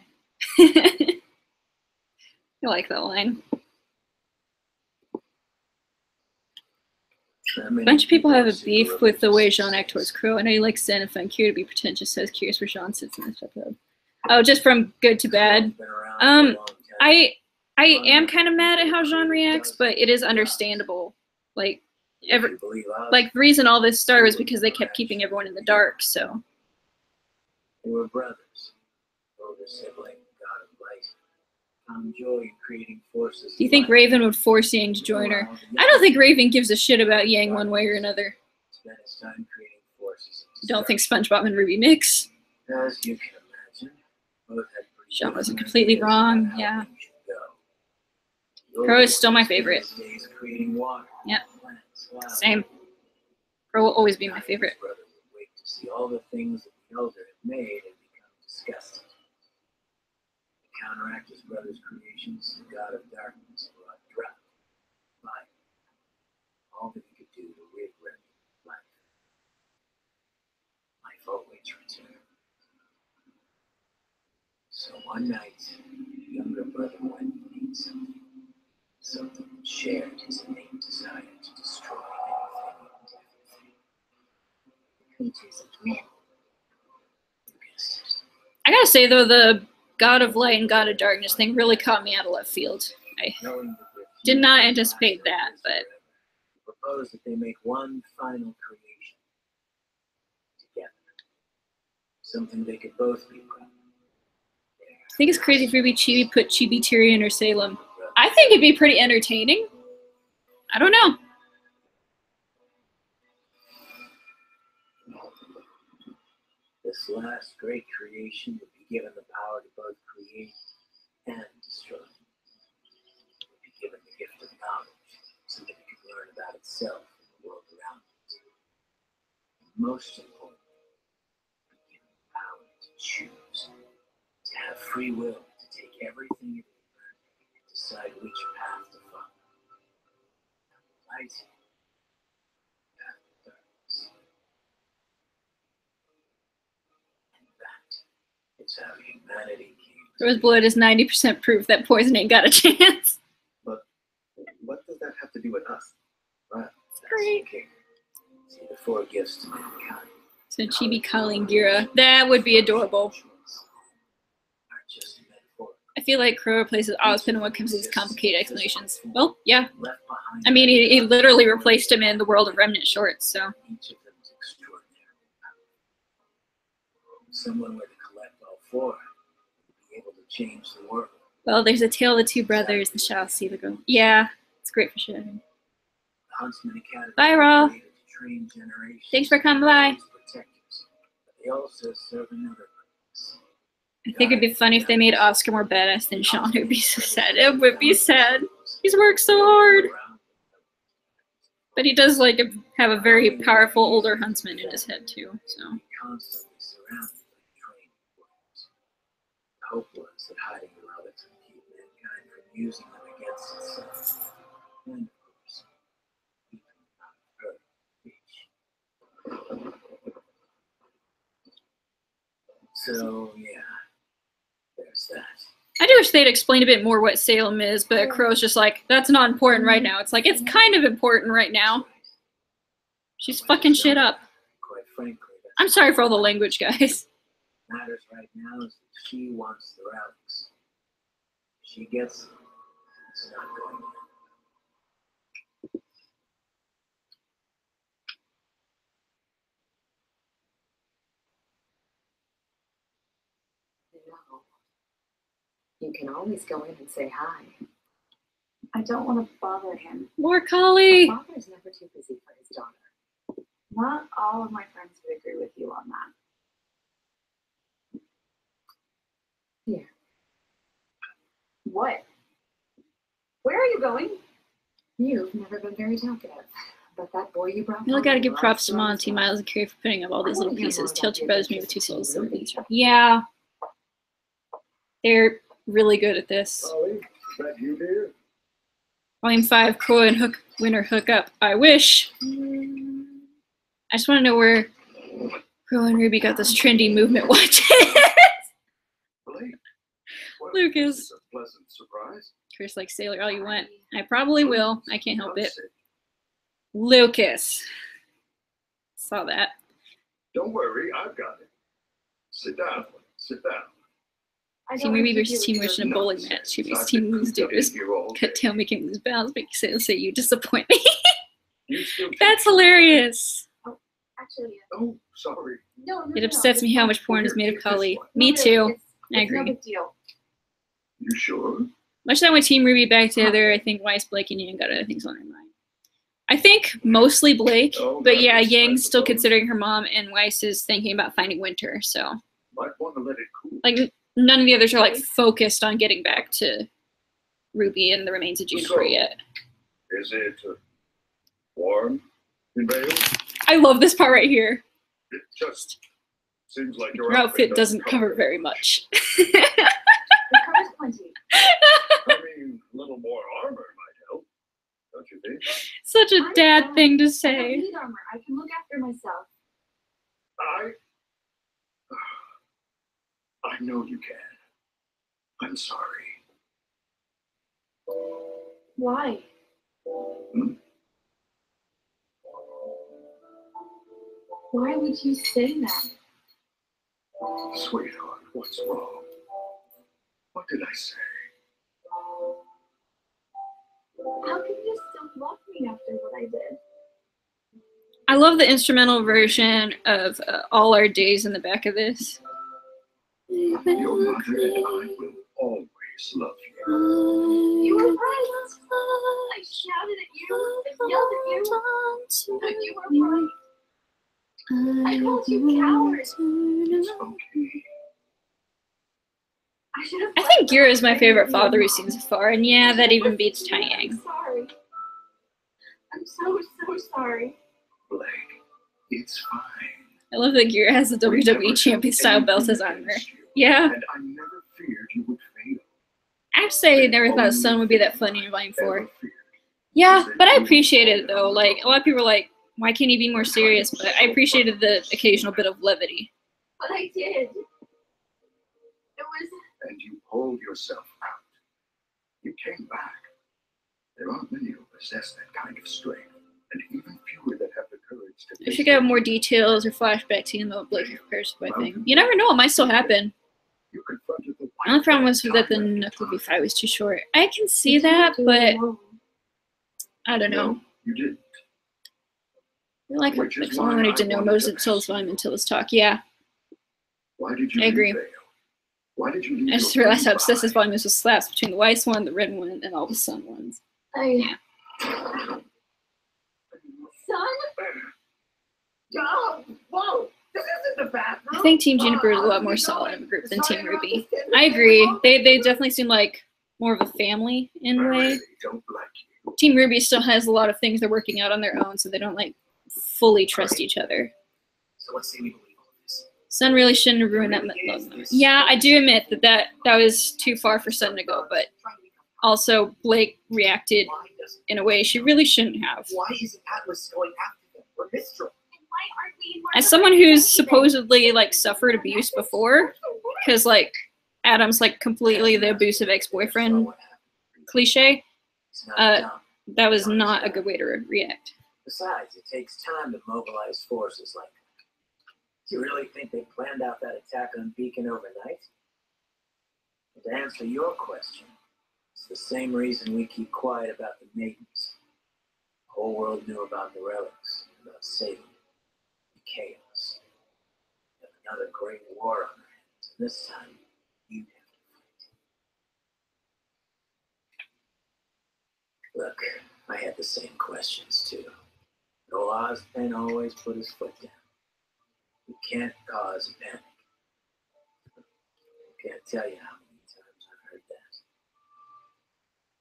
I like that line. A bunch of people have a beef with the way Jean acts towards Crow. I know you like Zen and find Kira to be pretentious, so I was curious where Jean sits in this episode. Oh, just from good to bad. I am kind of mad at how Jean reacts, but it is understandable. Like, the reason all this started was because they kept keeping everyone in the dark, so. They were brothers. Older sibling, god of light. Found joy in creating forces. Do you think Raven would force Yang to join her? I don't think Raven gives a shit about Yang one way or another. Spent his time creating forces. Don't think SpongeBob and Ruby mix. As you can imagine, both had pretty Sean wasn't different completely ideas about wrong, how yeah. things should go. Crow is still my favorite. His days creating water, Yep. plants, flowers. Same. Crow will always be my favorite. His brother would wait to see all the things that the elder had made and become disgusted. To counteract his brother's creations, the god of darkness brought drought, fire, all that he could do to rid Red life. Life always returned. So one night, the younger brother went to need something. Something that shared his innate desire to destroy anything and everything. Creatures of men. You guessed it. I gotta say, though, the God of Light and God of Darkness thing really caught me out of left field. I Knowing that their did not future anticipate that, but were propose that they make one final creation together. Something they could both be proud of. I think it's crazy if Ruby Chibi put Chibi Tyrion or Salem. I think it'd be pretty entertaining. I don't know. This last great creation would be given the power to both create and destroy. It would be given the gift of knowledge so that it could learn about itself and the world around it. And most importantly, it would be given the power to choose, to have free will, to take everything it learned and decide which path to follow. Light, path of darkness. And that is how humanity came. Rose blood is 90% proof that poison ain't got a chance. But what does that have to do with us? Right. Great. Okay. See the four gifts to mankind. So Chibi calling Gira. That would be adorable. Are just metaphorical. I feel like Crow replaces Ozpin when it comes to these complicated explanations. Well, yeah. Left behind. I mean, he literally replaced him in the world of Remnant Shorts, so. Each of them is extraordinarily powerful. If someone were to collect all four, would be able to change the world. Well, there's a tale of the two brothers, and shall see the girl. Yeah, it's great for sure. The Huntsman Academy Bye, Ro. created to train generations Thanks for coming by. as protectors, but they also serve another purpose. I think it'd be funny if they made Oscar more badass than Sean. It would be so sad. It would be sad. He's worked so hard. But he does like have a very powerful older huntsman in his head too. So Constantly surrounded by trained warriors. The hope was that hiding the relics would keep mankind from using them against itself. And of course, keep them out of her reach. So yeah, there's that. I do wish they'd explain a bit more what Salem is, but Crow's just like, that's not important right now. It's like, it's kind of important right now. She's fucking shit up. Quite frankly, I'm sorry for all the language, guys. what matters right now is that she wants the relics. If she gets them, it's not going to. No. You can always go in and say hi. I don't want to bother him. More Collie. Father's never too busy for his daughter. Not all of my friends would agree with you on that. Here. What? Where are you going? You've never been very talkative, but that boy you brought. You really gotta give home props to loves Monty, stories. Miles, and Carrie for putting up all these I little wanna hear pieces. more Tilt about your the brothers me with adventures 2 of souls. Ruby. Yeah. They're really good at this. Ollie, is that you, dear? Volume 5, Crow and Hook Winter hook up. I wish. I just want to know where Crow and Ruby got this trendy movement watches. Blake. Well, Lucas. this is a pleasant surprise. Chris like Sailor all you want. I probably will. I can't help it. Sit. Lucas. Saw that. Don't worry, I've got it. Sit down. Sit down. I Team don't Ruby wanna versus keep you Team with Wish your- in a bowling match. She makes Team Moose Dooders cut tail making lose balance, make Sailor say you disappoint me. You still That's hilarious. Actually, Oh, sorry. no. It upsets me how much porn is made of Kali. Me too. I No agree. big deal. You sure? Much time with Team Ruby back together, I think Weiss, Blake, and Yang got other things on their mind. I think mostly Blake, but yeah, Yang's still considering her mom, and Weiss is thinking about finding Winter. So, Might want to let it cool. like, none of the others are like focused on getting back to Ruby and the remains of Juniper yet. Is it warm in Vale? I love this part right here. It just seems like your Your outfit doesn't cover very much. It covers plenty. I mean, a little more armor might help, don't you think? Such a dad thing to I don't say. need armor. I can look after myself. I know you can. I'm sorry. Why? Hmm? Why would you say that? Sweetheart, what's wrong? What did I say? How can you still love me after what I did? I love the instrumental version of All Our Days in the back of this. Your mother and I will always love you. You were right. I shouted at you and yelled at you, but you were right. I called you coward. It's okay. I think Gira is my favorite father we've seen so far, and yeah, that even beats Tai Yang. I'm sorry. I'm so sorry. Blake, it's fine. I love that Gira has the WWE champion style belt as armor. Yeah. And I never feared you would fail. I'd say I never thought Sun would be that funny in Volume 4. Yeah, but I appreciated it though. Like, a lot of people were like, why can't he be more serious? But I appreciated the occasional bit of levity. But I did. It was... And you pulled yourself out. You came back. There aren't many who possess that kind of strength, and even fewer that have the courage to... I should have more details or flashback to the Blake prepares for my thing. You never know, it might still happen. You confronted the My only problem was that the Knuckle fight was too short. I can see that, but I don't know. No, you didn't. I feel like I wanted to know most of this volume until this talk. Yeah, Why did you I agree. fail? Why did you leave I just your realized how friends obsessed this behind? volume is with slaps between the white one, the red one, and all the sun ones. Son? Oh, whoa! This isn't the bathroom. I think Team Juniper is a lot more solid of a group than Team RWBY. I agree. They definitely seem like more of a family in a way. Don't like you. Team RWBY still has a lot of things they're working out on their own, so they don't like fully trust each other. So let's say we believe all this. Sun really shouldn't have ruined that love moment. Yeah, I do admit that was too far for Sun to go, but also Blake reacted in a way she really shouldn't have. Why isn't Atlas going after them? Or Mistral? As someone who's supposedly like suffered abuse before, because like Adam's like completely the abusive ex-boyfriend cliche, that was not a good way to react. Besides, it takes time to mobilize forces like that. Do you really think they planned out that attack on Beacon overnight? And to answer your question, it's the same reason we keep quiet about the maidens. The whole world knew about the relics, about saving the chaos. We have another great war on our hands, and this time you have to fight. Look, I had the same questions too. But Ozpen always put his foot down. We can't cause a panic. I can't tell you how many times I've heard that.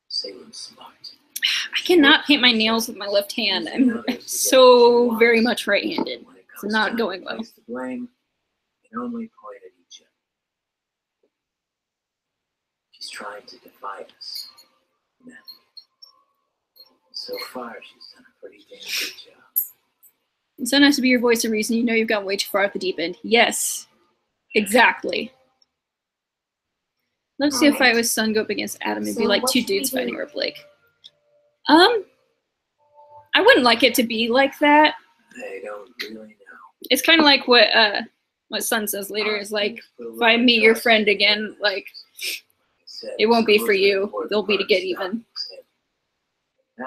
Salem's smart. I cannot paint my nails with my left hand. I'm so very much right-handed. It's not going well. To blame, we can only point at each other. She's trying to defy us. Natalie. So far, she's done a pretty damn good job. And Sun has to be your voice of reason. You know you've gone way too far at the deep end. Yes, exactly. Love to see a fight with Sun go up against Adam. It'd be like two dudes fighting over Blake. I wouldn't like it to be like that. I don't really know. It's kind of like what Sun says later is like, if I meet your friend again, like, it won't be for you. They'll be to get even.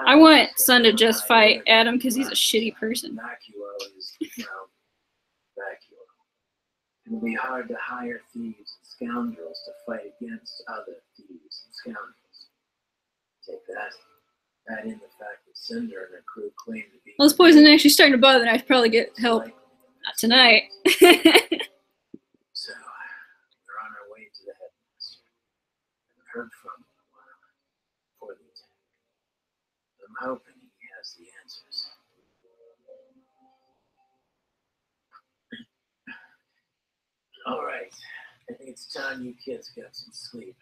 I want Sun to just fight Adam because he's a shitty person. Vacuo is, vacuo. It'll be hard to hire thieves and scoundrels to fight against other thieves and scoundrels. Take that. Add in the fact that Cinder and her crew claim to be... Well, this poison actually starting to bother, and I should probably get help. Not tonight. So, we're on our way to the headmaster. Haven't heard from him in a while. Before the attack. I'm hoping he has the answers. All right. I think it's time you kids got some sleep.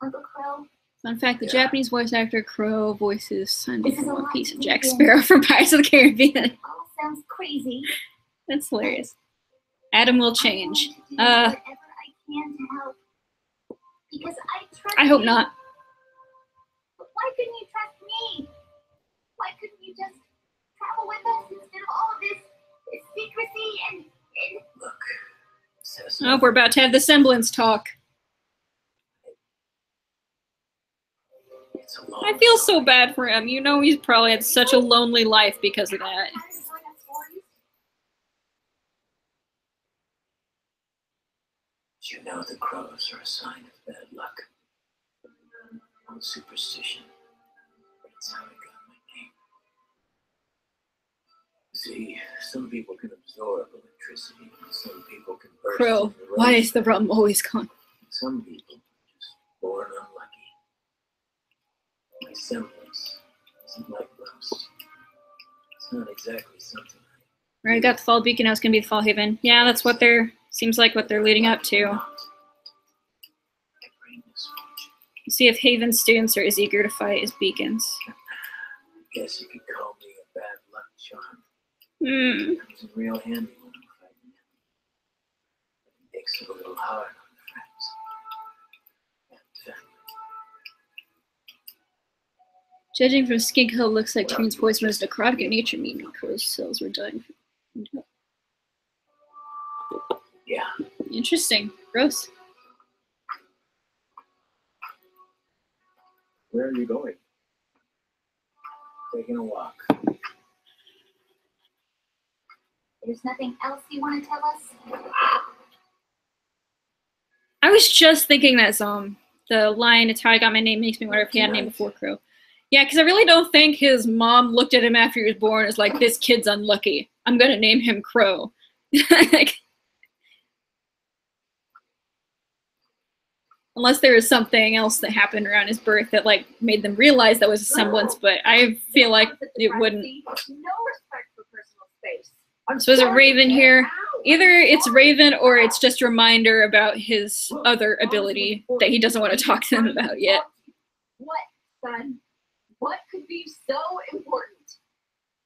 Uncle Crow? Fun fact, the Japanese voice actor Crow voices Sunday from One Piece and Jack Sparrow from Pirates of the Caribbean. All sounds crazy. That's hilarious. Adam will change. Whatever I can to help. Because I trust I hope you. not. But why couldn't you trust me? Why couldn't you just travel with us instead of all of this secrecy and... Look. Oh, we're about to have the semblance talk. I feel so bad for him. You know he's probably had such a lonely life because of that. you know the crows are a sign of bad luck? No superstition. That's how I got my name. See, some people can absorb electricity, some people can burst Crow, into the why rose. is the rum always gone? Some people are just born unlucky. My semblance isn't like most. It's not exactly something We already got the Fall Beacon, now it's gonna be the Fall Haven. Yeah, that's what seems like what they're leading up to. See if Haven students are as eager to fight as Beacons. Guess you could call me a bad luck charm. Hmm. Comes in real handy when I'm fighting. It makes it a little hard on friends and family. Judging from skin color, looks like Tyrion's poison was necrotic in nature, meaning Crow's cells were dying. Yeah. Interesting. Gross. Where are you going? Taking a walk. There's nothing else you want to tell us? I was just thinking that the line, "It's how I got my name," makes me wonder if he had a name before Crow. Yeah, because I really don't think his mom looked at him after he was born as like, this kid's unlucky. I'm gonna name him Crow. Like, unless there was something else that happened around his birth that like made them realize that was a semblance, but I feel like it wouldn't. No respect for personal space. So is it Raven here? Either it's Raven or it's just a reminder about his other ability that he doesn't want to talk to them about yet. What, son? What could be so important?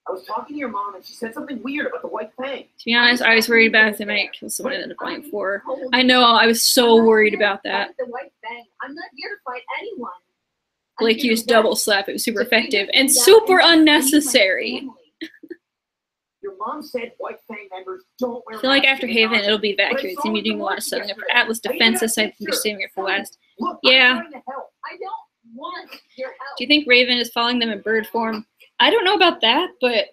I was talking to your mom and she said something weird about the white fang. To be honest, I was worried about if they might kill someone in the Flying 4. I know, I was so worried about that. The white fang. I'm not here to fight anyone. Blake used double slap, it was super effective and super unnecessary. Your mom said white fang members don't wear I feel like masks after in Haven, Oz. it'll be But I Valkyrie. It's saw gonna be it in doing the a lot of market setting up for yesterday. Atlas I even defenses. got a I think they're picture. saving it for last. Look, I'm Yeah. trying to help. I don't want your help. Do you think Raven is following them in bird form? I don't know about that, but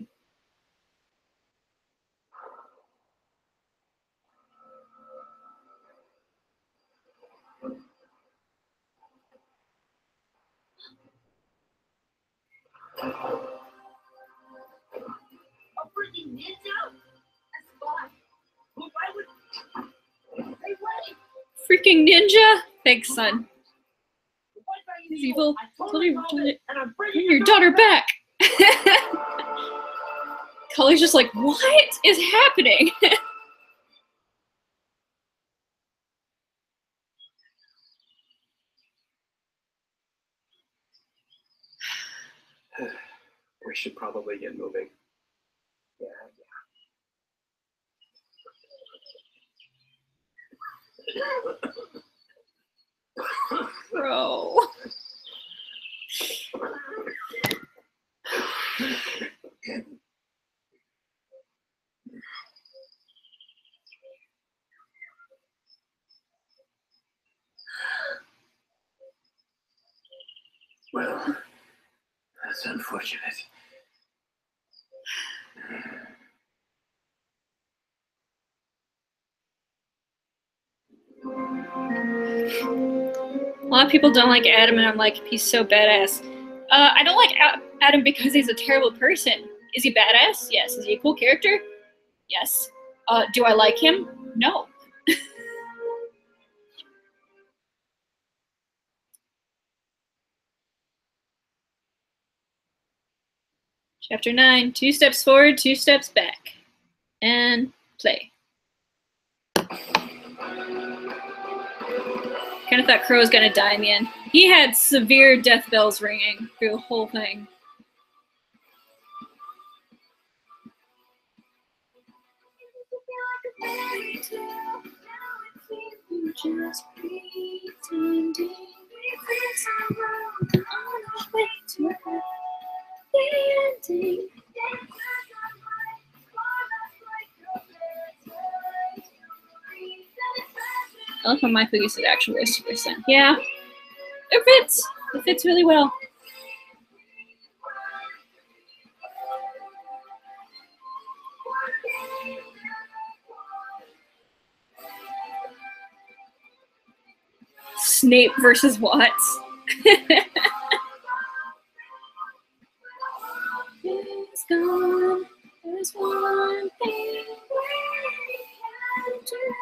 A freaking ninja? A spy? Who I would... Hey, wait! freaking ninja? Thanks, son. The white fang is He's evil. I Told totally you, called told it, it. and I'm Bring bringing your daughter back. Cully's just like, what is happening? We should probably get moving. Yeah. Bro. Well, that's unfortunate. A lot of people don't like Adam, and I'm like, he's so badass. I don't like Adam because he's a terrible person. Is he badass? Yes. Is he a cool character? Yes. Do I like him? No. Chapter 9, 2 steps forward, 2 steps back. And play. Kind of thought Crow was gonna die in the end. He had severe death bells ringing through the whole thing. Just pretending on our way to a happy ending. I love how Michael used his actual voice to percent. Yeah, it fits. It fits really well. Snape versus Watts. It's gone. There's one thing we can do.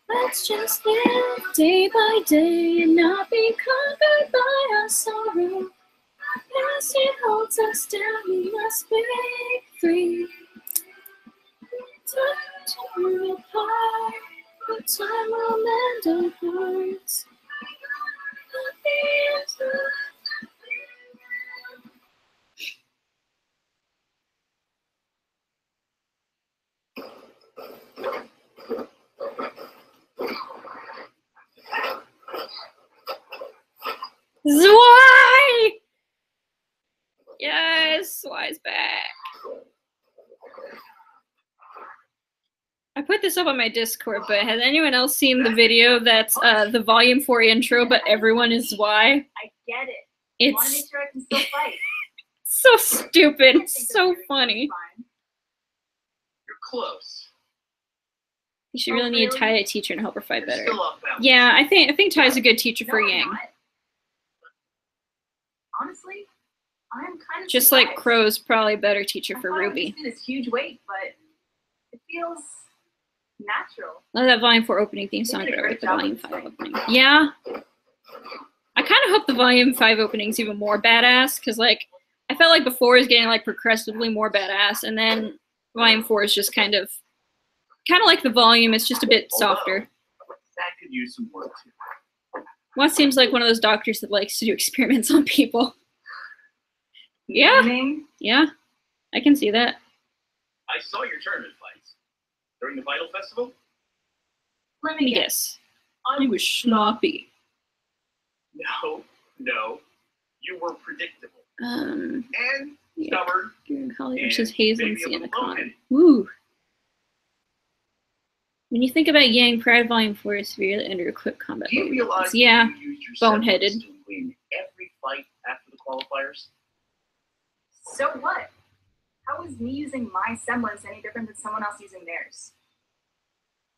Let's just live day by day and not be conquered by our sorrow. As it holds us down, we must break free. Time to move apart, but time will mend our hearts. Zwei! Yes, Zwei's back. I put this up on my Discord, but has anyone else seen the video that's the Volume 4 intro, but everyone is Zwei? I get it. It's I want to make sure I can still fight. so stupid, so funny. You're close. You should really need Ty a teacher to help her fight better. Still off balance. Yeah, I think Ty's a good teacher for No, I'm Yang. not. Honestly, I'm kind of Just surprised. like Crow's probably a better teacher for I thought it would Ruby. just be this huge weight, but it feels natural. Love that Volume 4 opening theme song They did a better great with the job Volume with 5 opening. Yeah. I kind of hope the Volume 5 opening's even more badass, because, like, I felt like before it was getting, like, progressively more badass, and then Volume 4 is just kind of like the Volume, it's just a bit softer. That could use some work too. Watt seems like one of those doctors that likes to do experiments on people. Yeah. Yeah. I can see that. I saw your tournament fights during the Vital Festival. Let me guess. You were sloppy. No, you were predictable Um, and yeah. stubborn. Holly and versus Hazel and maybe a Sienna little Khan. boneheaded. Woo. When you think about Yang, prior to Volume 4 is severely under-equipped combat. Do you realize Yeah, you used your boneheaded. semblance to win every fight after the qualifiers? So what? How is me using my semblance any different than someone else using theirs?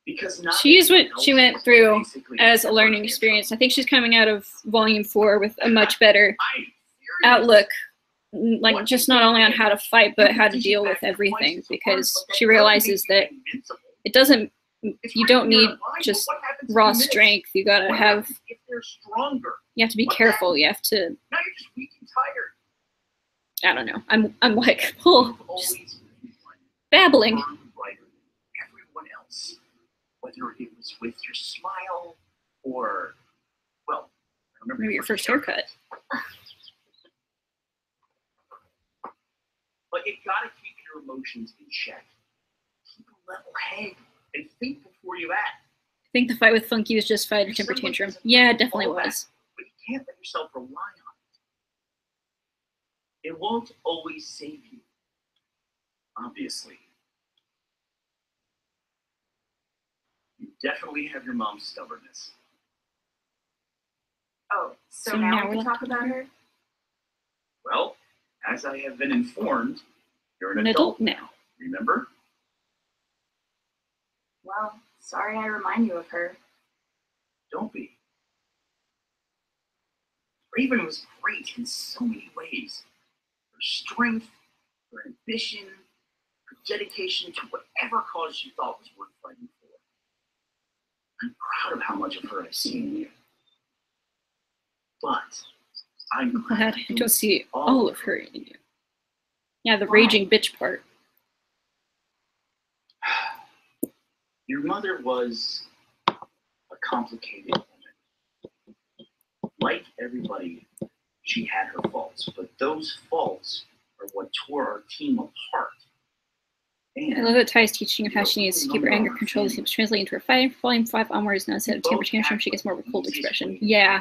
Because not She used what everyone she else went is through basically as a a learning experience. I think she's coming out of Volume 4 with a much better outlook, like just not only on how to fight, but how to deal with everything, because she realizes that it doesn't, you don't need just raw strength. You gotta have, if they're stronger. you have to be careful. You have to, Now you're just weak and tired. I don't know. I'm like, oh, You've always been babbling. brighter than everyone else. Whether it was with your smile or, well, I remember Maybe your first haircut. But you gotta keep your emotions in check. Keep a level head and think before you act. I think the fight with Funky was just fight or temper tantrum. Yeah, it definitely was. But you can't let yourself rely on it. It won't always save you. Obviously. You definitely have your mom's stubbornness. Oh, so So now now we we're can talk about her? Well, as I have been informed, you're An adult now. Remember? Well, sorry I remind you of her. Don't be. Raven was great in so many ways. Her strength, her ambition, her dedication to whatever cause she thought was worth fighting for. I'm proud of how much of her I've seen you. But I'm glad I don't see all of her in you. Yeah, the raging bitch part. Your mother was a complicated woman. Like everybody, she had her faults, but those faults are what tore our team apart. I love that Ty's teaching of how she needs to keep her anger controlled. It seems to translate into her fighting. Volume 5 onwards, now instead of temper tantrum, she gets more of a cold expression. Yeah.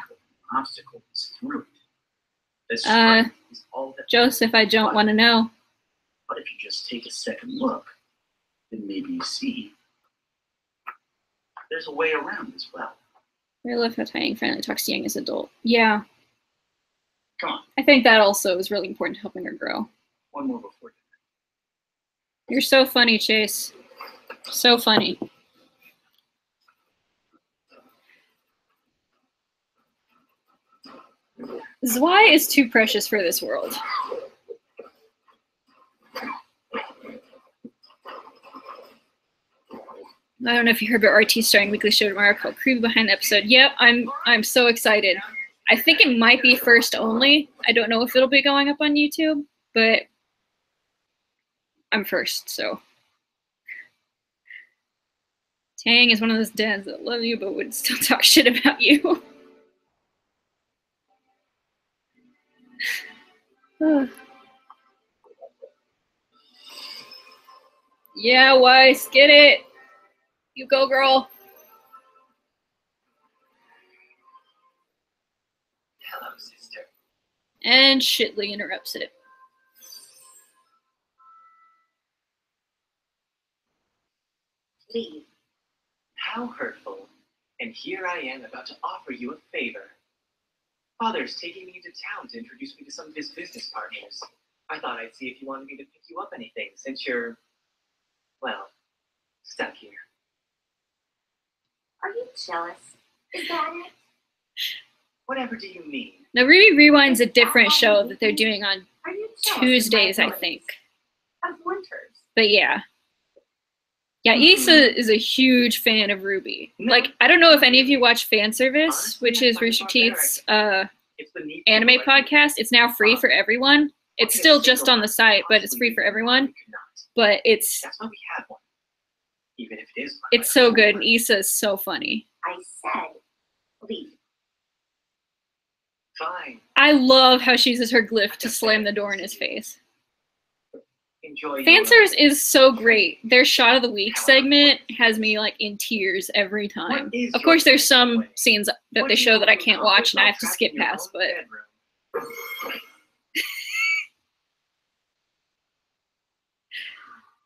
Obstacles through it. The strength is all that Joseph, I don't want to know. But if you just take a second look, then maybe you see there's a way around as well. I love how Ty finally talks to Yang as an adult. Yeah. Come on. I think that also is really important to helping her grow. One more before dinner. You're so funny, Chase. So funny. Zwei is too precious for this world. I don't know if you heard about RT starring weekly show tomorrow called Creepy Behind the Episode. Yep, I'm so excited. I think it might be first only. I don't know if it'll be going up on YouTube, but I'm first, so. Tang is one of those dads that love you but would still talk shit about you. Yeah, Weiss, get it. You go, girl. Hello, sister. And Shitley interrupts it. Leave. How hurtful. And here I am about to offer you a favor. Father's taking me into town to introduce me to some of his business partners. I thought I'd see if you wanted me to pick you up anything since you're, well, stuck here. Are you jealous? Is that it? Whatever do you mean? Now, RWBY Rewind's a different show that they're doing on Tuesdays, I think. Of Winters. But yeah. Yeah, Issa is a huge fan of RWBY. Like, I don't know if any of you watch Fan Service, which is Rooster Teeth's anime podcast. It's now free for everyone. It's still just on the site, but it's free for everyone. But it's Even if it is. It's so good, and Issa is so funny. I said, leave. Fine. I love how she uses her glyph to slam the door in his face. Enjoy. Fansers is so great. Their Shot of the Week segment has me like in tears every time. Of course, there's some scenes that they show that I can't watch and I have to skip past, but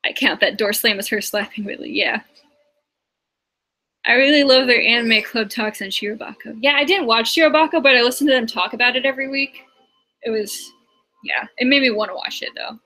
I count that door slam as her slapping Whitley. Yeah. I really love their anime club talks on Shirobako. Yeah, I didn't watch Shirobako, but I listened to them talk about it every week. It was, yeah, it made me want to watch it though.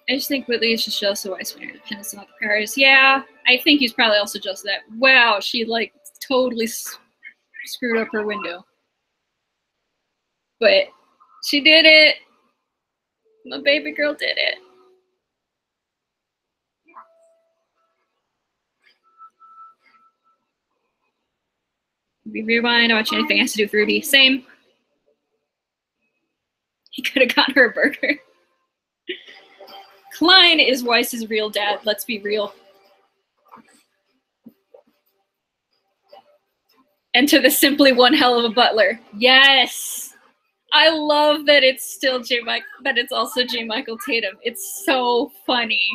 I just think Whitley is just jealous of Weiss when her independence not the Paris. Yeah, I think he's probably also jealous of that. Wow, she like totally screwed up her window. But she did it. My baby girl did it. Be rewind, watch anything that has to do with RWBY. Same. He could have gotten her a burger. Klein is Weiss's real dad, let's be real. And to the simply one hell of a butler. Yes! I love that it's still that it's also J. Michael Tatum. It's so funny.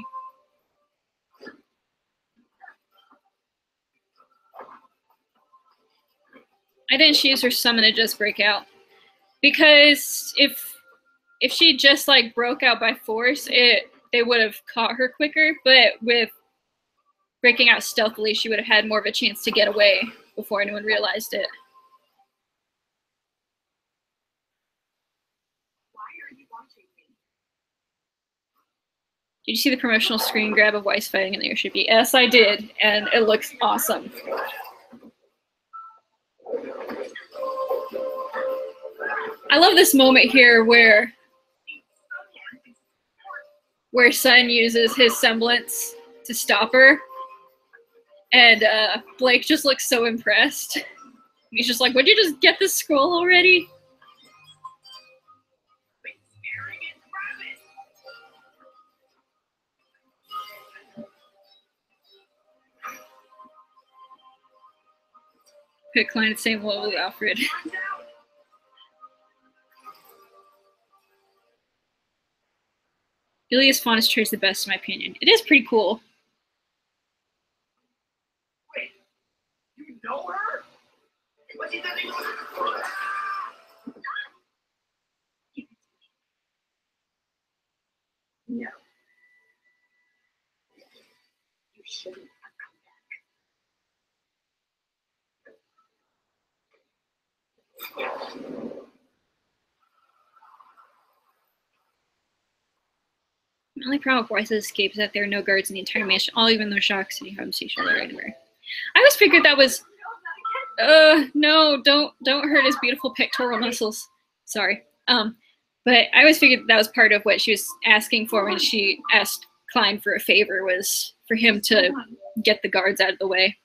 I didn't use her summon to just break out. Because if she just like broke out by force, they would have caught her quicker, but with breaking out stealthily, she would have had more of a chance to get away before anyone realized it. Why are you watching me? Did you see the promotional screen grab of Weiss fighting in the airship? Yes, I did, and it looks awesome. I love this moment here where Sun uses his semblance to stop her. And Blake just looks so impressed. He's just like, would you just get this scroll already? Put Klein at the same level as Alfred. Julius Faunus trade is the best in my opinion. It is pretty cool. Wait, you know her? What's he doing? No. You shouldn't have come back. The only problem with Bryce's escape is that there are no guards in the entire mansion. All even though Shock City homes each other anywhere. I always figured that was no, don't hurt his beautiful pectoral muscles. Sorry. But I always figured that was part of what she was asking for when she asked Klein for a favor, was for him to get the guards out of the way.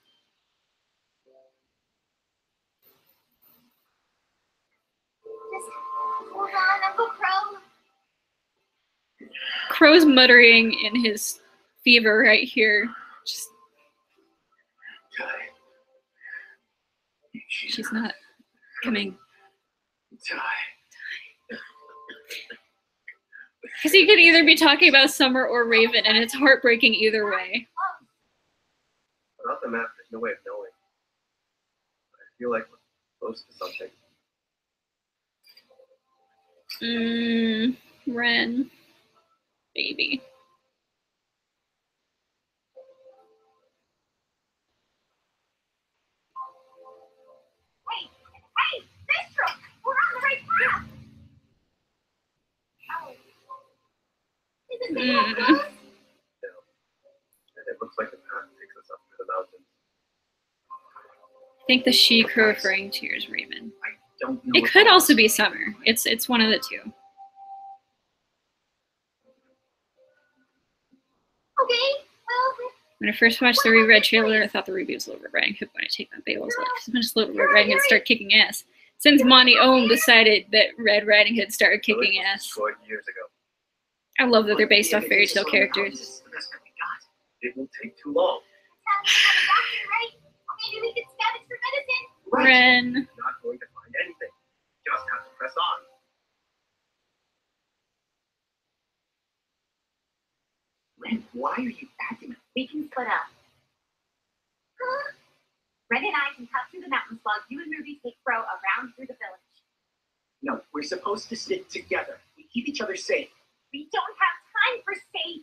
Hold on, Uncle Crow. Crow's muttering in his fever right here. Just... She's not coming. Because he could either be talking about Summer or Raven, and it's heartbreaking either way. Without the map, there's no way of knowing. I feel like we're close to something. Ren. Baby. Hey, Mistral, we're on the right path. Oh. Is it the close? No. And it looks like the path takes us up through the mountains. I think the she-crow referring to is Raven. I don't know. It could also be Summer. It's one of the two. Okay, well... When I first watched the Red trailer, I thought the RWBY was a little Red Riding Hood when I take my Baylor's life. I'm just a little Red Riding Hood start kicking ass. Since Monty Ohm decided that Red Riding Hood started kicking ass. Years ago. I love that they're based off fairy tale characters. It won't take too long. Right? Maybe we could scavenge for medicine. Ren. You're not going to find anything. Just have to press on. Ren, why are you acting? We can split up. Huh? Ren and I can cut through the mountains while you and Ruby take Crow around through the village. No, we're supposed to stick together. We keep each other safe. We don't have time for safe.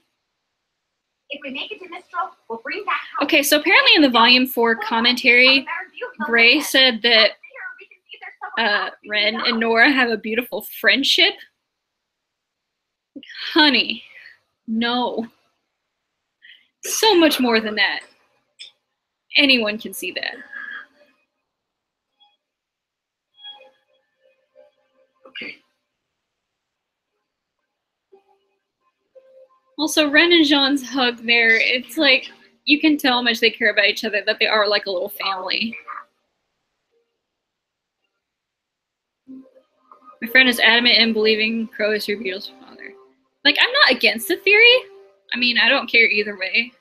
If we make it to Mistral, we'll bring back help. Okay, so apparently in the Volume 4 commentary, Gray said that Ren and Nora have a beautiful friendship. Honey, no. So much more than that. Anyone can see that. Okay. Also, Ren and Jean's hug there, it's like, you can tell how much they care about each other, that they are like a little family. My friend is adamant in believing Crow is your Beetle's father. Like, I'm not against the theory. I mean, I don't care either way.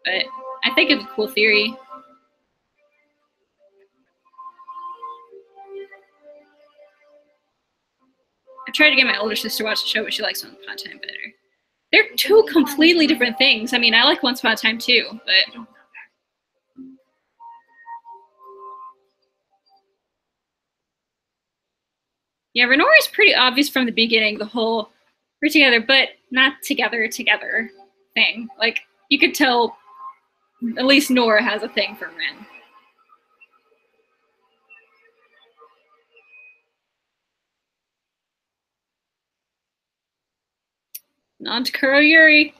But I think it's a cool theory. I tried to get my older sister to watch the show, but she likes Once Upon a Time better. They're two completely different things. I mean, I like Once Upon a Time too, but... Yeah, Renora is pretty obvious from the beginning, the whole we're together, but not together thing. Like, you could tell at least Nora has a thing for Ren. Not to Kuro Yuri.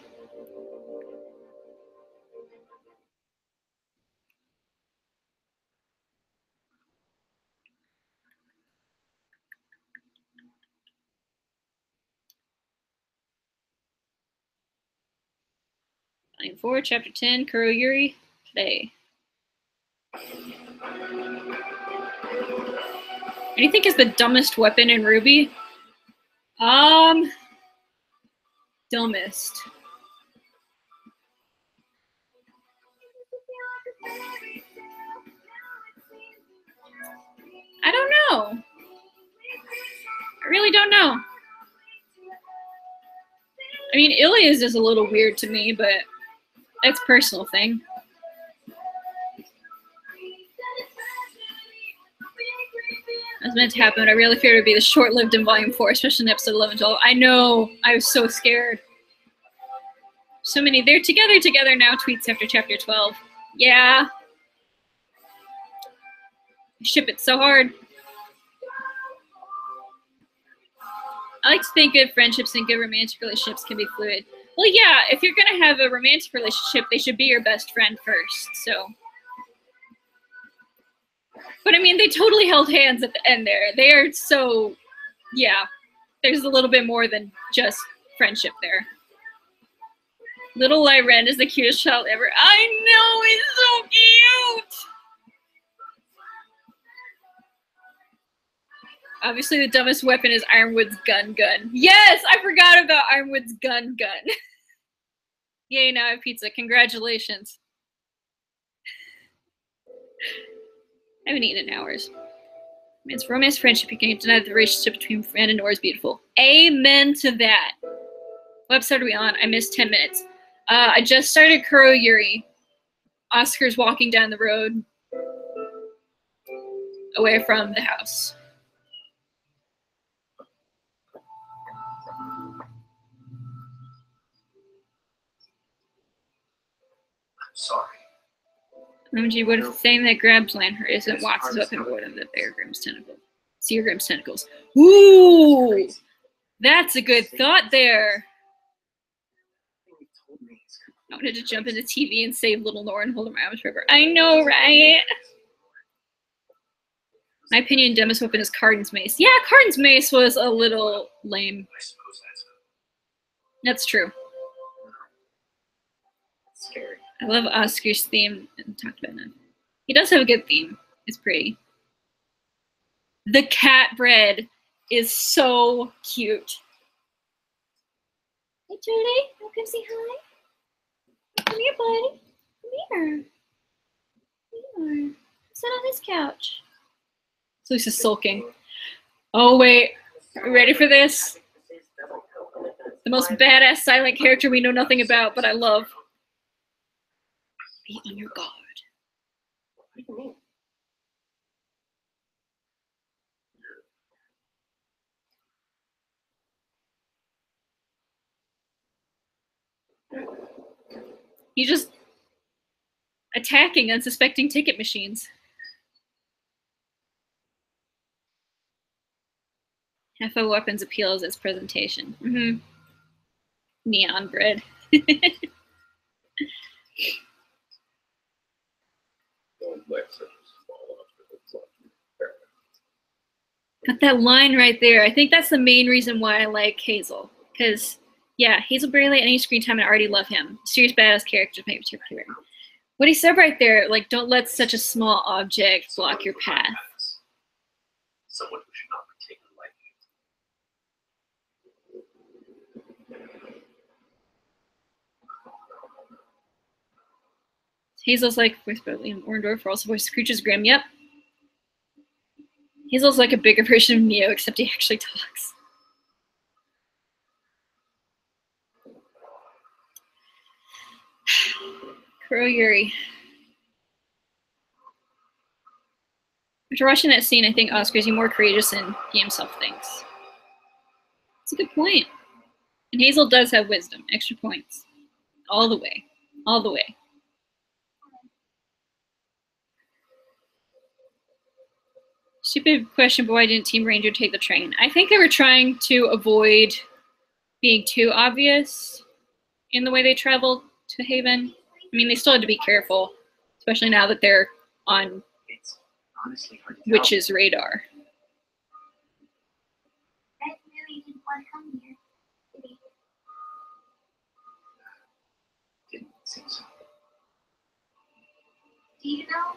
Volume 4, Chapter 10, Kuro Yuri, today. What do you think is the dumbest weapon in RWBY? Dumbest. I don't know. I really don't know. I mean, Ilia's is a little weird to me, but that's a personal thing. That's meant to happen, but I really feared it would be the short-lived in Volume 4, especially in episode 11 12. I know. I was so scared. So many, they're together now tweets after Chapter 12. Yeah. I ship it so hard. I like to think of friendships and good romantic relationships can be fluid. Well, yeah, if you're going to have a romantic relationship, they should be your best friend first, so. But I mean, they totally held hands at the end there. They are so, yeah, there's a little bit more than just friendship there. Little Lyren is the cutest child ever. I know, he's so cute! Obviously, the dumbest weapon is Ironwood's gun. Yes, I forgot about Ironwood's gun. Yay, now I have pizza. Congratulations. I haven't eaten in hours. It's romance, friendship. You can't deny that the relationship between Fran and Nora is beautiful. Amen to that. What episode are we on? I missed 10 minutes. I just started Kuro Yuri. Oscar's walking down the road away from the house. Sorry. OMG, what if the thing that grabs Lanhart isn't Watts' weapon, but one of the Bear Grimm's tentacles? Seer Grimm's tentacles. Ooh! That's a good thought there. I wanted to jump into TV and save little Nora and hold her in my arms forever. I know, right? My opinion, dumbest weapon is Cardin's mace. Yeah, Cardin's mace was a little lame. That's true. Scary. I love Oscar's theme. I talked about it. He does have a good theme. It's pretty. The cat bread is so cute. Hey, Julie, you come say hi? Come here, buddy. Come here. Come here. Sit on this couch. So he's just sulking. Oh, wait. Are we ready for this? The most badass silent character we know nothing about, but I love. Be on your guard. What do you mean? He's just attacking unsuspecting ticket machines. FO weapons appeal as its presentation. Mm-hmm. Neon bread. Got that line right there. I think that's the main reason why I like Hazel. Because, yeah, Hazel barely had any screen time and I already love him. Serious badass character, maybe particularly. What he said right there, like, don't let such a small object block your path. Someone who should not be taken lightly. Hazel's like, voiced by Liam Orndorff, also voiced Scrooge's Grim. Yep. Hazel's like a bigger version of Neo, except he actually talks. Kuro Yuri. After watching that scene, I think Oscar's more courageous than he himself thinks. It's a good point. And Hazel does have wisdom. Extra points. All the way. All the way. Stupid question, but why didn't Team Ranger take the train? I think they were trying to avoid being too obvious in the way they traveled to Haven. I mean, they still had to be careful, especially now that they're on Witch's radar. Red really didn't want to come here, did he? Didn't seem so. Do you know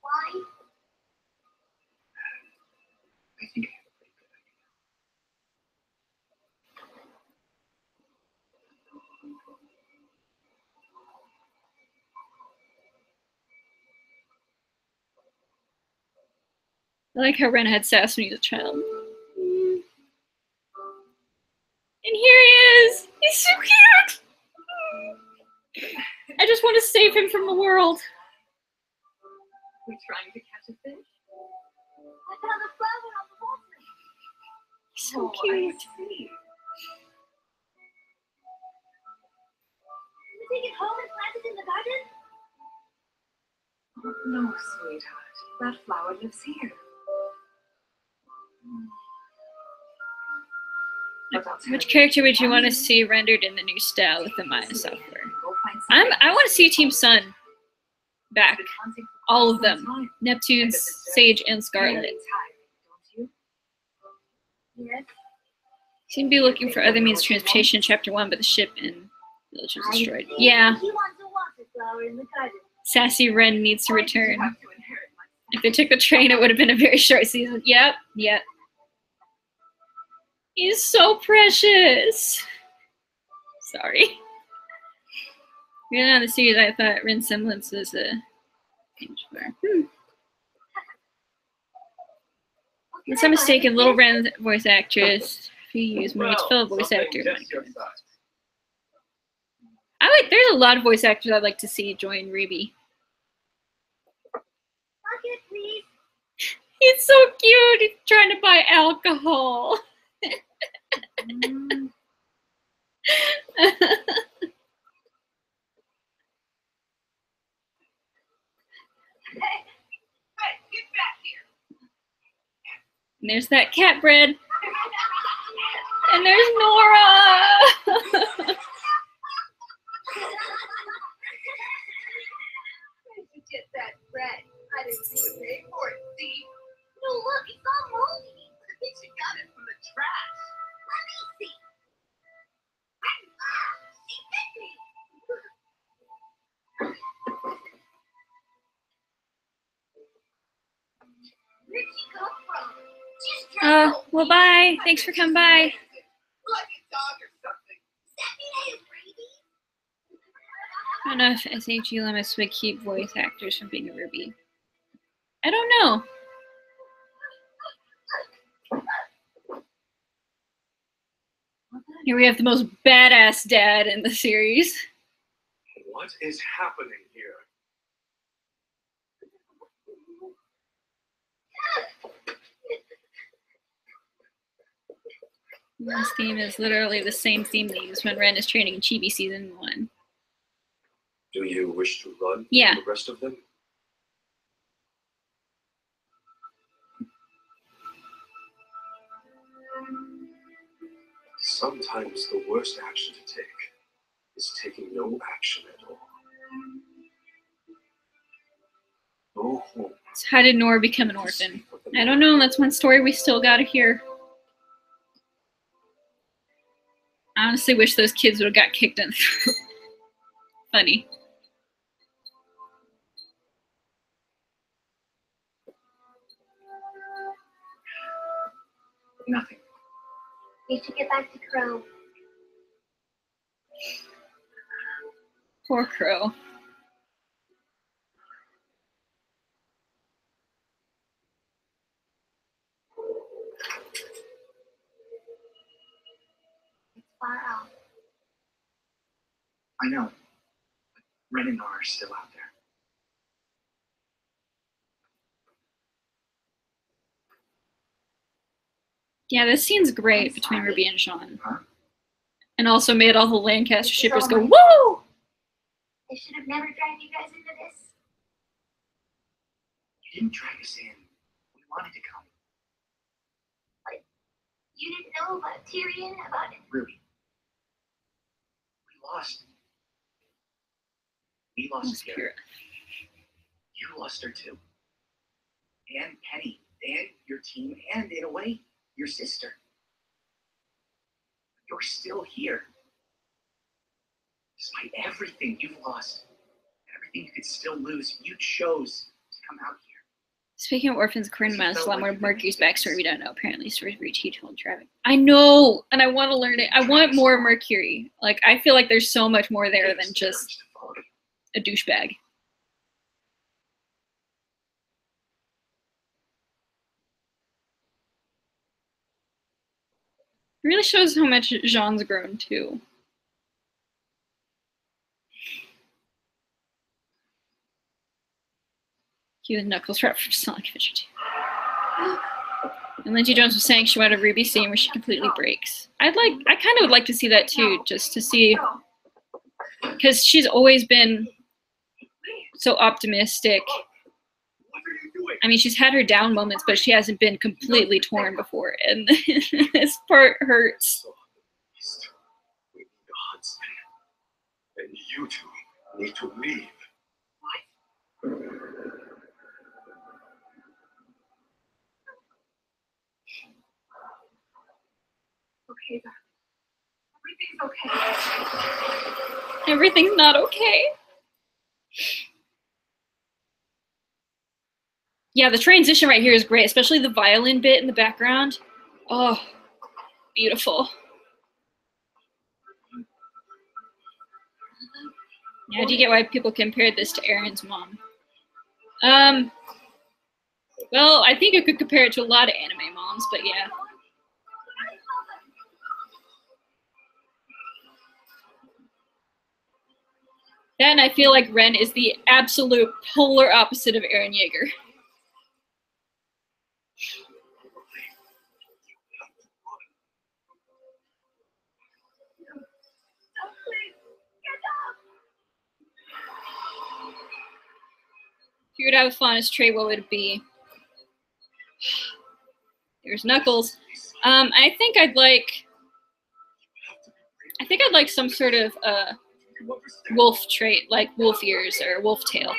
why? I think I have a pretty good I like how Ren had sass when he was a child. And here he is! He's so cute! I just want to save him from the world. We're trying to catch a fish? I found a flower on the water. He's so cute. I see. Can we take it home and plant it in the garden? Oh, no, sweetheart. That flower lives here. Which character would you want to see rendered in the new style with the Maya software? I want to see Team Sun back. All of them. Neptune, Sage, and Scarlet. Yes. Seem to be looking for other means of transportation in Chapter 1, but the ship in village was destroyed. Yeah. He wants a water flower in the garden. Sassy Ren needs to return. If they took the train, it would have been a very short season. Yep, yep. He's so precious. Sorry. Reading on the series, I thought Ren's semblance was a Unless I'm mistaken, Little Ren's voice actress. If you use me to fill a voice actor. There's a lot of voice actors I'd like to see join RWBY. Bucket, please. He's so cute. He's trying to buy alcohol. And there's that cat bread. And there's Nora. Where'd you get that bread? I didn't see you pay for it, see? No, look, it's all moldy. She got it from the trash. Let me see. She bit me. Where'd she come from? She's trouble. Well, bye. Thanks for coming by. Like a dog or something. I don't know if SHE limits would keep voice actors from being a RWBY. I don't know. Here we have the most badass dad in the series. What is happening here? This theme is literally the same theme they use when Ren is training in Chibi Season 1. Do you wish to run Yeah. the rest of them? Sometimes the worst action to take is taking no action at all. Go home. So how did Nora become an orphan? I don't know. That's one story we still gotta hear. I honestly wish those kids would have got kicked in the throat. Funny. Nothing. You should get back to Crow. Poor Crow. It's far out. I know. But Ren and Nora are still out there. Yeah, this scene's great between RWBY and Sean. And also made all the Lancaster shippers go, woo! I should have never dragged you guys into this. You didn't drag us in. We wanted to come. But you didn't know about Tyrion, about it. RWBY. We lost. We lost Kira. You lost her too. And Penny, and your team, and in a way, your sister. You're still here. Despite everything you've lost, everything you could still lose, you chose to come out here. Speaking of orphans, Corinne Miles, a lot more Mercury's backstory we don't know. Apparently, stories reach he-told traffic. I know, and I want to learn it. I want more Mercury. Like, I feel like there's so much more there than just a douchebag. It really shows how much Jean's grown too. Cue the Knuckles reference from Sonic Adventure 2. And Lindsay Jones was saying she wanted a RWBY scene where she completely breaks. I kind of would like to see that too, just to see, because she's always been so optimistic. I mean, she's had her down moments, but she hasn't been completely torn before, and this part hurts. then you two need to leave. Okay, darling. Everything's okay. Everything's not okay. Yeah, the transition right here is great, especially the violin bit in the background. Oh, beautiful. Yeah, I do get why people compared this to Aaron's mom. Well, I think I could compare it to a lot of anime moms, but yeah. That, and I feel like Ren is the absolute polar opposite of Eren Yeager. If you were to have a fondest trait, what would it be? There's Knuckles. I think I'd like some sort of wolf trait, like wolf ears or wolf tail.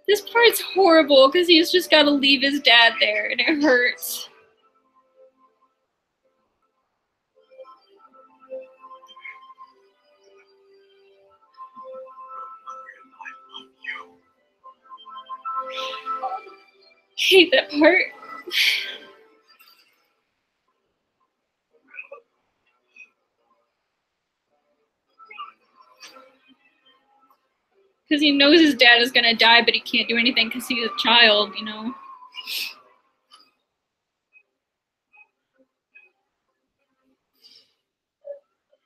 This part's horrible because he's just got to leave his dad there, and it hurts. I hate that part. Because he knows his dad is going to die, but he can't do anything because he's a child, you know?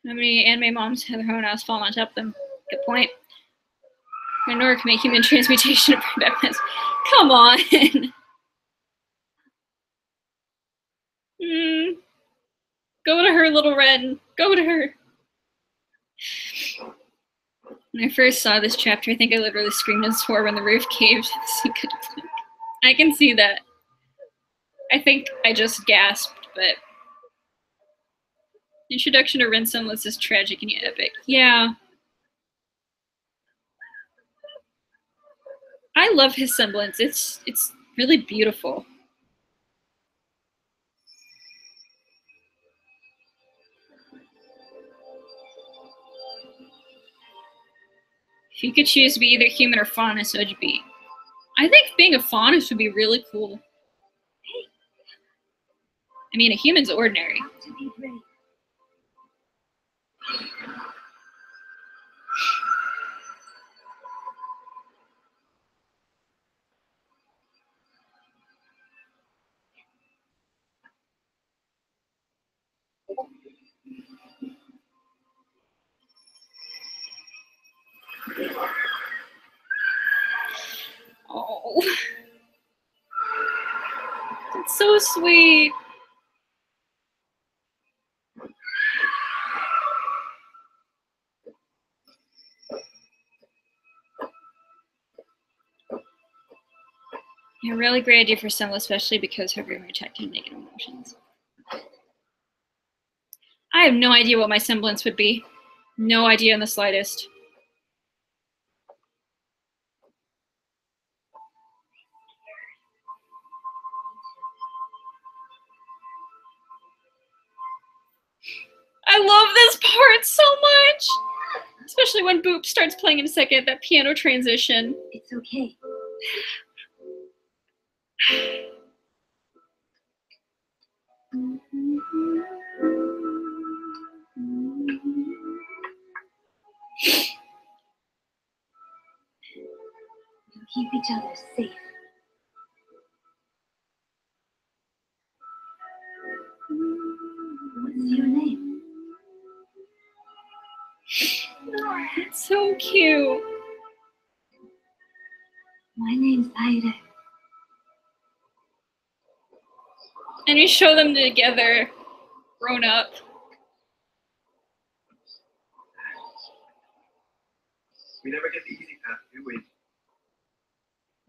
How many anime moms have their own house fallen on top of them? Good point. Nor can make human transmutation of weapons. Come on! Go to her, little Ren. Go to her. When I first saw this chapter, I think I literally screamed and swore when the roof caved. I can see that. I think I just gasped, but introduction to Ren Semblance is tragic and yet epic. Yeah. I love his semblance. It's really beautiful. If you could choose to be either human or faunus, what would you be? I think being a faunus would be really cool. I mean, a human's ordinary. Oh. It's so sweet. Yeah, really great idea for Semla, especially because her very protected negative emotions. I have no idea what my semblance would be. No idea in the slightest. I love this part so much! Especially when Boop starts playing in a second, that piano transition. It's okay. We'll keep each other safe. What's your name? It's so cute. My name's Aire. And you show them together, grown up. We never get the easy path, do we?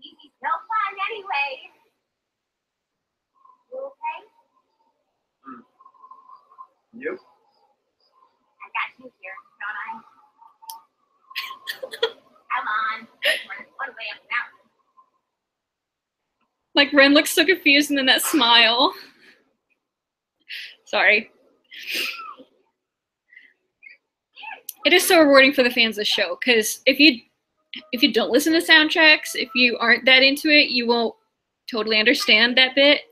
Easy's no fun anyway. You? I got you here, don't I? Come on. One way up now. Like, Ren looks so confused, and then that smile. Sorry. It is so rewarding for the fans of the show, because if you don't listen to soundtracks, if you aren't that into it, you won't totally understand that bit.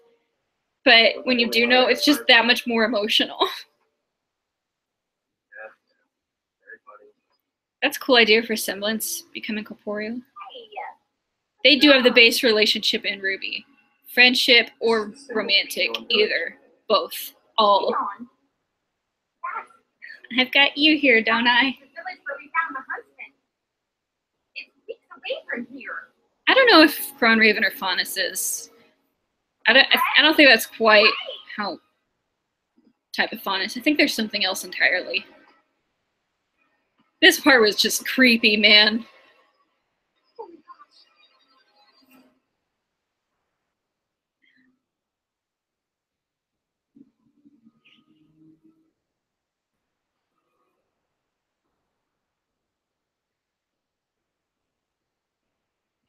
But when you do know, it's just that much more emotional. That's a cool idea for semblance, becoming corporeal. They do have the base relationship in RWBY. Friendship or romantic, either. Both. All. I've got you here, don't I? The village where we found the huntsman. It's weeks away from here. I don't know if Raven or Faunus is. I don't think that's quite how type of Faunus. I think there's something else entirely. This part was just creepy, man.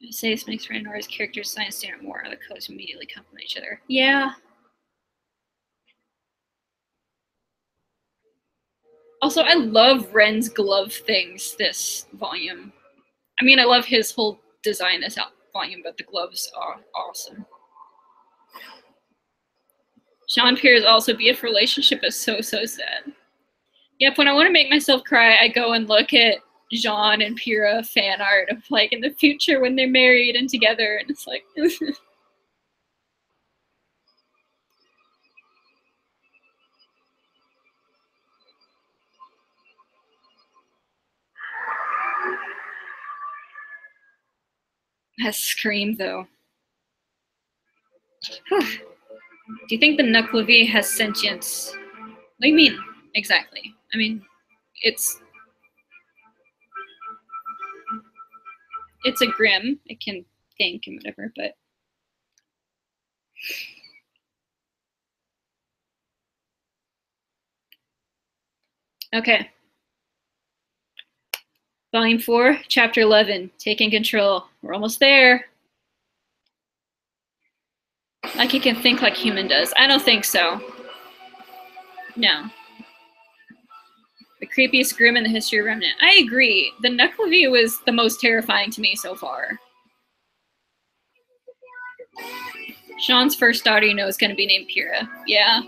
I say this makes Ren and Nora's character design stand out more. The codes immediately complement each other. Yeah. Also, I love Ren's glove things this volume. I mean, I love his whole design this volume, but the gloves are awesome. Jean Pierre's also beautiful relationship is so sad. Yep, when I want to make myself cry, I go and look at Jean and Pyrrha fan art of, like, in the future when they're married and together, and it's like... That scream, though. Whew. Do you think the Nuclevi has sentience? What do you mean, exactly? I mean, it's a Grim. It can think and whatever, but... Okay. Volume 4, Chapter 11, Taking Control. We're almost there. Like he can think like human does. I don't think so. No. The creepiest Grim in the history of Remnant. I agree. The Nuclevi was the most terrifying to me so far. Sean's first daughter, you know, is going to be named Pyrrha. Yeah.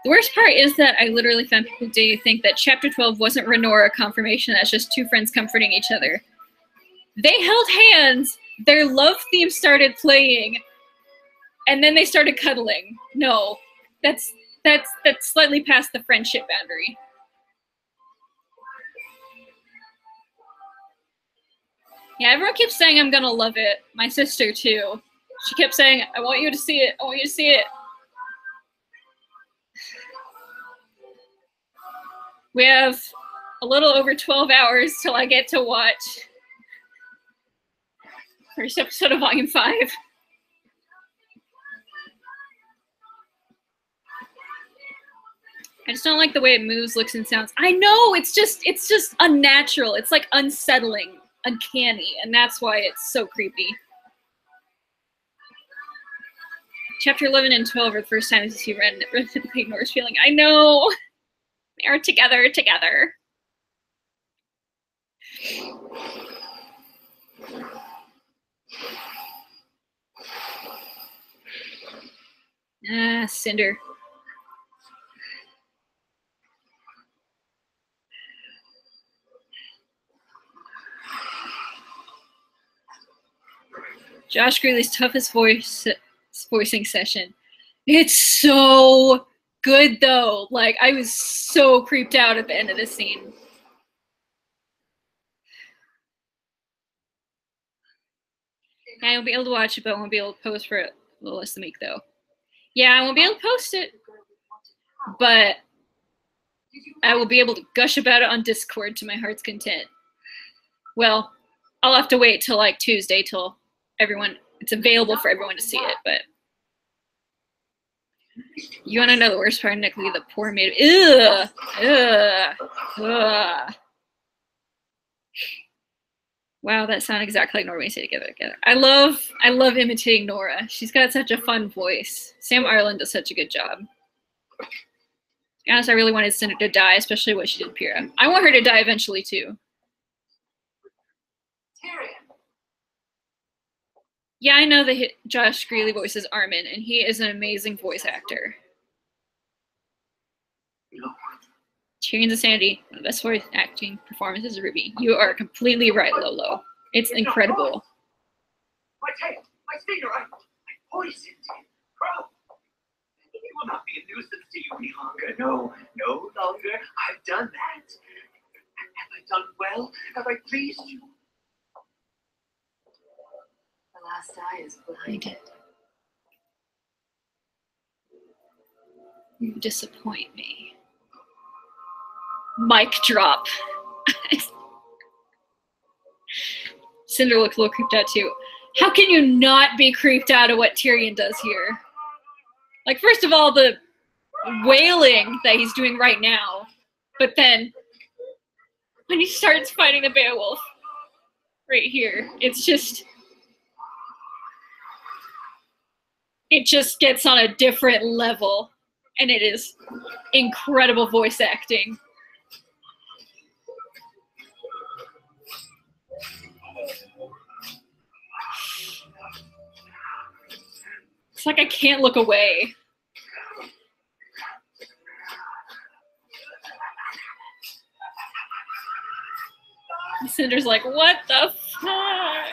The worst part is that I literally found people do think that Chapter 12 wasn't Renora confirmation. That's just two friends comforting each other. They held hands. Their love theme started playing. And then they started cuddling. No, that's slightly past the friendship boundary. Yeah, everyone keeps saying I'm gonna love it. My sister too. She kept saying, I want you to see it. I want you to see it. We have a little over 12 hours till I get to watch first episode of Volume 5. I just don't like the way it moves, looks, and sounds. I know, it's just unnatural. It's like unsettling, uncanny, and that's why it's so creepy. Chapter 11 and 12 are the first times you see Ren ignores feeling. I know! They are together. Ah, Cinder. Josh Greeley's toughest voicing session. It's so good though. Like, I was so creeped out at the end of this scene. I won't be able to watch it, but I won't be able to post for it a little less than a week though. Yeah, I won't be able to post it, but I will be able to gush about it on Discord to my heart's content. Well, I'll have to wait till like Tuesday till everyone it's available for everyone to see it, but you want to know the worst part, Nicolai? The poor maid. Ugh, ugh, ugh. Wow, that sounded exactly like Nora when you say together. I love imitating Nora. She's got such a fun voice. Sam Ireland does such a good job. To be honest, I really wanted Cinder to die, especially what she did to Pyrrha. I want her to die eventually too. Tyrion. Yeah, I know that Josh Greeley voices Armin, and he is an amazing voice actor. Tyrion's insanity, one of the best voice acting performances of RWBY. You are completely right, Lolo. It's incredible. My tail, my finger, I poisoned him. Bro, He will not be a nuisance to you any longer. No, no longer. I've done that. Have I done well? Have I pleased you? The last eye is blind. You disappoint me. Mic drop. Cinder looks a little creeped out too. How can you not be creeped out at what Tyrion does here? Like, first of all, the wailing that he's doing right now, but then when he starts fighting the Beowulf right here, it's just, it just gets on a different level, and it is incredible voice acting. It's like I can't look away. And Cinder's like, what the fuck?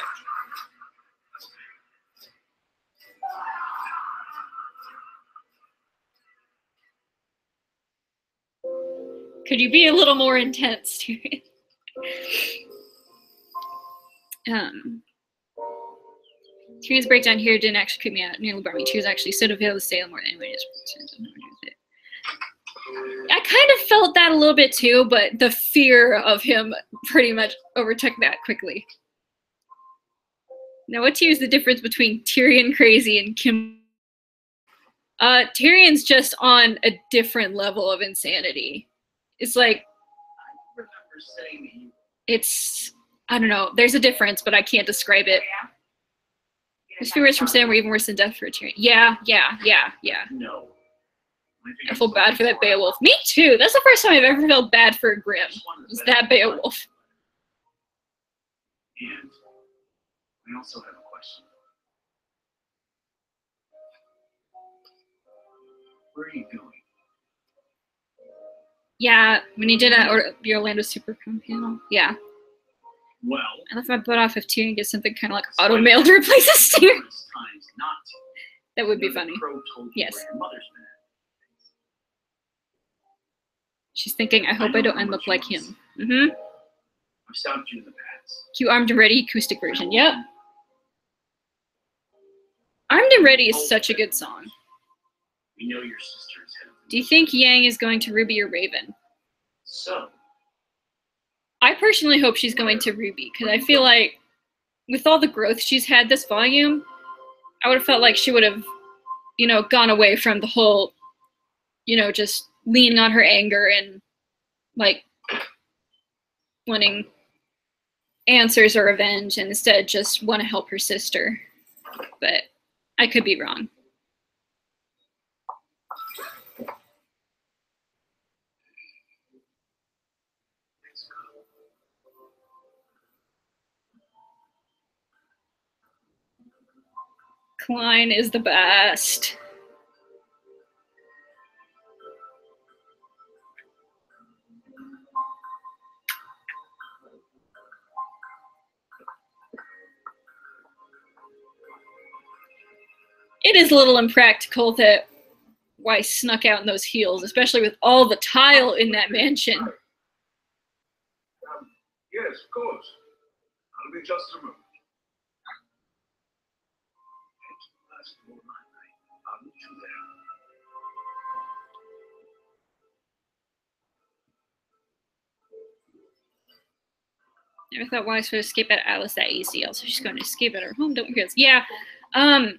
Could you be a little more intense, Tyrion? Tyrion's breakdown here didn't actually creep me out. Nearly brought me tears, actually. So to be able to say more than anyone is. I kind of felt that a little bit too, but the fear of him pretty much overtook that quickly. Now, what to you is the difference between Tyrion crazy and Kim? Tyrion's just on a different level of insanity. It's like, it's, I don't know, there's a difference, but I can't describe it. There's few words from Sam were even worse than death for a Tyrion. Yeah. No. I feel bad for that Beowulf. Me too. That's the first time I've ever felt bad for a Grimm. Was that Beowulf? And we also have a question. Where are you going? Yeah, when he did the Orlando Supercom panel. Yeah. Well, I left my butt off if Tyrion gets something kind of like auto mail to replace a steer. That would be funny. Yes. She's thinking, I hope I don't end up like him. I've stopped you in the past. Cue Armed and Ready acoustic version. Yep. Armed and Ready is such a good song. We know your sister's head. Do you think Yang is going to RWBY or Raven? So. I personally hope she's going to RWBY, because I feel like with all the growth she's had this volume, I would have felt like she would have, you know, gone away from the whole, you know, just leaning on her anger and, like, wanting answers or revenge, and instead just want to help her sister. But I could be wrong. Klein is the best. It is a little impractical that Weiss snuck out in those heels, especially with all the tile in that mansion. Yes, of course. I'll be just a moment. I'll meet you there. Never thought Weiss would escape at Alice that easy. Also, she's going to escape at her home. Don't you guys? Yeah, I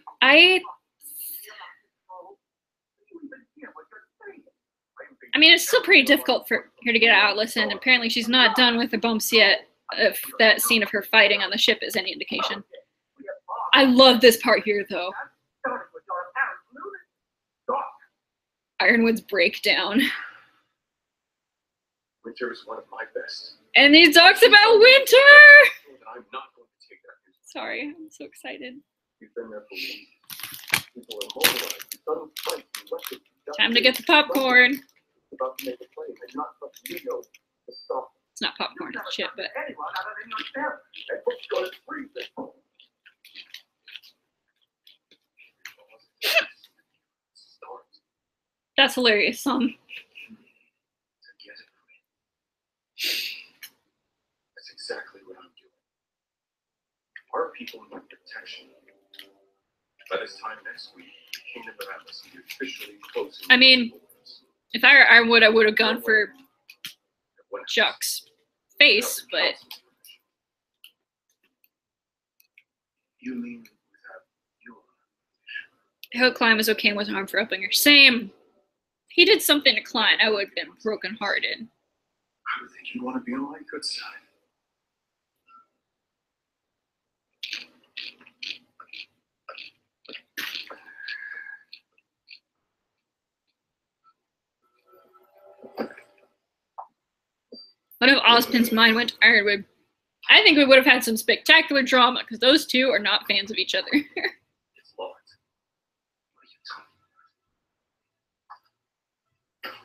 mean, it's still pretty difficult for her to get out. Listen, apparently she's not done with the bumps yet. If that scene of her fighting on the ship is any indication. I love this part here, though. Ironwood's breakdown. Winter is one of my best. And he talks about winter! I'm not going to take that. Sorry, I'm so excited. You've been there for weeks. People are mobilized. Subtle fights and weapons. Time to get the popcorn. About to make a play, and not what you know to stop. It's not popcorn, it's shit, but. Anyone other than yourself. And what's going to freeze it? That's hilarious. That's exactly what I'm doing. Our people need protection. By this time next week, the Kingdom of Atlas will be officially closing. I mean, if I would have gone for Chuck's face, but. You mean without your? I hope Klein was okay with harm for helping her. Same. If he did something to Klein, I would have been brokenhearted. I would think you'd want to be on my good side. What if Ozpin's mind went to Ironwood? I think we would have had some spectacular drama, because those two are not fans of each other. It's locked. What are you talking about?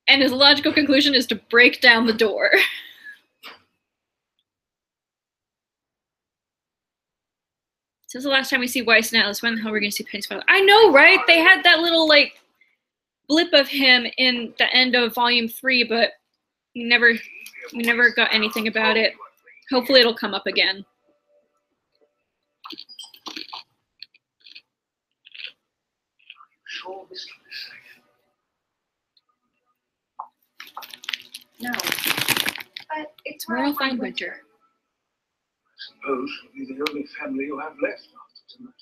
And his logical conclusion is to break down the door. Since the last time we see Weiss and Atlas, when the hell are we going to see Penny's father? I know, right? They had that little, like, blip of him in the end of Volume 3, but we never got anything about it. Hopefully it'll come up again. No, but it's where I'll find Winter. Suppose we'll be the only family you have left after tonight.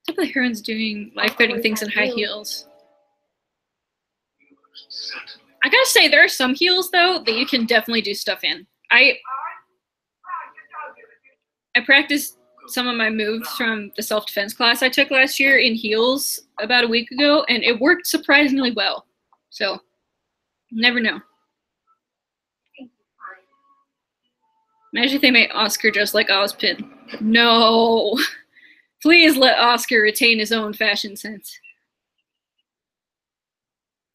Except the Heron's doing life-threatening things in high heels. I gotta say, there are some heels, though, that you can definitely do stuff in. I practiced some of my moves from the self-defense class I took last year in heels about a week ago, and it worked surprisingly well. So, never know. Imagine if they made Oscar just like Ozpin. No! Please let Oscar retain his own fashion sense.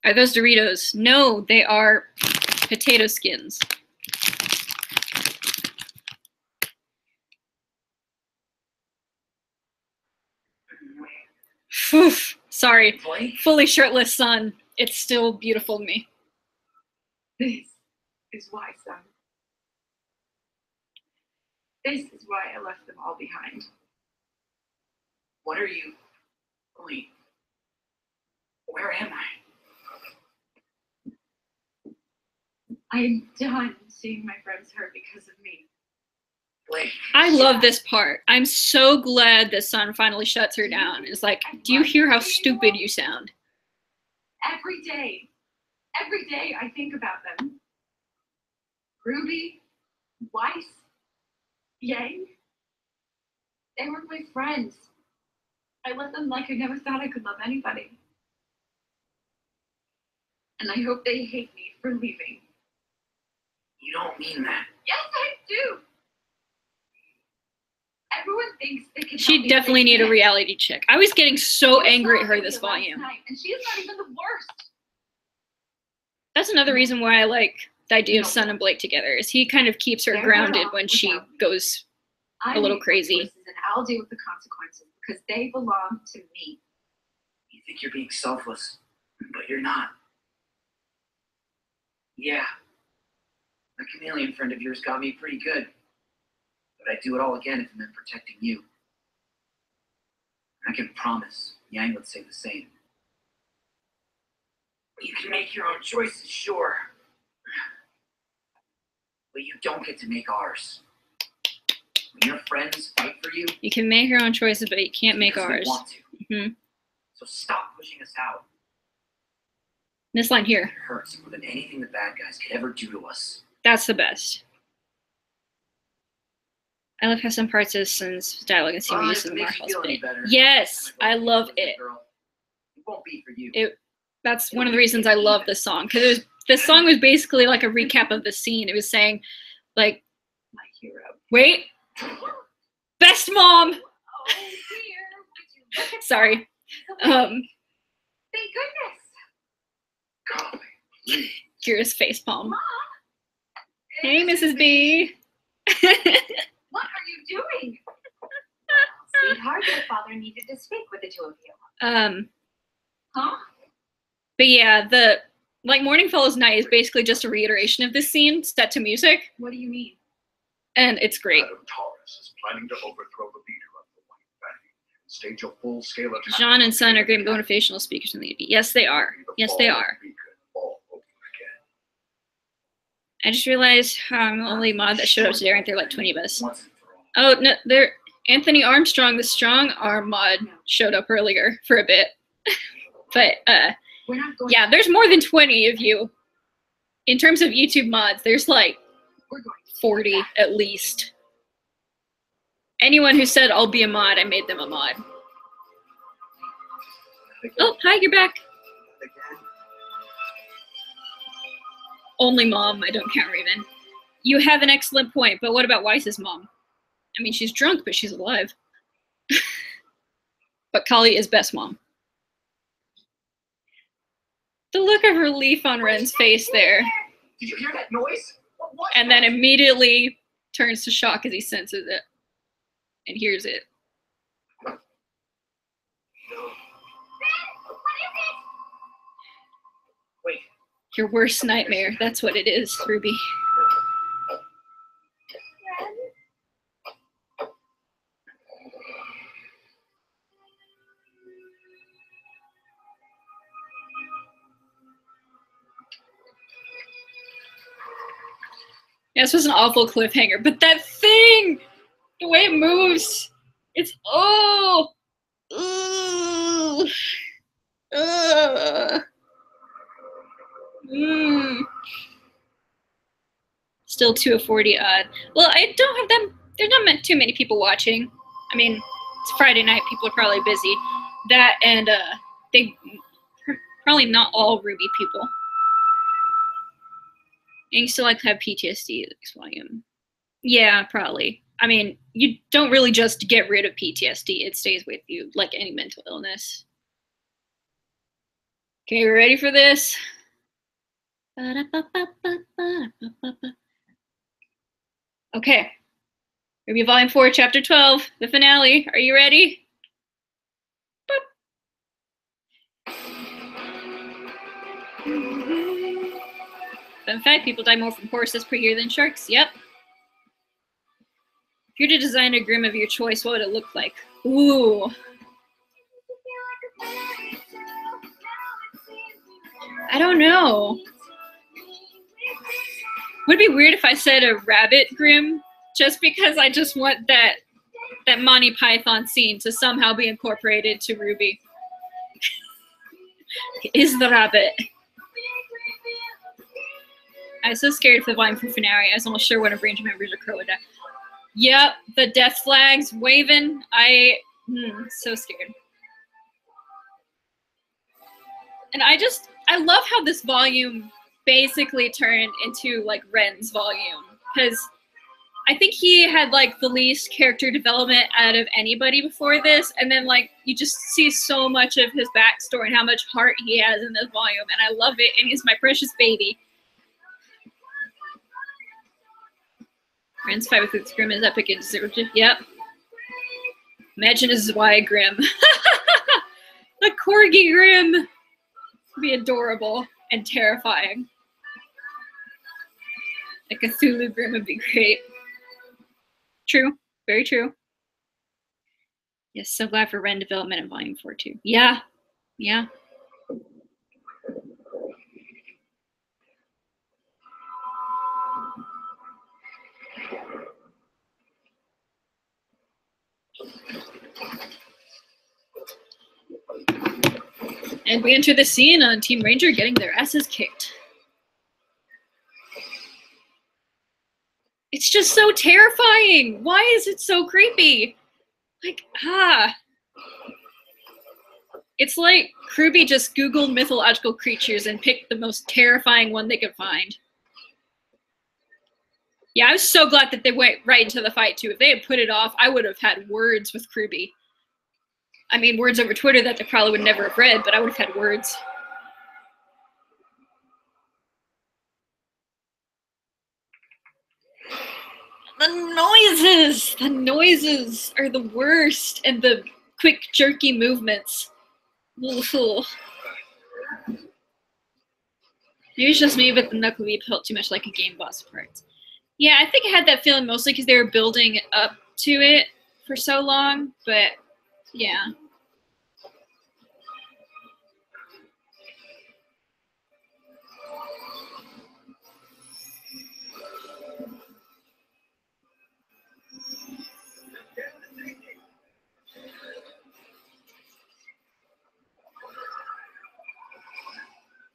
Are those Doritos? No, they are potato skins. Oof, sorry, fully shirtless son. It's still beautiful to me. This is why, son. This is why I left them all behind. What are you? Wait. Where am I? I'm done seeing my friends hurt because of me. Blake. I love this part. I'm so glad the son finally shuts her down. It's like, do you hear how stupid you sound? Every day I think about them. Ruby, Weiss, Yang. They were my friends. I love them like I never thought I could love anybody. And I hope they hate me for leaving. You don't mean that. Yes, I do. Everyone thinks they can. She definitely need a reality check. I was getting so angry at her this volume. And she is not even the worst. That's another reason why I like the idea of Sun and Blake together, is he kind of keeps her grounded when she goes a little crazy. And I'll deal with the consequences because they belong to me. You think you're being selfless, but you're not. Yeah. That chameleon friend of yours got me pretty good. But I'd do it all again if it meant protecting you. I can promise Yang would say the same. You can make your own choices, sure. But you don't get to make ours. when your friends fight for you. You can make your own choices, but you can't make because we ours. want to. Mm-hmm. So stop pushing us out. This line here. It hurts more than anything the bad guys could ever do to us. That's the best. I love how some parts of Sun's dialogue and scene were used in the Marshall's Bay. Yes, I love it. It won't be for you. That's one of the reasons I love this song, because this song was basically like a recap of the scene. It was saying, like, My hero. wait, best mom. Oh dear. Sorry. Thank goodness. Kira's facepalm. Mom. Hey, Mrs. B. What are you doing? Sweetheart, your father needed to speak with the two of you. Huh? But yeah, the Morning Follows Night is basically just a reiteration of this scene set to music, What do you mean? and it's great. Madam Taurus is planning to overthrow the leader of the White Fang and stage a full-scale attack. John and Son are great motivational speakers in the UB. Yes, they are. Yes, they are. I just realized I'm the only mod that showed up today. Aren't there like 20 of us? Oh, no, Anthony Armstrong, the Strong Arm mod, showed up earlier for a bit. But, We're not going. yeah, there's more than 20 of you. In terms of YouTube mods, there's like We're going. 40 at least. Anyone who said, I'll be a mod, I made them a mod. Oh, hi, you're back. Only mom, I don't count Raven. You have an excellent point, but what about Weiss's mom? I mean, she's drunk, but she's alive. But Kali is best mom. The look of relief on Ren's face there. Did you hear that noise? What? And then immediately turns to shock as he senses it. And hears it. Wait. Your worst nightmare. That's what it is, Ruby. Yeah, this was an awful cliffhanger, but that thing! The way it moves! It's, oh! Ugh. Ugh. Still 2 of 40 odd. Well, I don't have them. There's not too many people watching. I mean, it's Friday night. People are probably busy. That and they probably not all RWBY people. And you still like to have PTSD this volume. Yeah, probably. I mean, you don't really just get rid of PTSD. It stays with you like any mental illness. Okay, we're ready for this? Okay. RWBY Volume 4, Chapter 12, the finale. Are you ready? Fun fact, people die more from horses per year than sharks. Yep. If you're to design a Grimm of your choice, what would it look like? Ooh. I don't know. Would it be weird if I said a rabbit Grimm? Just because I just want that Monty Python scene to somehow be incorporated to RWBY. Is the rabbit. I was so scared for the volume for finale. I was almost sure one of Ranger members or Crow would die. Yep, the death flags waving. So scared. And I love how this volume basically turned into like Ren's volume, because I think he had like the least character development out of anybody before this, and then like you just see so much of his backstory and how much heart he has in this volume, and I love it, and he's my precious baby. Ren's fight with its Grimm is epic and descriptive. Yep. Imagine his Y Grimm. The corgi Grimm would be adorable and terrifying. A Cthulhu Grimm would be great. True. Very true. Yes, so glad for Ren development in Volume 4 too. Yeah. Yeah. And we enter the scene on Team Ranger getting their asses kicked. It's just so terrifying. Why is it so creepy? Like, It's like RWBY just Googled mythological creatures and picked the most terrifying one they could find. Yeah, I was so glad that they went right into the fight, too. If they had put it off, I would have had words with RWBY. I mean, words over Twitter that they probably would never have read, but I would have had words. The noises are the worst, and the quick, jerky movements. Maybe it's just me, but the Knuckle Leap felt too much like a game boss part. Yeah, I think I had that feeling mostly because they were building up to it for so long, but yeah.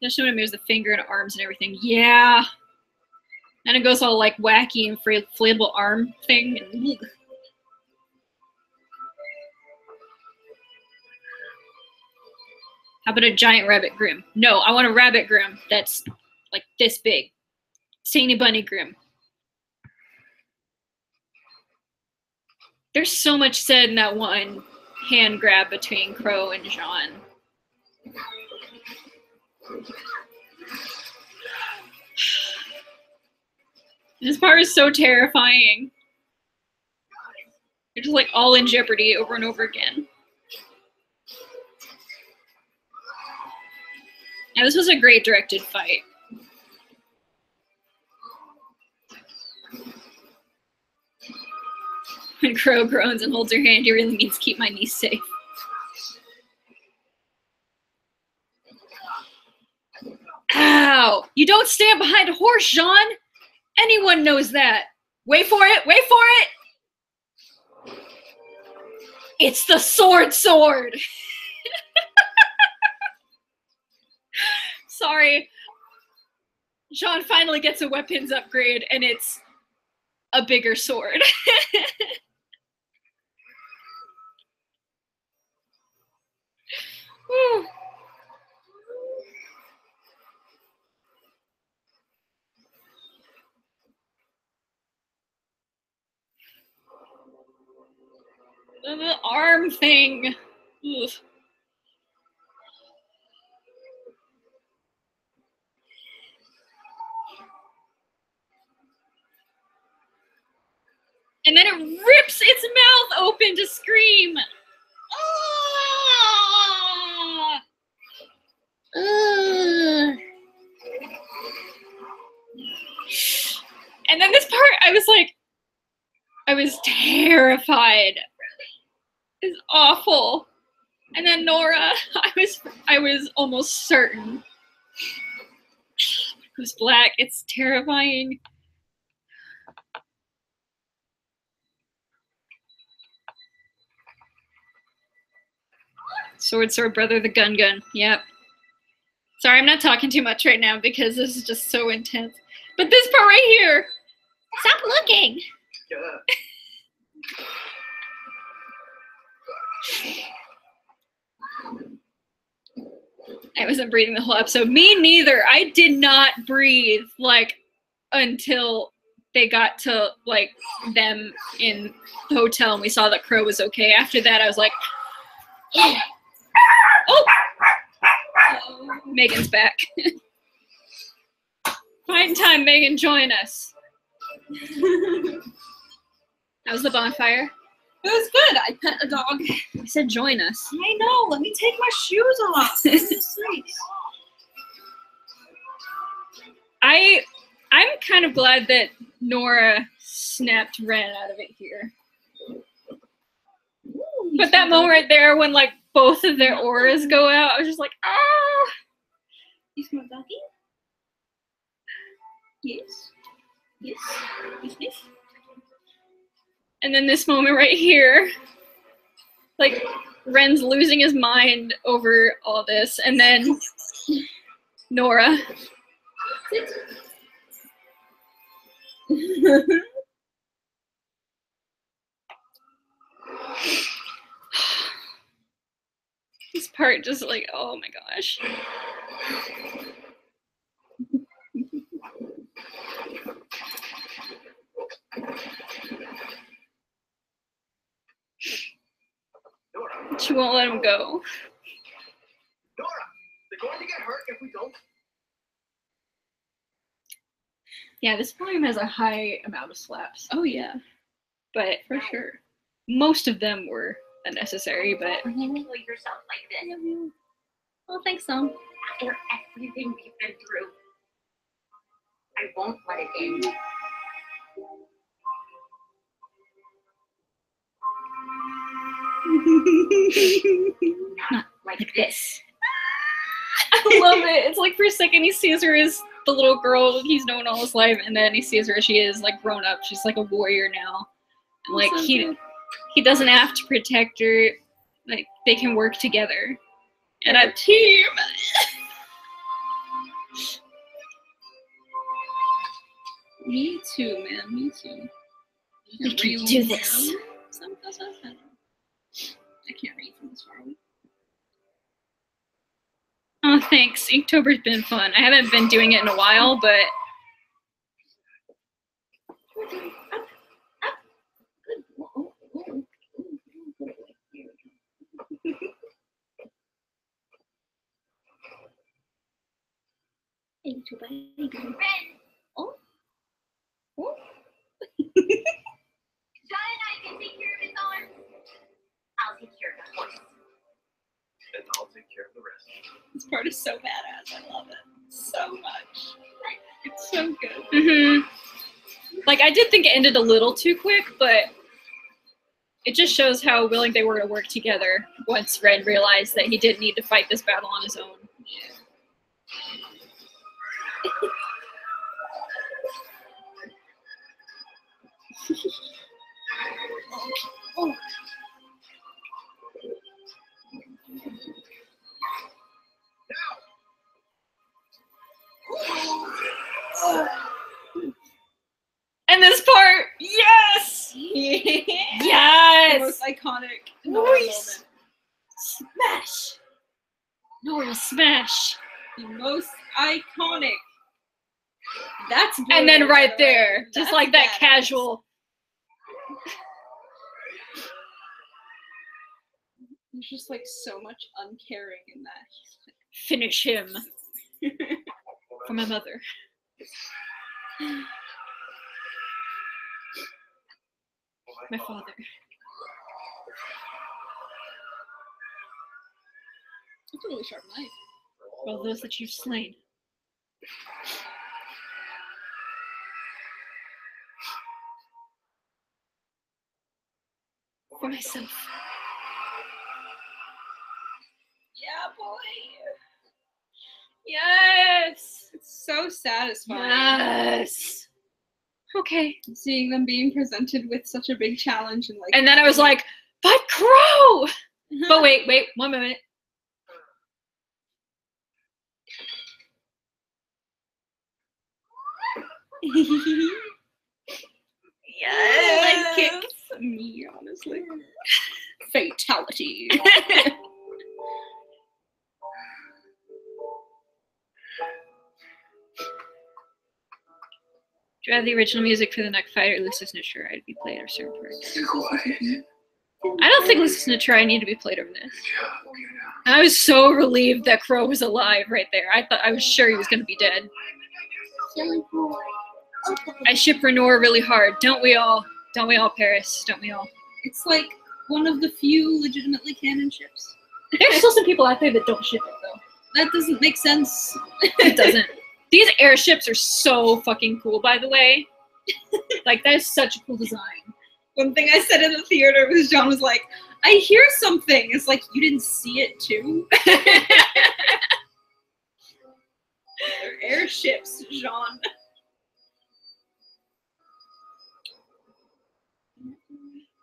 Especially when it moves the finger and arms and everything. Yeah. And it goes all like wacky and inflatable arm thing. And how about a giant rabbit Grim? No, I want a rabbit Grim that's like this big. Sainy Bunny Grim. There's so much said in that one hand grab between Crow and Jean. This part is so terrifying. You're just like all in jeopardy over and over again. Now this was a great directed fight. When Crow groans and holds her hand, he really means keep my niece safe. Ow! You don't stand behind a horse, Jean! Anyone knows that. Wait for it! Wait for it! It's the sword! Sorry. Jean finally gets a weapons upgrade, and it's a bigger sword. Whew. The arm thing. Ugh. And then it rips its mouth open to scream. Ah! And then this part, I was terrified. It's awful. And then Nora, I was almost certain. It was black. It's terrifying. Sword, brother, the gun. Yep. Sorry, I'm not talking too much right now because this is just so intense. But this part right here. Stop looking. I wasn't breathing the whole episode. Me neither. I did not breathe like until they got to like them in the hotel and we saw that Crow was okay. After that, I was like, oh. Megan's back. Fine time, Megan, join us. That was the bonfire. It was good. I pet a dog. I said join us. I know. Let me take my shoes off. I'm kind of glad that Nora snapped Ren out of it here. But that moment right there when like both of their auras go out, I was just like, ah. You smell doggy? Yes. Yes. Yes. And then this moment right here, like Ren's losing his mind over all this, and then Nora. This part just like, oh my gosh. She won't let him go. Nora, they're going to get hurt if we don't. Yeah, this volume has a high amount of slaps. Oh yeah, But for sure. most of them were unnecessary, but Don't kill yourself like this. Well, thanks, Sam. After everything we've been through, I won't let it end. Not like this. I love it. It's like for a second he sees her as the little girl he's known all his life, and then he sees her as she is, like grown up. She's like a warrior now. And like So he good. doesn't have to protect her. Like they can work together. And a team. Me too, man. Me too. We can do this. I can't read from this far away. Oh, thanks. Inktober's been fun. I haven't been doing it in a while, but Oh. Oh. John and I can take care of his arms. I'll take care of the horse. And I'll take care of the rest. This part is so badass. I love it so much. It's so good. mm-hmm. Like I did think it ended a little too quick, but it just shows how willing they were to work together once Red realized that he didn't need to fight this battle on his own. Oh. And this part, yes! Yeah. Yes! The most iconic Nora moment. Smash! Nora smash! The most iconic. That's And then brilliant, right by the way. there, just That's like that badass. casual. There's just like so much uncaring in that. Finish him. For my mother. My father. It's a really sharp knife. For all those that you've slain. For myself. Yeah, boy. Yes! It's so satisfying. Yes! Okay. Seeing them being presented with such a big challenge and like. And then I was like, but Crow! But wait, 1 minute. Yes. Leg kick. Me, honestly. Fatality. Do you have the original music for the next fight, or Lucis Natura to be played or certain parts? I don't think Lucis Natura need to be played over this. And I was so relieved that Crow was alive right there. I was sure he was gonna be dead. Silly boy. I ship Renor really hard. Don't we all? Don't we all, Paris? Don't we all? It's like one of the few legitimately canon ships. There's still some people out there that don't ship it though. That doesn't make sense. It doesn't. These airships are so fucking cool, by the way. Like, that is such a cool design. One thing I said in the theater was John was like, I hear something. It's like, you didn't see it too? They're airships, John.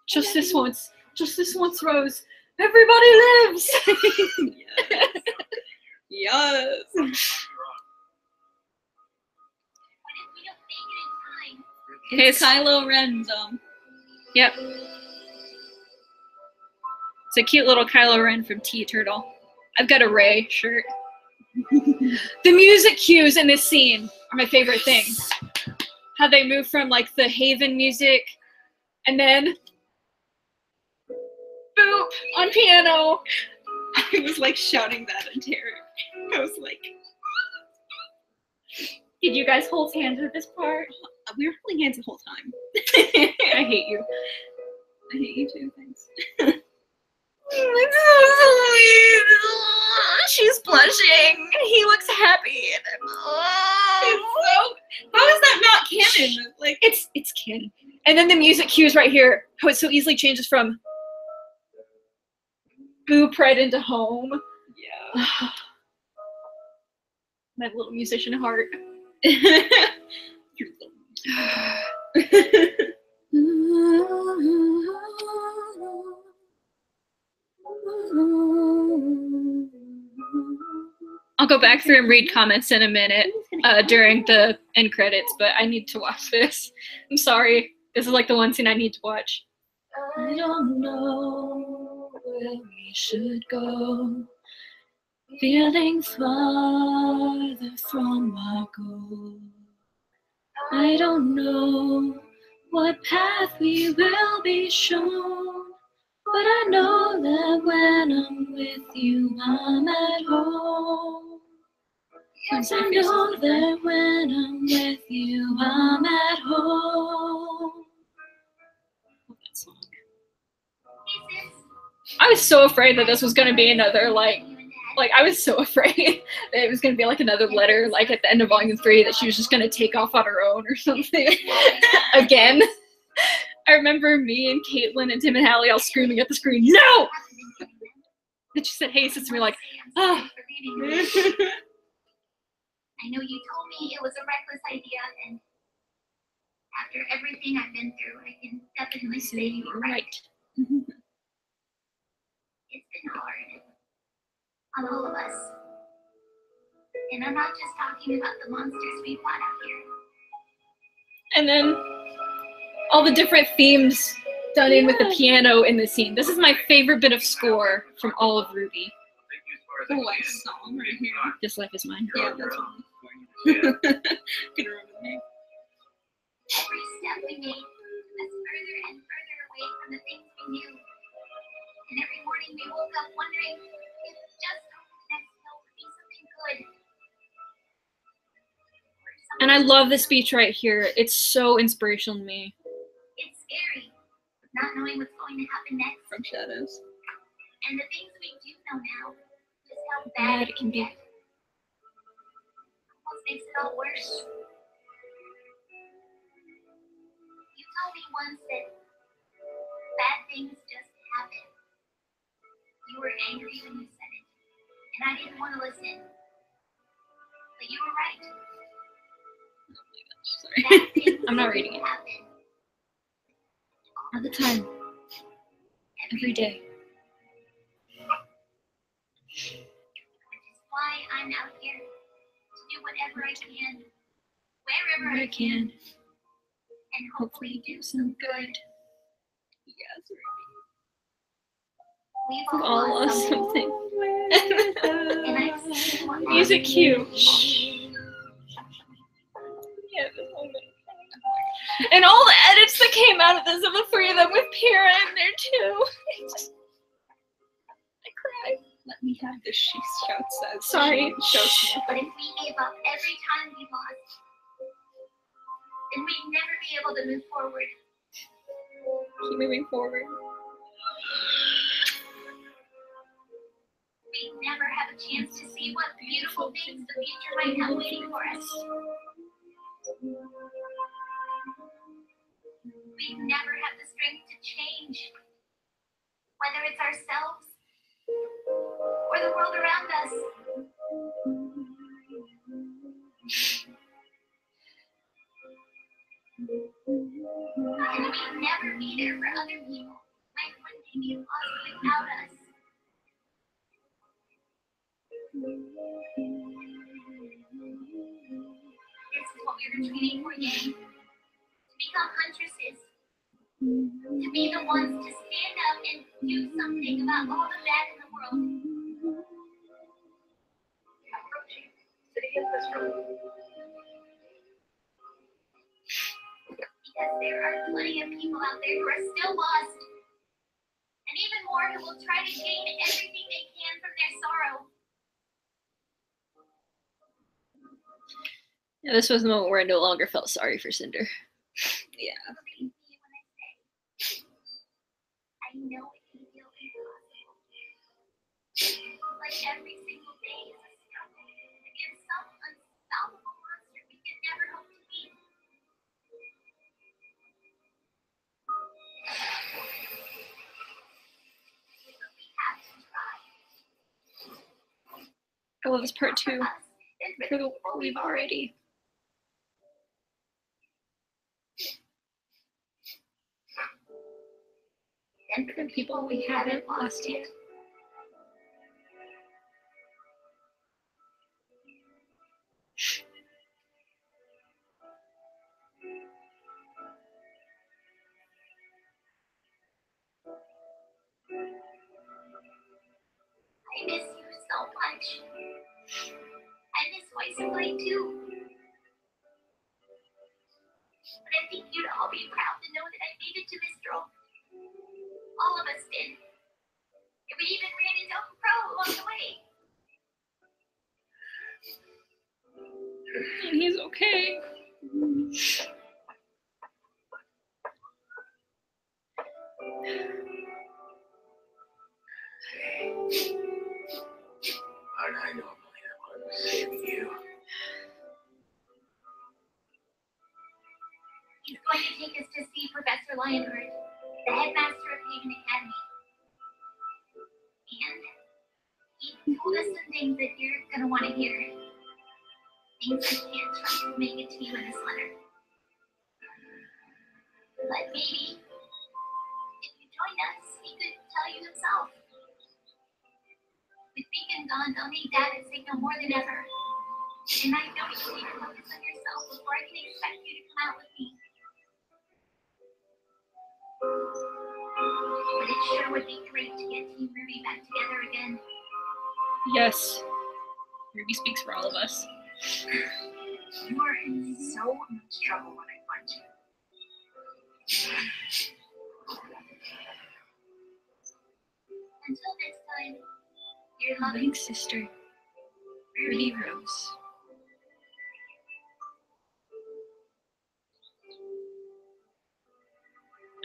Just this once, Rose. Everybody lives. Yes. Okay, It's Kylo Ren's Yep. It's a cute little Kylo Ren from Tea Turtle. I've got a Rey shirt. The music cues in this scene are my favorite things. How they move from like the Haven music and then boop on piano. I was like shouting that in terror. I was like, did you guys hold hands at this part? We were holding hands the whole time. I hate you. I hate you too, thanks. She's blushing. He looks happy. How is that not canon? Like it's canon. And then the music cues right here. How it so easily changes from boop right into home. Yeah. My little musician heart. I'll go back through and read comments in a minute during the end credits, but I need to watch this. I'm sorry. This is like the one scene I need to watch. I don't know where we should go, feeling farther from our goal. I don't know what path we will be shown, but I know that when I'm with you, I'm at home. 'Cause I know that when I'm with you, I'm at home. Love that song. I was so afraid that this was gonna be another like I was so afraid that it was gonna be like another letter like at the end of volume 3 that she was just gonna take off on her own or something. Again. I remember me and Caitlin and Tim and Hallie all screaming at the screen, no! And she said, hey, sister, we're like, ah. I know you told me it was a reckless idea, and after everything I've been through, I can definitely say you were right. It's been hard on all of us. And I'm not just talking about the monsters we fought out here. And then all the different themes done in with the piano in the scene. This is my favorite bit of score from all of RWBY. The life song right here. This Life Is Mine. Yeah, that's one. Can remember the name. Every step we made took us further and further away from the things we knew. And every morning we woke up wondering if just over the next hill would be something good. And I love the speech right here. It's so inspirational to me. It's scary, not knowing what's going to happen next. From Shadows. And the things we do know now, just how bad it can get. Almost makes it all worse. You told me once that bad things just happen. You were angry when you said it, and I didn't want to listen. But you were right. Sorry. I'm not reading it. Happen. All the time. Every day. Which is why I'm out here to do whatever I can, wherever I can, and hopefully do some good. Yes, We've all lost lost something. and I've seen what Music cue. And all the edits that came out of this of the three of them with Pyrrha in there too. I cried. Let me have this, she shouts as Sorry. shouts But if we gave up every time we lost, then we'd never be able to move forward. Keep moving forward. We'd never have a chance to see what beautiful things the future might have waiting for us. We'd never have the strength to change, whether it's ourselves or the world around us. And we'd never be there for other people when they be lost without us. This is what we were training for, Yang. To become huntresses. To be the ones to stand up and do something about all the bad in the world. Approaching city of Mistral. Because there are plenty of people out there who are still lost. And even more who will try to gain everything they can from their sorrow. Yeah, this was the moment where I no longer felt sorry for Cinder. Yeah. Believe me when I say, I know it can feel impossible. Like every single day is a struggle against some unstoppable monster we could never hope to beat. But we have to try. I love this part too. For us and for For the the people we've already. and for the people we haven't lost yet. I miss you so much. I miss Voice and Blade too. But I think you'd all be proud to know that I made it to Mistral. All of us did. And we even ran into Uncle Pro along the way. And he's okay. Aren't I normally the one saving you? He's going to take us to see Professor Lionheart, the headmaster of Haven Academy. And he told us some things that you're going to want to hear. Things I can't trust to make it to you in this letter. But maybe, if you join us, he could tell you himself. With Beacon gone, they'll need Dad and Signal more than ever. And I know you need to focus on yourself before I can expect you to come out with me. But it sure would be great to get Team RWBY back together again. Yes. RWBY speaks for all of us. You are in so much trouble when I find you. Until next time, your Loving loving sister, RWBY RWBY Rose.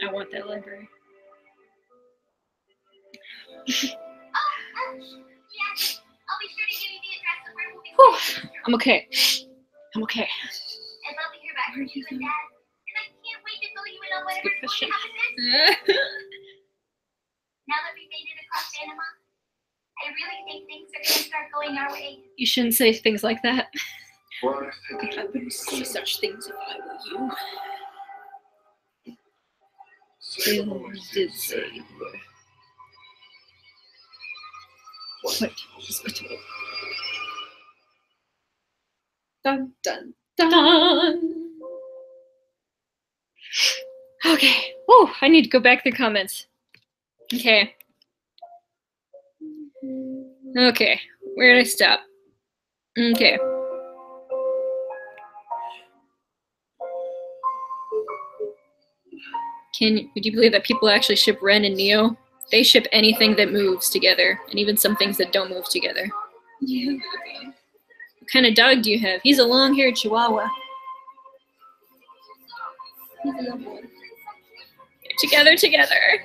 I want that library. yes. I'll be sure to give you the address of where we'll be. Whew. I'm okay. I'm okay. I'd love to hear back from you and Dad. And I can't wait to fill you in on That's a whatever's good going question. to happen next. Now that we've made it across Panama, I really think things are going to start going our way. You shouldn't say things like that. Well, I wouldn't say such things if I were you. Sailors did say you were quite hospitable. Dun dun Dun. Okay. Whew, I need to go back through comments. Okay. Okay. Where did I stop? Okay. Would you believe that people actually ship Ren and Neo? They ship anything that moves together, and even some things that don't move together. Yeah. What kind of dog do you have? He's a long-haired Chihuahua. He's a young boy. Together.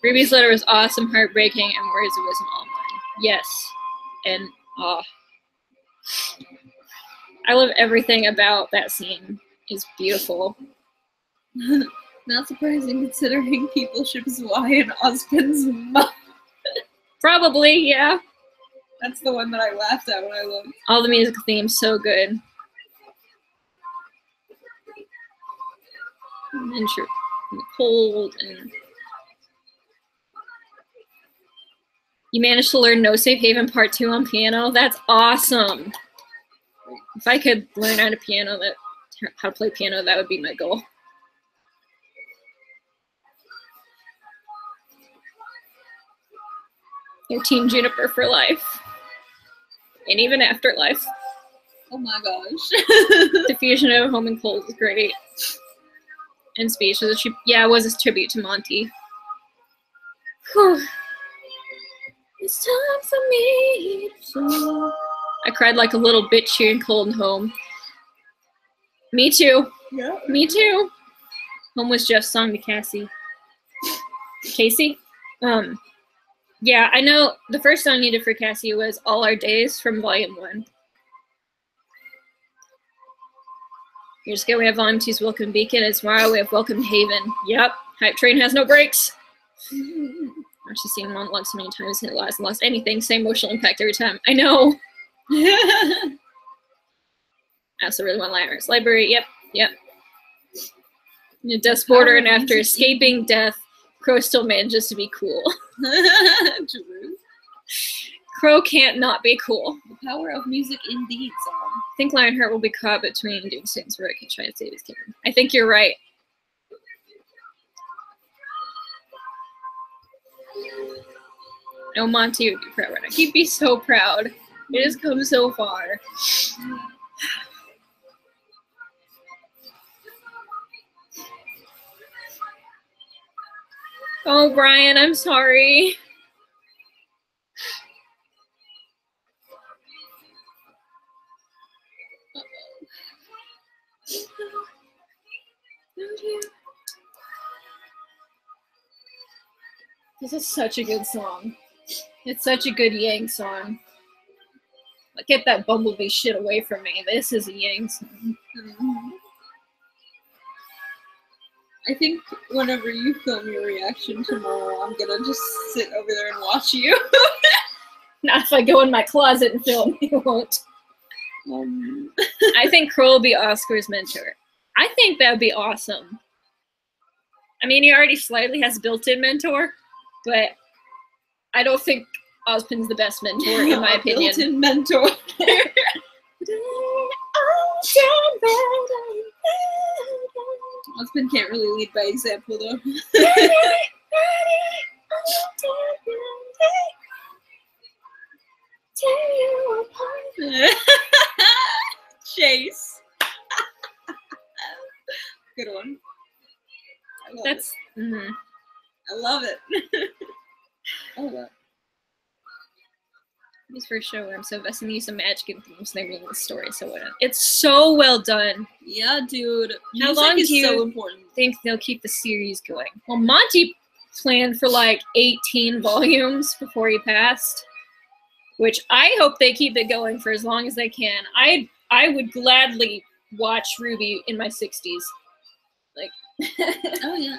RWBY's letter was awesome, heartbreaking, and words of wisdom all mine. Yes. And, I love everything about that scene. It's beautiful. Not surprising considering people ship Y and Ozpin's mom. Probably, yeah. That's the one that I laughed at when I looked. All the music themes, so good. And in the cold and You managed to learn No Safe Haven Part 2 on piano? That's awesome. If I could learn how to play piano, that would be my goal. Your Team Juniper for life. And even afterlife. Oh my gosh. Diffusion of Home and Cold was great. And Speech was it was a tribute to Monty. Whew. It's time for me to... I cried like a little bitch here in Cold and Home. Me too. Yeah. Me too. Home was Jeff's song to Cassie. Casey? Yeah, I know the first song you did for Cassie was All Our Days from Volume 1. Here's good. We have Volume 2's Welcome Beacon, and tomorrow we have Welcome Haven. Yep. Hype Train has no brakes. I've just seen monologue so many times and it lost anything. Same emotional impact every time. I know. I also really want Liar's Library. Yep. In a Death's Border, and after escaping death, Crow still manages to be cool. Crow can't not be cool. The power of music indeed, song. I think Lionheart will be caught between doing things where I can try to save his kingdom. I think you're right. No, Monty would be proud right now. He'd be so proud. It has come so far. Oh, Brian, I'm sorry. This is such a good song. It's such a good Yang song. Like, get that Bumblebee shit away from me. This is a Yang song. I think whenever you film your reaction tomorrow, I'm gonna just sit over there and watch you. Not if I go in my closet and film. You won't. I think Crow will be Oscar's mentor. I think that would be awesome. I mean, he already slightly has built-in mentor, but I don't think Ozpin's the best mentor, in my opinion. Built-in mentor. Ozpin can't really lead by example, though. Chase. Good one. That's. I love it. I love it. This first show where I'm so invested in the use of magic and themes, and they're reading the story so well. It's so well done. Yeah, dude. How long do you so important. think they'll keep the series going? Well, Monty planned for like 18 volumes before he passed, which I hope they keep it going for as long as they can. I would gladly watch RWBY in my 60s. Like, oh yeah.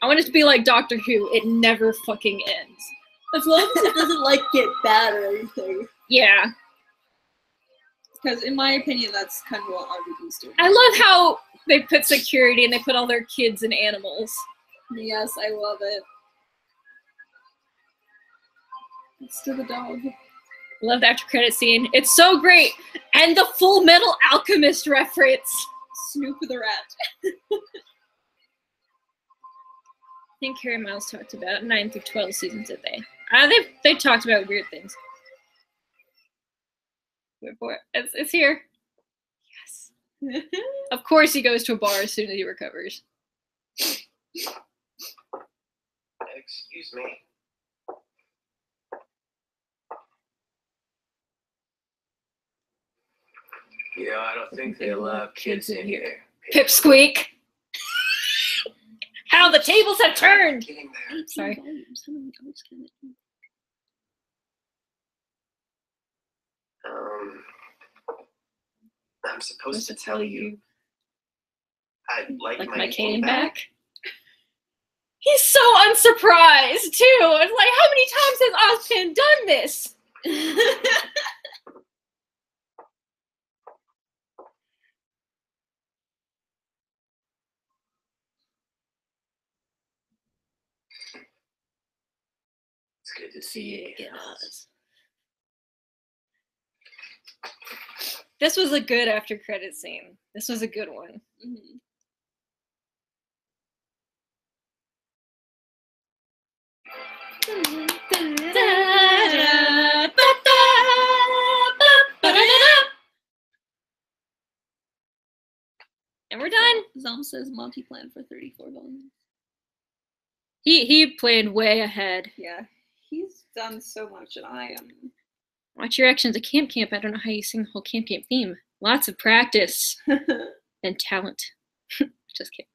I want it to be like Doctor Who. It never fucking ends. As long as it doesn't like get bad or anything. Yeah. Because in my opinion, that's kind of what RWBY's doing. I love how they put security and they put all their kids and animals. Yes, I love it. It's to the dog. Love the after credit scene. It's so great. And the Full Metal Alchemist reference. Snoop the Rat. I think Carrie Miles talked about 9 through 12 seasons a day. They talked about weird things. It's here. Yes. Of course he goes to a bar as soon as he recovers. Excuse me. You know, I don't think they allow kids in here. Pipsqueak. How the tables have turned. Sorry. I'm supposed to tell you. I'd like my cane back. He's so unsurprised too. It's like, how many times has Ozpin done this? good to see you again, Oz. This was a good after credit scene. This was a good one. Mhm. And we're done. Zom says Monty planned for 34 volumes. He planned way ahead. Yeah, he's done so much, and I am. Watch your actions at Camp Camp. I don't know how you sing the whole Camp Camp theme. Lots of practice and talent. Just kidding.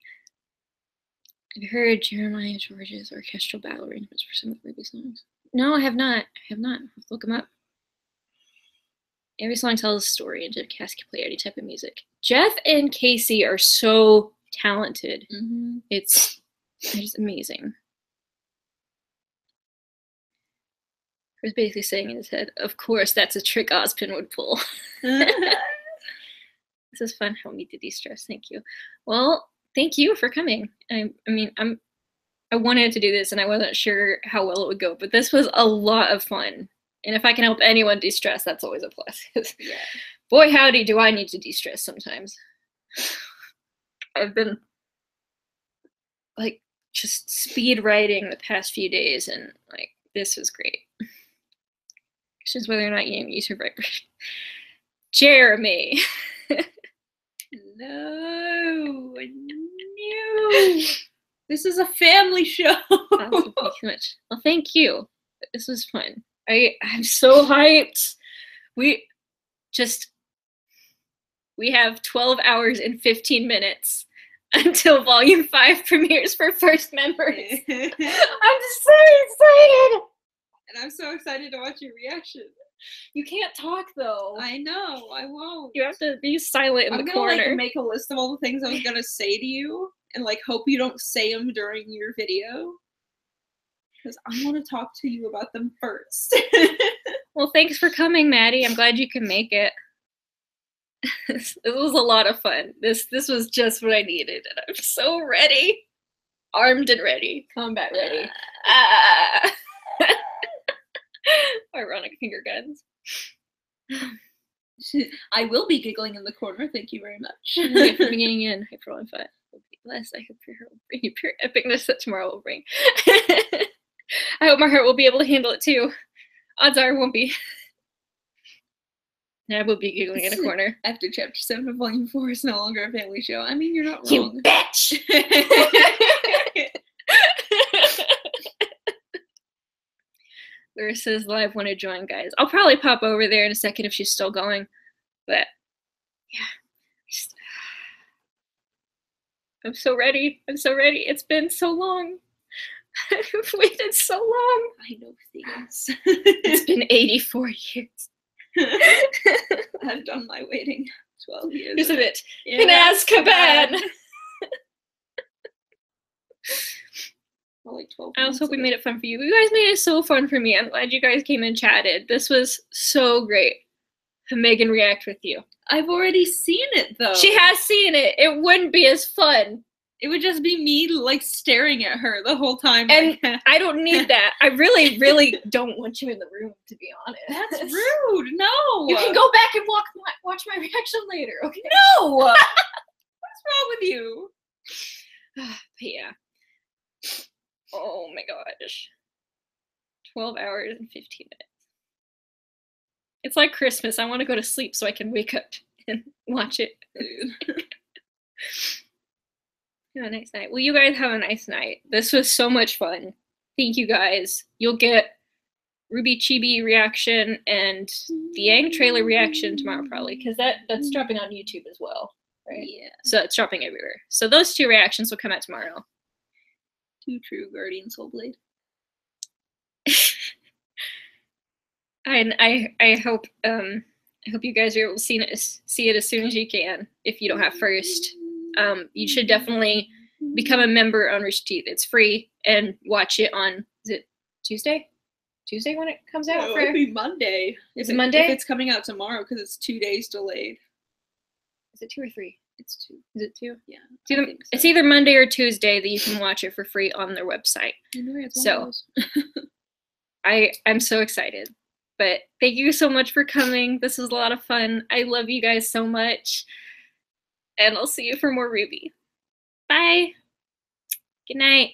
Have you heard Jeremiah George's orchestral battle arrangements for some of the RWBY songs? No, I have not. I have not. I'll have to look them up. Every song tells a story, and Jeff Cass can play any type of music. Jeff and Casey are so talented. Mm-hmm. It's just amazing. He was basically saying in his head, of course, that's a trick Ozpin would pull. This is fun. Help me to de-stress. Thank you. Well, thank you for coming. I wanted to do this, and I wasn't sure how well it would go, but this was a lot of fun. And if I can help anyone de-stress, that's always a plus. Yeah. Boy, howdy, do I need to de-stress sometimes. I've been, like, just speed writing the past few days, and, like, this was great. It's just whether or not you use your vibration. Jeremy. No. This is a family show. Thank you so much. Well, thank you. This was fun. I'm so hyped. We have 12 hours and 15 minutes until Volume 5 premieres for First Memories. I'm just so excited. And I'm so excited to watch your reaction. You can't talk though. I know, I won't. You have to be silent in the corner. I'm gonna like make a list of all the things I was gonna say to you, and like hope you don't say them during your video, because I want to talk to you about them first. Well, thanks for coming, Maddie. I'm glad you can make it. It was a lot of fun. This was just what I needed, and I'm so ready. Armed and ready. Combat ready. Ironic finger guns. I will be giggling in the corner. Thank you very much. Thank you for being in Hyper 1-5. Will be blessed. I hope your heart will bring you pure epicness that tomorrow will bring. I hope my heart will be able to handle it too. Odds are it won't be. I will be giggling in a corner. After Chapter 7 of Volume 4 is no longer a family show. I mean, you're not wrong. You bitch! Larissa's live want to join, guys. I'll probably pop over there in a second if she's still going. But, yeah. I'm so ready. I'm so ready. It's been so long. I've waited so long. I know things. It's been 84 years. I've done my waiting 12 years. Here's a bit. In Azkaban. Like 12 I also hope we made it fun for you. You guys made it so fun for me. I'm glad you guys came and chatted. This was so great to Megan react with you. I've already seen it though. She has seen it. It wouldn't be as fun. It would just be me like staring at her the whole time. And I don't need that. I really, really don't want you in the room, to be honest. That's rude. No. You can go back and watch my reaction later, okay? No. What's wrong with you? But yeah. Oh my gosh. 12 hours and 15 minutes. It's like Christmas. I want to go to sleep so I can wake up and watch it. Have a nice night. Well, you guys have a nice night. This was so much fun. Thank you guys. You'll get RWBY Chibi reaction and the Yang trailer reaction tomorrow probably, because that's dropping on YouTube as well, right? Yeah. So it's dropping everywhere. So those two reactions will come out tomorrow. Too true, Guardian Soulblade. And I hope you guys are able to see it as soon as you can. If you don't have first, you should definitely become a member on Rooster Teeth. It's free, and watch it on, is it Tuesday? Tuesday when it comes out? No, it'll be Monday. Is it Monday? If it's coming out tomorrow, because it's 2 days delayed. Is it 2 or 3? It's 2. Is it 2? Yeah. It's either Monday or Tuesday that you can watch it for free on their website. I know, it's so I'm so excited. But thank you so much for coming. This was a lot of fun. I love you guys so much. And I'll see you for more RWBY. Bye. Good night.